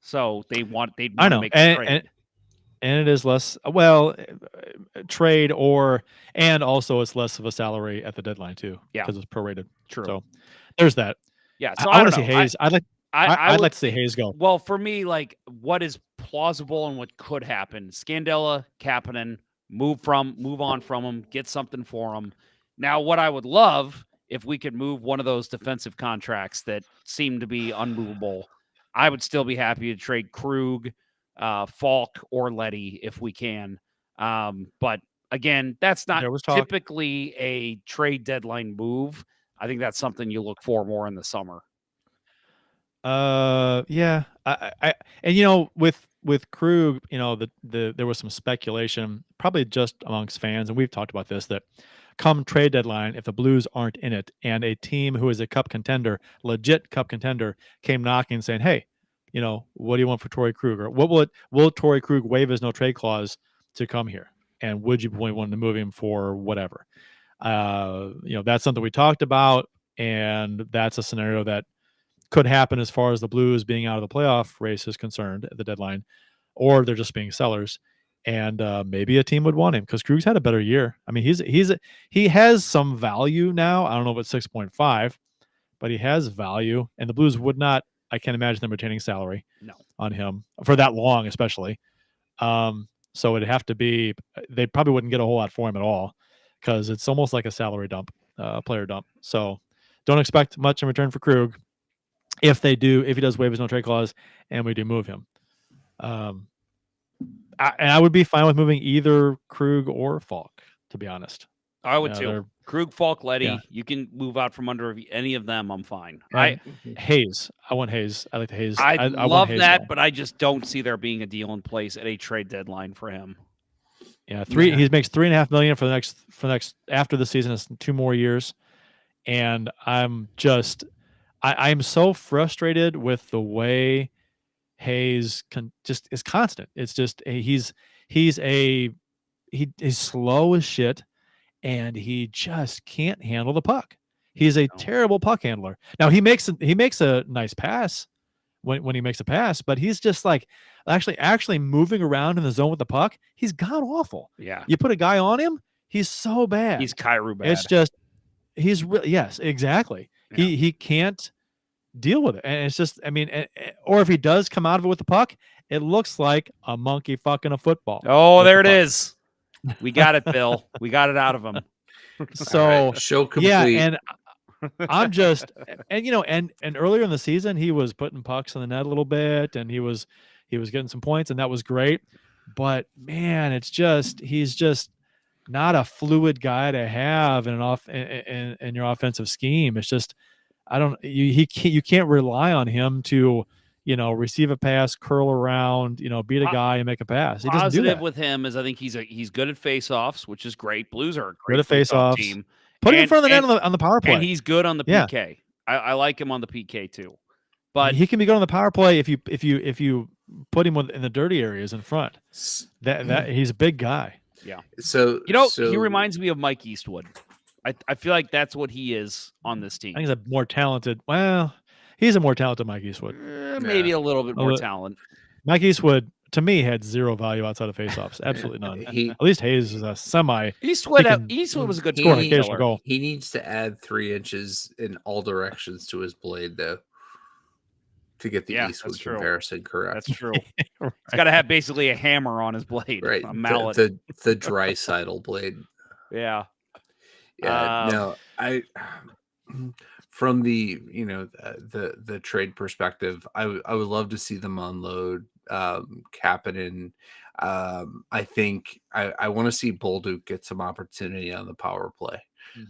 So they'd want to make a trade. And it is less trade and also it's less of a salary at the deadline too. Yeah, because it's prorated. True. So there's that. Yeah. So I want to see Hayes. I'd like to see Hayes go. Well, for me, like what is plausible and what could happen: Scandella, Kapanen, move on from him, get something for him. Now, what I would love if we could move one of those defensive contracts that seem to be unmovable, I would still be happy to trade Krug, Faulk, or Leddy if we can. But again, that's not typically a trade deadline move. I think that's something you look for more in the summer. Yeah. And with Krug, there was some speculation, probably just amongst fans, and we've talked about this, that come trade deadline, if the Blues aren't in it and a team who is a cup contender, legit cup contender, came knocking saying, hey, what do you want for Torrey Krug? Or will Torrey Krug waive his no trade clause to come here? And would you want to move him for whatever? That's something we talked about, and that's a scenario that could happen as far as the Blues being out of the playoff race is concerned at the deadline. or they're just being sellers. And maybe a team would want him because Krug's had a better year. I mean, he has some value now. I don't know if it's 6.5, but he has value, and the Blues would not. I can't imagine them retaining salary on him for that long, especially. So it'd have to be. They probably wouldn't get a whole lot for him at all because it's almost like a salary dump, player dump. So don't expect much in return for Krug. If he does waive his no trade clause, and we do move him. I would be fine with moving either Krug or Faulk, to be honest. I would too. Krug, Faulk, Letty. Yeah. You can move out from under any of them. I'm fine. Hayes. I want Hayes. I like the Hayes. I love want Hayes that, though. but I just don't see there being a deal in place at a trade deadline for him. Yeah, he makes $3.5 million for the next after the season. It's 2 more years, and I'm so frustrated with the way Hayes just is constant. It's just he's slow as shit, and he just can't handle the puck. He's a terrible puck handler. Now he makes a nice pass when he makes a pass, but he's just like actually moving around in the zone with the puck. He's god awful. Yeah, you put a guy on him, he's so bad. He's Kyrou bad. It's just yes, exactly. Yeah. He can't deal with it, and it's just or if he does come out of it with the puck, it looks like a monkey fucking a football. Oh, there it is. We got it, Bill. We got it out of him. So show complete. Yeah, and I'm just and earlier in the season he was putting pucks in the net a little bit, and he was getting some points, and that was great. But man, it's just he's just not a fluid guy to have in your offensive scheme. It's just you can't rely on him to receive a pass, curl around, beat a guy and make a pass. He doesn't do that. With him is I think he's good at face-offs, which is great. Blues are a great good at face-offs team. Put him in front of the net on the power play. And he's good on the PK. I like him on the PK too. But he can be good on the power play if you put him in the dirty areas in front. That he's a big guy. Yeah. So he reminds me of Mike Eastwood. I feel like that's what he is on this team. I think he's a more talented. Well, he's a more talented Mike Eastwood. Maybe a little bit more talent. Mike Eastwood, to me, had zero value outside of faceoffs. Absolutely none. At least Hayes is a semi. Eastwood was a good goal. He needs to add 3 inches in all directions to his blade, though, to get the Eastwood comparison correct. That's true. Right. He's got to have basically a hammer on his blade, right? A mallet. The dry sidle blade. Yeah. Yeah. No, from the trade perspective, I would love to see them unload Kapanen. I think I want to see Bolduc get some opportunity on the power play.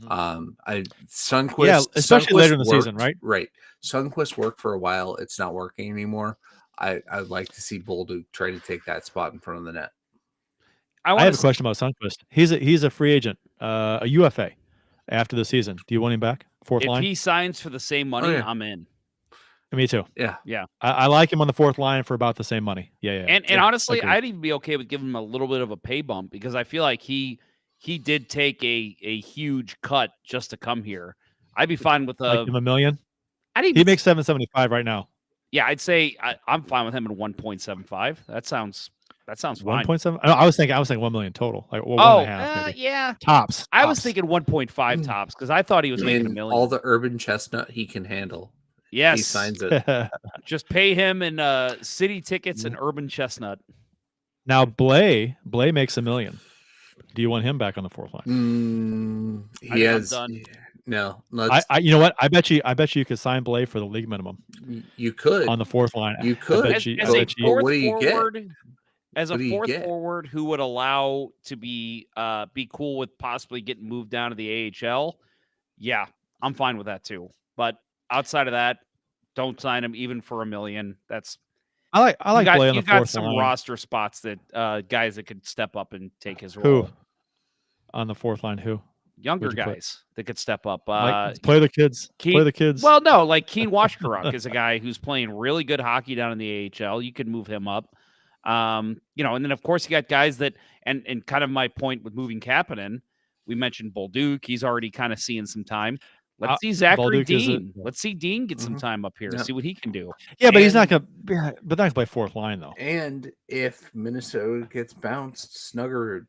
Sundqvist, especially later in the season, right? Right. Sundqvist worked for a while. It's not working anymore. I'd like to see Bolduc try to take that spot in front of the net. I have a question about Sundqvist. He's a free agent, a UFA after the season. Do you want him back? Fourth line? If he signs for the same money, I'm in. Me too. Yeah. I like him on the fourth line for about the same money. Yeah. And honestly, I'd even be okay with giving him a little bit of a pay bump because I feel like he did take a huge cut just to come here. I'd be fine with like him $1 million. He makes $775 right now. Yeah, I'd say I'm fine with him at 1.75. That sounds fine. 1.7. I was thinking $1 million total. Like 1.5 maybe. Yeah. Tops. I was thinking 1.5 tops because I thought he was making $1 million. All the urban chestnut he can handle. Yes. He signs it. Just pay him in city tickets and urban chestnut. Now Blay makes $1 million. Do you want him back on the fourth line? He has. No. You know what? I bet you could sign Blay for the league minimum. You could on the fourth line. You could. As a fourth forward, as a fourth forward who would allow to be cool with possibly getting moved down to the AHL. Yeah, I'm fine with that too. But outside of that, don't sign him even for $1 million. That's I like Blay on the fourth line. You've got some roster spots that guys that could step up and take his role. Who on the fourth line? Who? Younger guys that could step up. Play the kids. Play the kids. Well, no, like Keen Washkaruk is a guy who's playing really good hockey down in the AHL. You could move him up. And then of course you got guys that and kind of my point with moving Kapanen, we mentioned Bolduc. He's already kind of seeing some time. Let's see Zachary Bolduc is Dean. Let's see Dean get some Mhm. time up here. Yep. See what he can do. Yeah, but he's And- not gonna. But not gonna play fourth line though. And if Minnesota gets bounced, Snuggerud.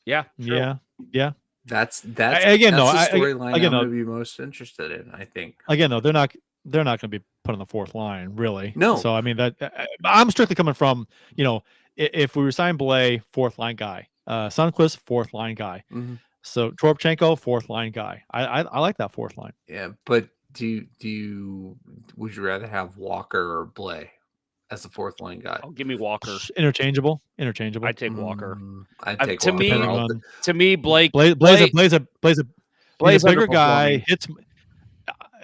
Yeah. True. Yeah. That's Again, that's no, the storyline I'm again, no. going to be most interested in. I think. Again, though, they're not going to be put on the fourth line, really. No. So I mean that I'm strictly coming from, if we were signing Blais, fourth line guy, Sundqvist, fourth line guy, Mhm. so Toropchenko, fourth line guy. I like that fourth line. Yeah, but would you rather have Walker or Blais as the fourth line guy? Oh, give me Walker. Interchangeable. I'd take Walker. I'd take to Walker. me- Depending on- To me, Blake. Blaze he's a bigger guy. underperforming. Hits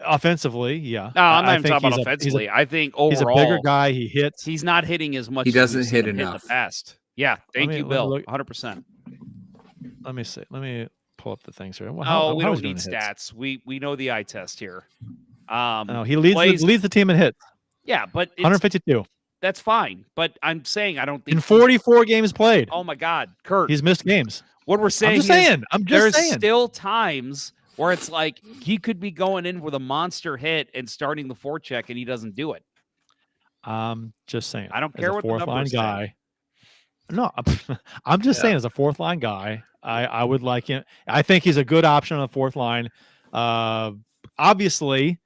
offensively, yeah. No, I'm not I even think talking about he's a- offensively. I think He's a overall, bigger guy. He hits. he's not hitting as much. He as doesn't we've hit seen him in enough. the past. Yeah, thank me- you, let me Bill. look- 100%. Let me see. Let me pull up the things here. No, How we is don't he doing need in hits? stats. We know the eye test here. No, he leads Blaze- the team in hits. Yeah, but it's, 152 that's fine. But I'm saying I don't think in 44 games played. Oh my God, Kurt! He's missed games. What we're saying I'm just is saying. I'm just there's saying. still times where it's like he could be going in with a monster hit and starting the forecheck, and he doesn't do it. Just saying. I don't As care a what the fourth line numbers say. guy. No, I'm just Yeah. saying as a fourth line guy, I would like him. I think he's a good option on the fourth line. Obviously,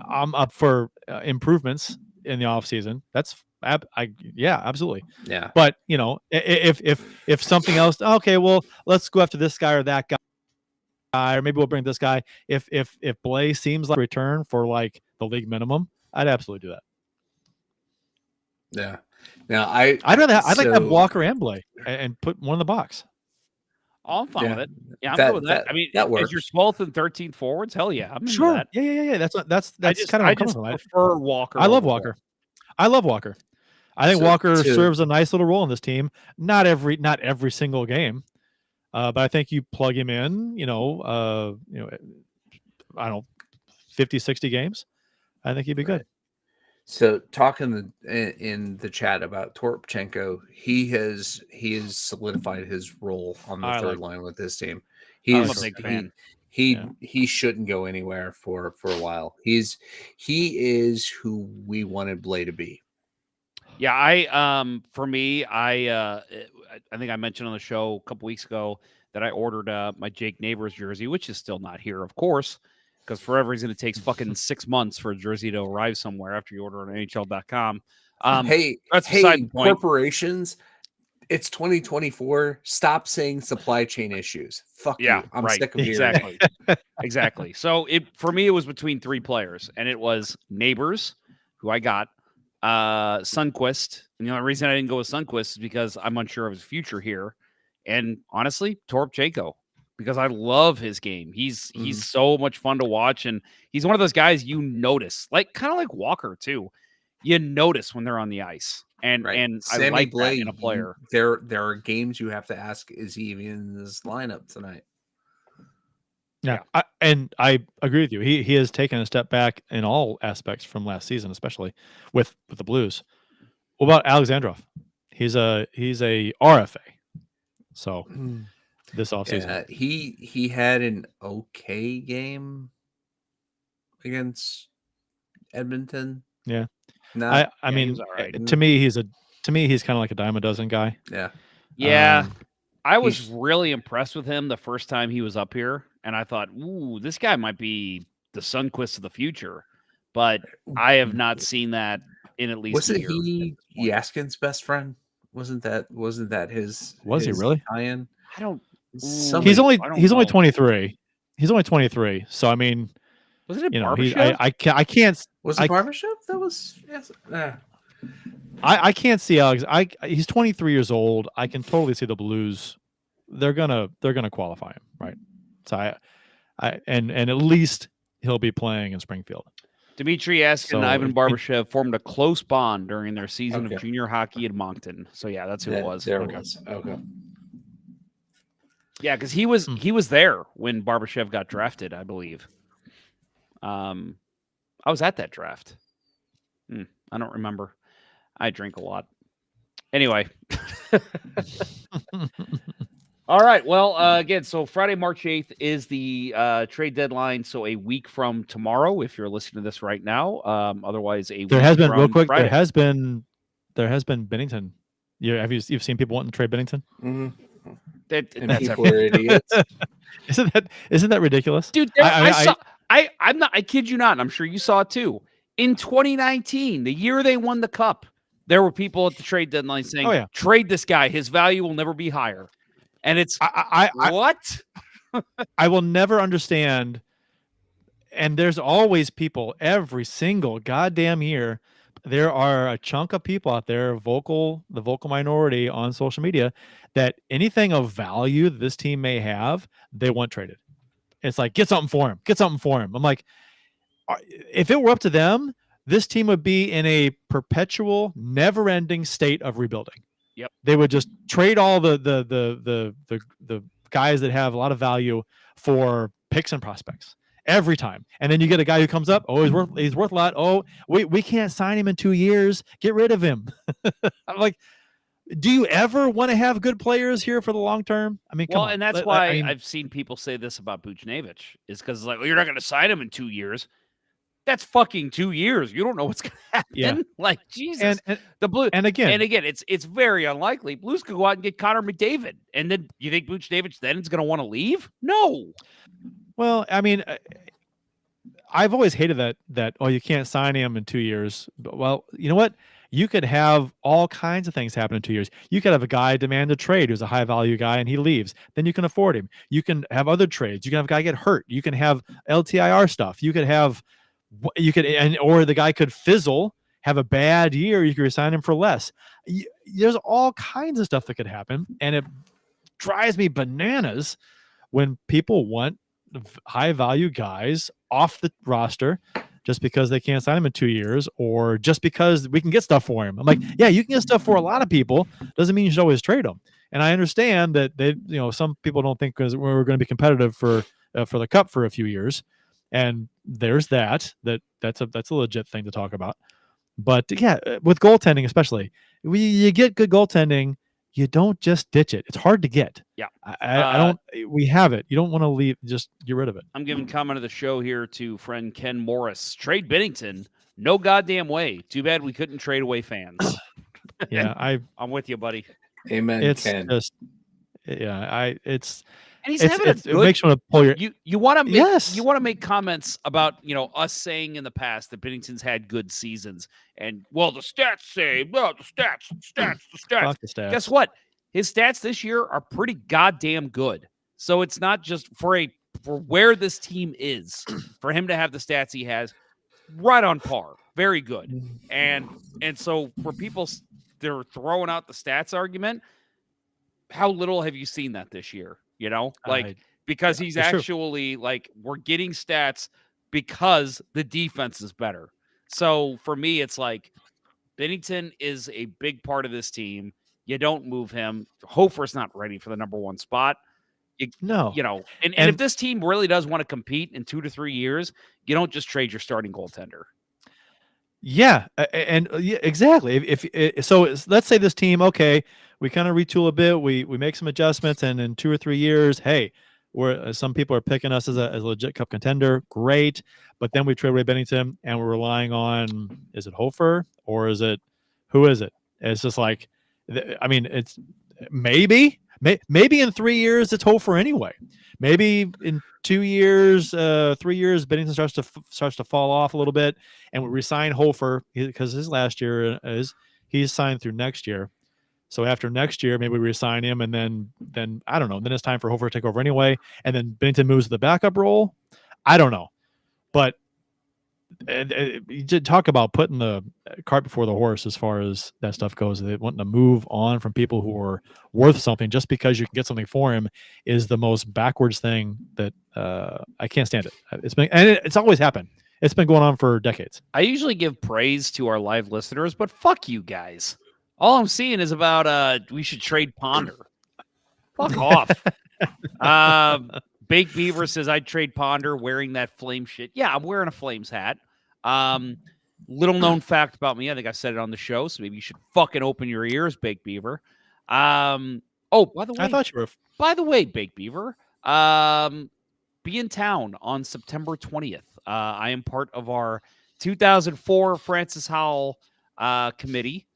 I'm up for improvements in the offseason. That's absolutely. Yeah. But if something else, okay, well, let's go after this guy or that guy, or maybe we'll bring this guy. If Blais seems like a return for like the league minimum, I'd absolutely do that. Yeah. Now I'd like to have Walker and Blais and put one in the box. Oh, I'm fine Yeah. with it. Yeah, I'm That- good with that. that- I mean, that as works. your 12th and 13th forwards, hell yeah, I'm into Sure. that. Yeah. That's I just, kind of I what I'm just coming from. prefer Walker. I love overall. Walker. I love Walker. I think So, Walker to- serves a nice little role in this team. Not every single game, but I think you plug him in. I don't know, 50, 60 games. I think he'd be good. So talking in the chat about Toropchenko, he has solidified his role on the I third like- line with this team. I'm He's a big fan. He shouldn't go anywhere for a while. He is who we wanted Blais to be. Yeah, for me, I think I mentioned on the show a couple weeks ago that I ordered my Jake Neighbors jersey, which is still not here, of course, because for whatever reason it takes fucking 6 months for a jersey to arrive somewhere after you order it on NHL.com. Hey, that's beside the point. corporations, it's 2024. Stop saying supply chain issues. Fuck Yeah, you. I'm right. sick of hearing it. Exactly. So for me, it was between 3 players, and it was Neighbors, who I got, Sundqvist. And the only reason I didn't go with Sundqvist is because I'm unsure of his future here. And honestly, Toropchenko, because I love his game. He's so much fun to watch, and he's one of those guys you notice, like kind of like Walker too. You notice when they're on the ice, and Right. and Sammy I like that Blais, in a player. There are games you have to ask: is he even in this lineup tonight? Yeah, I agree with you. He has taken a step back in all aspects from last season, especially with the Blues. What about Alexandrov? He's a RFA. So this offseason. Yeah, he had an okay game against Edmonton. Yeah. Not, I he mean, was all right. to me, he's kind of like a dime a dozen guy. yeah. Yeah, I was he's- really impressed with him the first time he was up here, and I thought, ooh, this guy might be the Sundqvist of the future. But I have not seen that in at least a Wasn't year. he Yaskin's best friend? Wasn't that his? Was he his really? tie-in? I don't. Somebody- He's only I don't 23. He's only 23. So I mean, Was it a I can't Was it Barbashev? That was yes. I can't see Alex. He's 23 years old. I can totally see the Blues. They're gonna qualify him, right? So and at least he'll be playing in Springfield. Dmitry Eskin So and Ivan it- Barbashev formed a close bond during their season Okay. of junior hockey in Moncton. So yeah, that's who it was. There Okay. it was. Okay. Yeah, because he was there when Barbashev got drafted, I believe. I was at that draft. I don't remember. I drink a lot. Anyway. All right. Well, again, so Friday, March 8th is the trade deadline. So a week from tomorrow, if you're listening to this right now. Otherwise, There has been, real quick, Friday. there has been Binnington. You've seen people wanting to trade Binnington? Mm-hmm. And people are idiots. Isn't that ridiculous? Dude, I kid you not, and I'm sure you saw it too. In 2019, the year they won the cup, there were people at the trade deadline saying, trade this guy. His value will never be higher. And it's what? I will never understand. And there's always people every single goddamn year. There are a chunk of people out there, the vocal minority on social media, that anything of value that this team may have, they want traded. It's like, get something for him. Get something for him. I'm like, if it were up to them, this team would be in a perpetual, never-ending state of rebuilding. Yep. They would just trade all the guys that have a lot of value for picks and prospects every time. And then you get a guy who comes up, he's worth a lot. Oh, we can't sign him in 2 years. Get rid of him. I'm like, do you ever want to have good players here for the long term? I mean, come on. And that's why I've seen people say this about Buchnevich, is because it's like, well, you're not going to sign him in 2 years. That's fucking 2 years. You don't know what's going to happen. Yeah. Like, Jesus. And the Blues, and again, it's very unlikely. Blues could go out and get Connor McDavid. And then you think Buchnevich then is going to want to leave? No. Well, I mean, I've always hated that, you can't sign him in 2 years. But, well, you know what? You could have all kinds of things happen in 2 years. You could have a guy demand a trade who's a high value guy and he leaves. Then you can afford him. You can have other trades. You can have a guy get hurt. You can have LTIR stuff. You could have, or the guy could fizzle, have a bad year. You could resign him for less. There's all kinds of stuff that could happen. And it drives me bananas when people want high value guys off the roster just because they can't sign him in 2 years, or just because we can get stuff for him. I'm like, yeah, you can get stuff for a lot of people. Doesn't mean you should always trade them. And I understand that some people don't think because we're going to be competitive for the cup for a few years. And there's that's a legit thing to talk about. But yeah, with goaltending, especially, you get good goaltending, you don't just ditch it. It's hard to get. Yeah. I don't, we have it. You don't want to leave, just get rid of it. I'm giving comment of the show here to friend Ken Morris. Trade Binnington. No goddamn way. Too bad we couldn't trade away fans. Yeah. I'm with you, buddy. Amen. It's Ken. just, and he's having it makes you want to pull your, you want to make, yes. You want to make comments about, us saying in the past that Binnington's had good seasons, and the stats say, the stats. Fuck the stats. Guess what? His stats this year are pretty goddamn good. So it's not just for where this team is, for him to have the stats he has, right on par, very good. And so for people, they're throwing out the stats argument. How little have you seen that this year? Because he's actually we're getting stats because the defense is better. So for me, it's like Binnington is a big part of this team. You don't move him. Hofer's not ready for the number one spot. And if this team really does want to compete in 2 to 3 years, you don't just trade your starting goaltender. Yeah, exactly. So let's say this team, okay, we kind of retool a bit, we make some adjustments, and in 2 or 3 years, hey, some people are picking us as a legit cup contender, great. But then we trade away Binnington, and we're relying on, is it Hofer or who is it? It's just like, I mean, it's maybe in 3 years it's Hofer anyway. Maybe in 2 years, 3 years, Binnington starts to fall off a little bit, and we resign Hofer because his last year he's signed through next year. So after next year, maybe we resign him, and then I don't know. Then it's time for Hofer to take over anyway, and then Binnington moves to the backup role. I don't know, but you did talk about putting the cart before the horse as far as that stuff goes. They wanting to move on from people who are worth something just because you can get something for him is the most backwards thing that I can't stand it. It's always happened. It's been going on for decades. I usually give praise to our live listeners, but fuck you guys. All I'm seeing is about we should trade Ponder. Fuck off. Baked Beaver says I'd trade Ponder wearing that Flame shit. Yeah, I'm wearing a Flames hat. Little known fact about me. I think I said it on the show, so maybe you should fucking open your ears, Baked Beaver. Oh, by the way, I thought you were. Baked Beaver, be in town on September 20th. I am part of our 2004 Francis Howell committee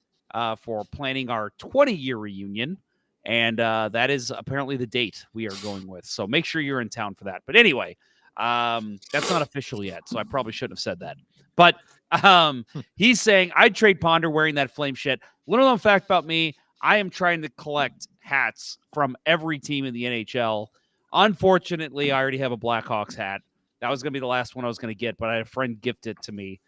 for planning our 20-year reunion. And that is apparently the date we are going with. So make sure you're in town for that. But anyway, that's not official yet, so I probably shouldn't have said that. But he's saying I'd trade Ponder wearing that flame shit. Little known fact about me, I am trying to collect hats from every team in the NHL. Unfortunately, I already have a Blackhawks hat. That was going to be the last one I was going to get, but I had a friend gift it to me.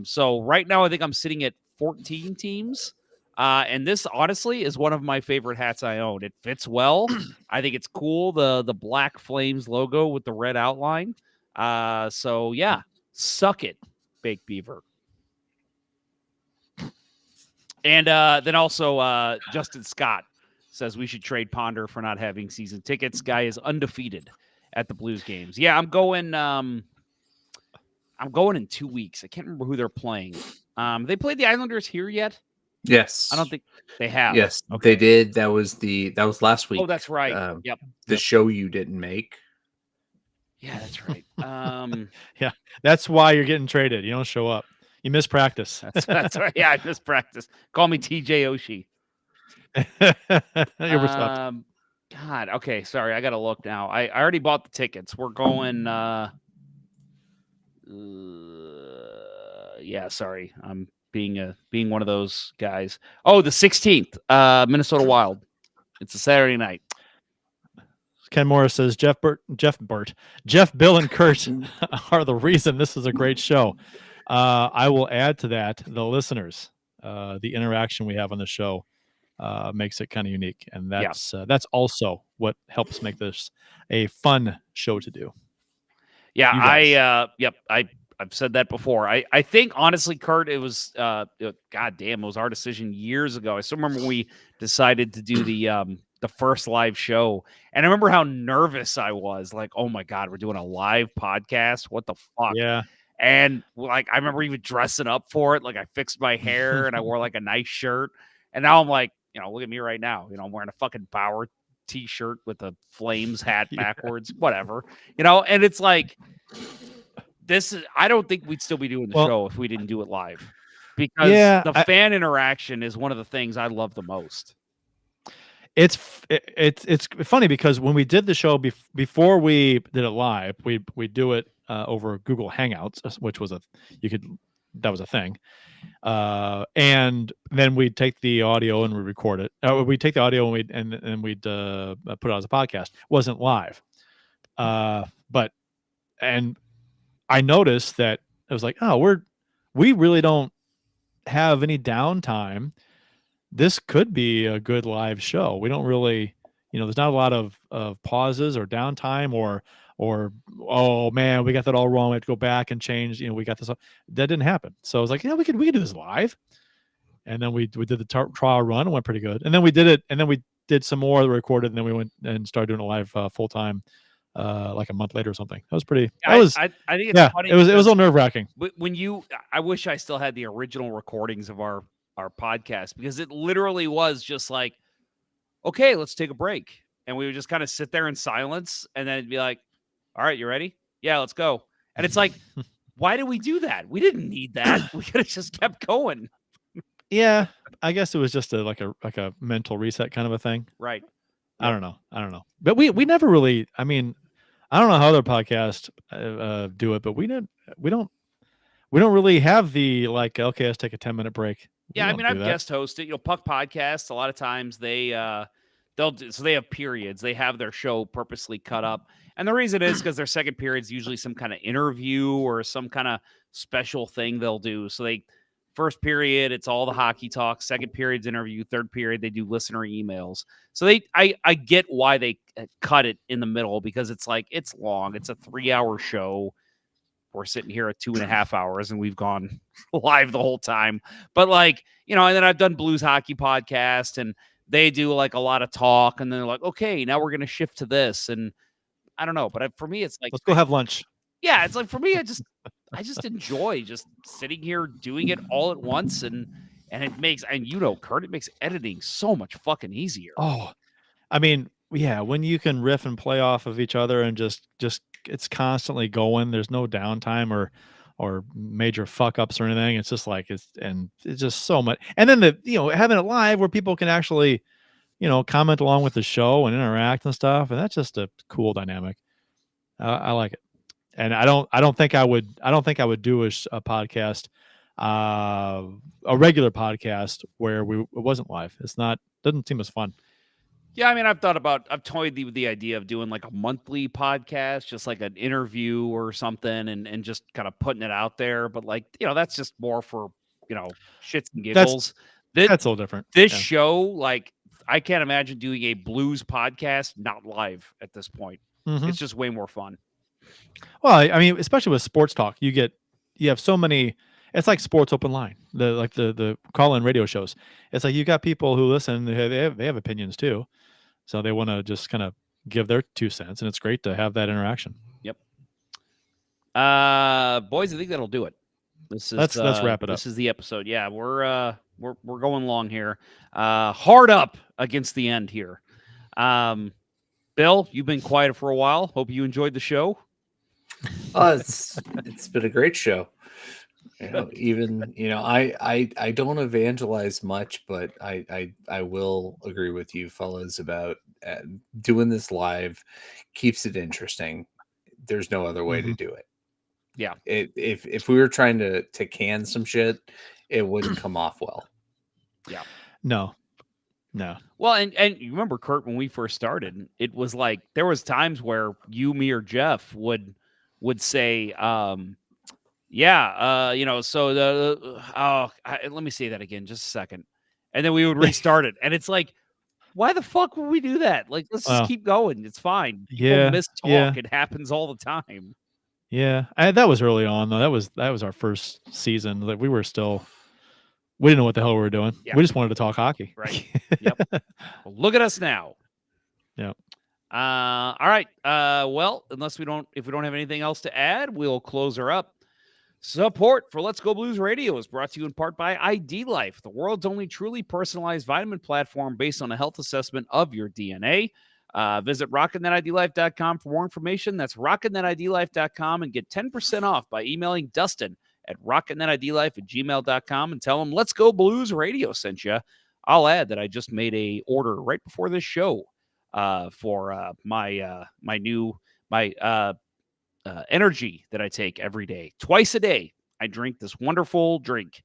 So right now, I think I'm sitting at 14 teams. And this, honestly, is one of my favorite hats I own. It fits well. I think it's cool, the Black Flames logo with the red outline. So, yeah, suck it, Baked Beaver. And then also Justin Scott says we should trade Ponder for not having season tickets. Guy is undefeated at the Blues games. Yeah, I'm going in 2 weeks. I can't remember who they're playing. They played the Islanders here yet? Yes. I don't think they have. Yes, Okay. they did. That was last week. Oh, that's right. Yep. The show you didn't make. Yeah, that's right. Yeah, that's why you're getting traded. You don't show up. You miss practice. That's right. Yeah, I missed practice. Call me TJ Oshie. God. Okay. Sorry. I got to look now. I already bought the tickets. We're going. Yeah. Sorry. I'm being one of those guys. Oh, the 16th, Minnesota Wild. It's a Saturday night. Ken Morris says Jeff, Bill, and Kurt are the reason this is a great show. I will add to that the listeners, the interaction we have on the show makes it kind of unique, and that's also what helps make this a fun show to do. Yeah, I've said that before. I think honestly, Kurt, it was goddamn, it was our decision years ago. I still remember when we decided to do the first live show, and I remember how nervous I was. Like, oh my god, we're doing a live podcast. What the fuck? Yeah. And like, I remember even dressing up for it. Like, I fixed my hair and I wore like a nice shirt. And now I'm like, look at me right now. I'm wearing a fucking Bauer t-shirt with a Flames hat backwards, whatever. And it's like, I don't think we'd still be doing the show if we didn't do it live, because the fan interaction is one of the things I love the most. It's funny because when we did the show before we did it live, we do it over Google Hangouts, which was that was a thing. And then we'd take the audio and we record it. We'd take the audio and we'd put it as a podcast. It wasn't live. But I noticed that it was like, oh, we really don't have any downtime. This could be a good live show. We don't really, there's not a lot of pauses or downtime or oh man, we got that all wrong. We have to go back and change. We got this. That didn't happen. So I was like, we could do this live. And then we did the trial run. It went pretty good. And then we did it. And then we did some more recorded. And then we went and started doing it live full time, like a month later or something. That was pretty. I think it's funny. It was a little nerve wracking. I wish I still had the original recordings of our podcast, because it literally was just like, okay, let's take a break. And we would just kind of sit there in silence, and then it'd be like, all right, you ready? Yeah, let's go. And it's like, why did we do that? We didn't need that. We could have just kept going. Yeah, I guess it was just like a mental reset kind of a thing. Right. I don't know. But we never really, I mean, I don't know how other podcasts do it, but we don't really have the like, okay, let's take a 10-minute break. Yeah, I mean, I've guest hosted, Puck Podcasts. A lot of times they have periods. They have their show purposely cut up. And the reason is because their second period is usually some kind of interview or some kind of special thing they'll do. So first period, it's all the hockey talk. Second period's interview. Third period, they do listener emails. So I get why they cut it in the middle, because it's like, it's long. It's a 3-hour show. We're sitting here at 2.5 hours and we've gone live the whole time. But and then I've done Blues Hockey Podcast, and they do like a lot of talk, and then they're like, okay, now we're going to shift to this. And I don't know, but for me, it's like, let's go have lunch. Yeah. It's like, for me, I just enjoy just sitting here doing it all at once. And it makes, Kurt, it makes editing so much fucking easier. Oh, I mean, yeah, when you can riff and play off of each other and just it's constantly going. There's no downtime or major fuck ups or anything. It's just like it's just so much. And then having it live where people can actually, comment along with the show and interact and stuff, and that's just a cool dynamic. I like it. And I don't think I would do a podcast, a regular podcast where it wasn't live. Doesn't seem as fun. Yeah, I mean, I've toyed with the idea of doing like a monthly podcast, just like an interview or something, and just kind of putting it out there. But like, that's just more for, shits and giggles. That's a little different. This show, like, I can't imagine doing a blues podcast not live at this point. Mm-hmm. It's just way more fun. Well, I mean, especially with sports talk, you have so many. It's like Sports Open Line, the call-in radio shows. It's like you got people who listen. They have opinions too, so they want to just kind of give their 2 cents, and it's great to have that interaction. Yep. Boys, I think that'll do it. Let's wrap it up. This is the episode. Yeah, we're going long here. Hard up against the end here. Bill, you've been quiet for a while. Hope you enjoyed the show. It's been a great show. I don't evangelize much, but I will agree with you fellas about doing this live keeps it interesting. There's no other way to do it. Yeah. If we were trying to can some shit, it wouldn't come off well. Yeah. No. Well, and you remember, Kurt, when we first started, it was like there was times where you, me, or Jeff would say, let me say that again, just a second. And then we would restart it. And it's like, why the fuck would we do that? Like, let's just keep going. It's fine. People miss talk. Yeah. It happens all the time. Yeah. That was early on though. That was our first season. Like we didn't know what the hell we were doing. Yeah. We just wanted to talk hockey. Right. Yep. Well, look at us now. Yep. All right. Well, if we don't have anything else to add, we'll close her up. Support for Let's Go Blues Radio is brought to you in part by ID Life, the world's only truly personalized vitamin platform based on a health assessment of your DNA. Visit rocketnetidlife.com for more information. That's rocketnetidlife.com and get 10% off by emailing Dustin at rocketnetidlife@gmail.com and tell him Let's Go Blues Radio sent you. I'll add that I just made a order right before this show for my energy that I take every day. Twice a day, I drink this wonderful drink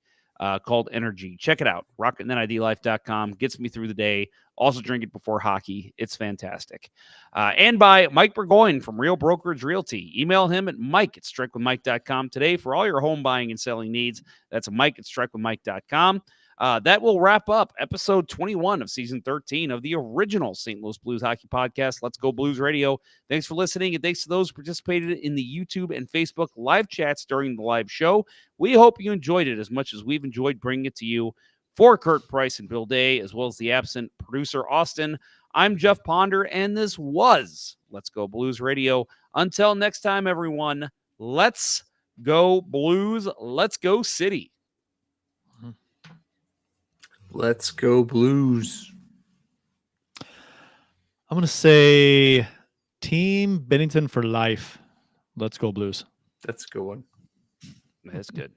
called Energy. Check it out. rocketnetidlife.com. Gets me through the day. Also drink it before hockey. It's fantastic. And by Mike Burgoyne from Real Brokerage Realty. Email him at mike@strikewithmike.com today for all your home buying and selling needs. That's mike@strikewithmike.com. That will wrap up episode 21 of season 13 of the original St. Louis Blues Hockey Podcast, Let's Go Blues Radio. Thanks for listening, and thanks to those who participated in the YouTube and Facebook live chats during the live show. We hope you enjoyed it as much as we've enjoyed bringing it to you. For Kurt Price and Bill Day, as well as the absent producer Austin, I'm Jeff Ponder, and this was Let's Go Blues Radio. Until next time, everyone, let's go Blues. Let's go City. Let's go Blues. I'm going to say Team Binnington for life. Let's go Blues. That's a good one. That's good.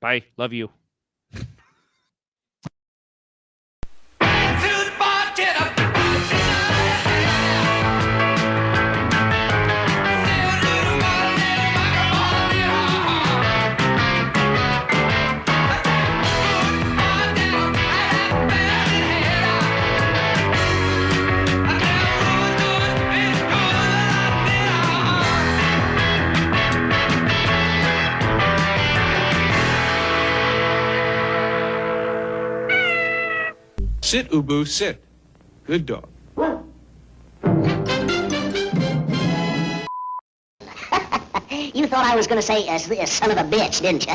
Bye. Love you. Sit, Ubu, sit. Good dog. You thought I was going to say, son of a bitch, didn't you?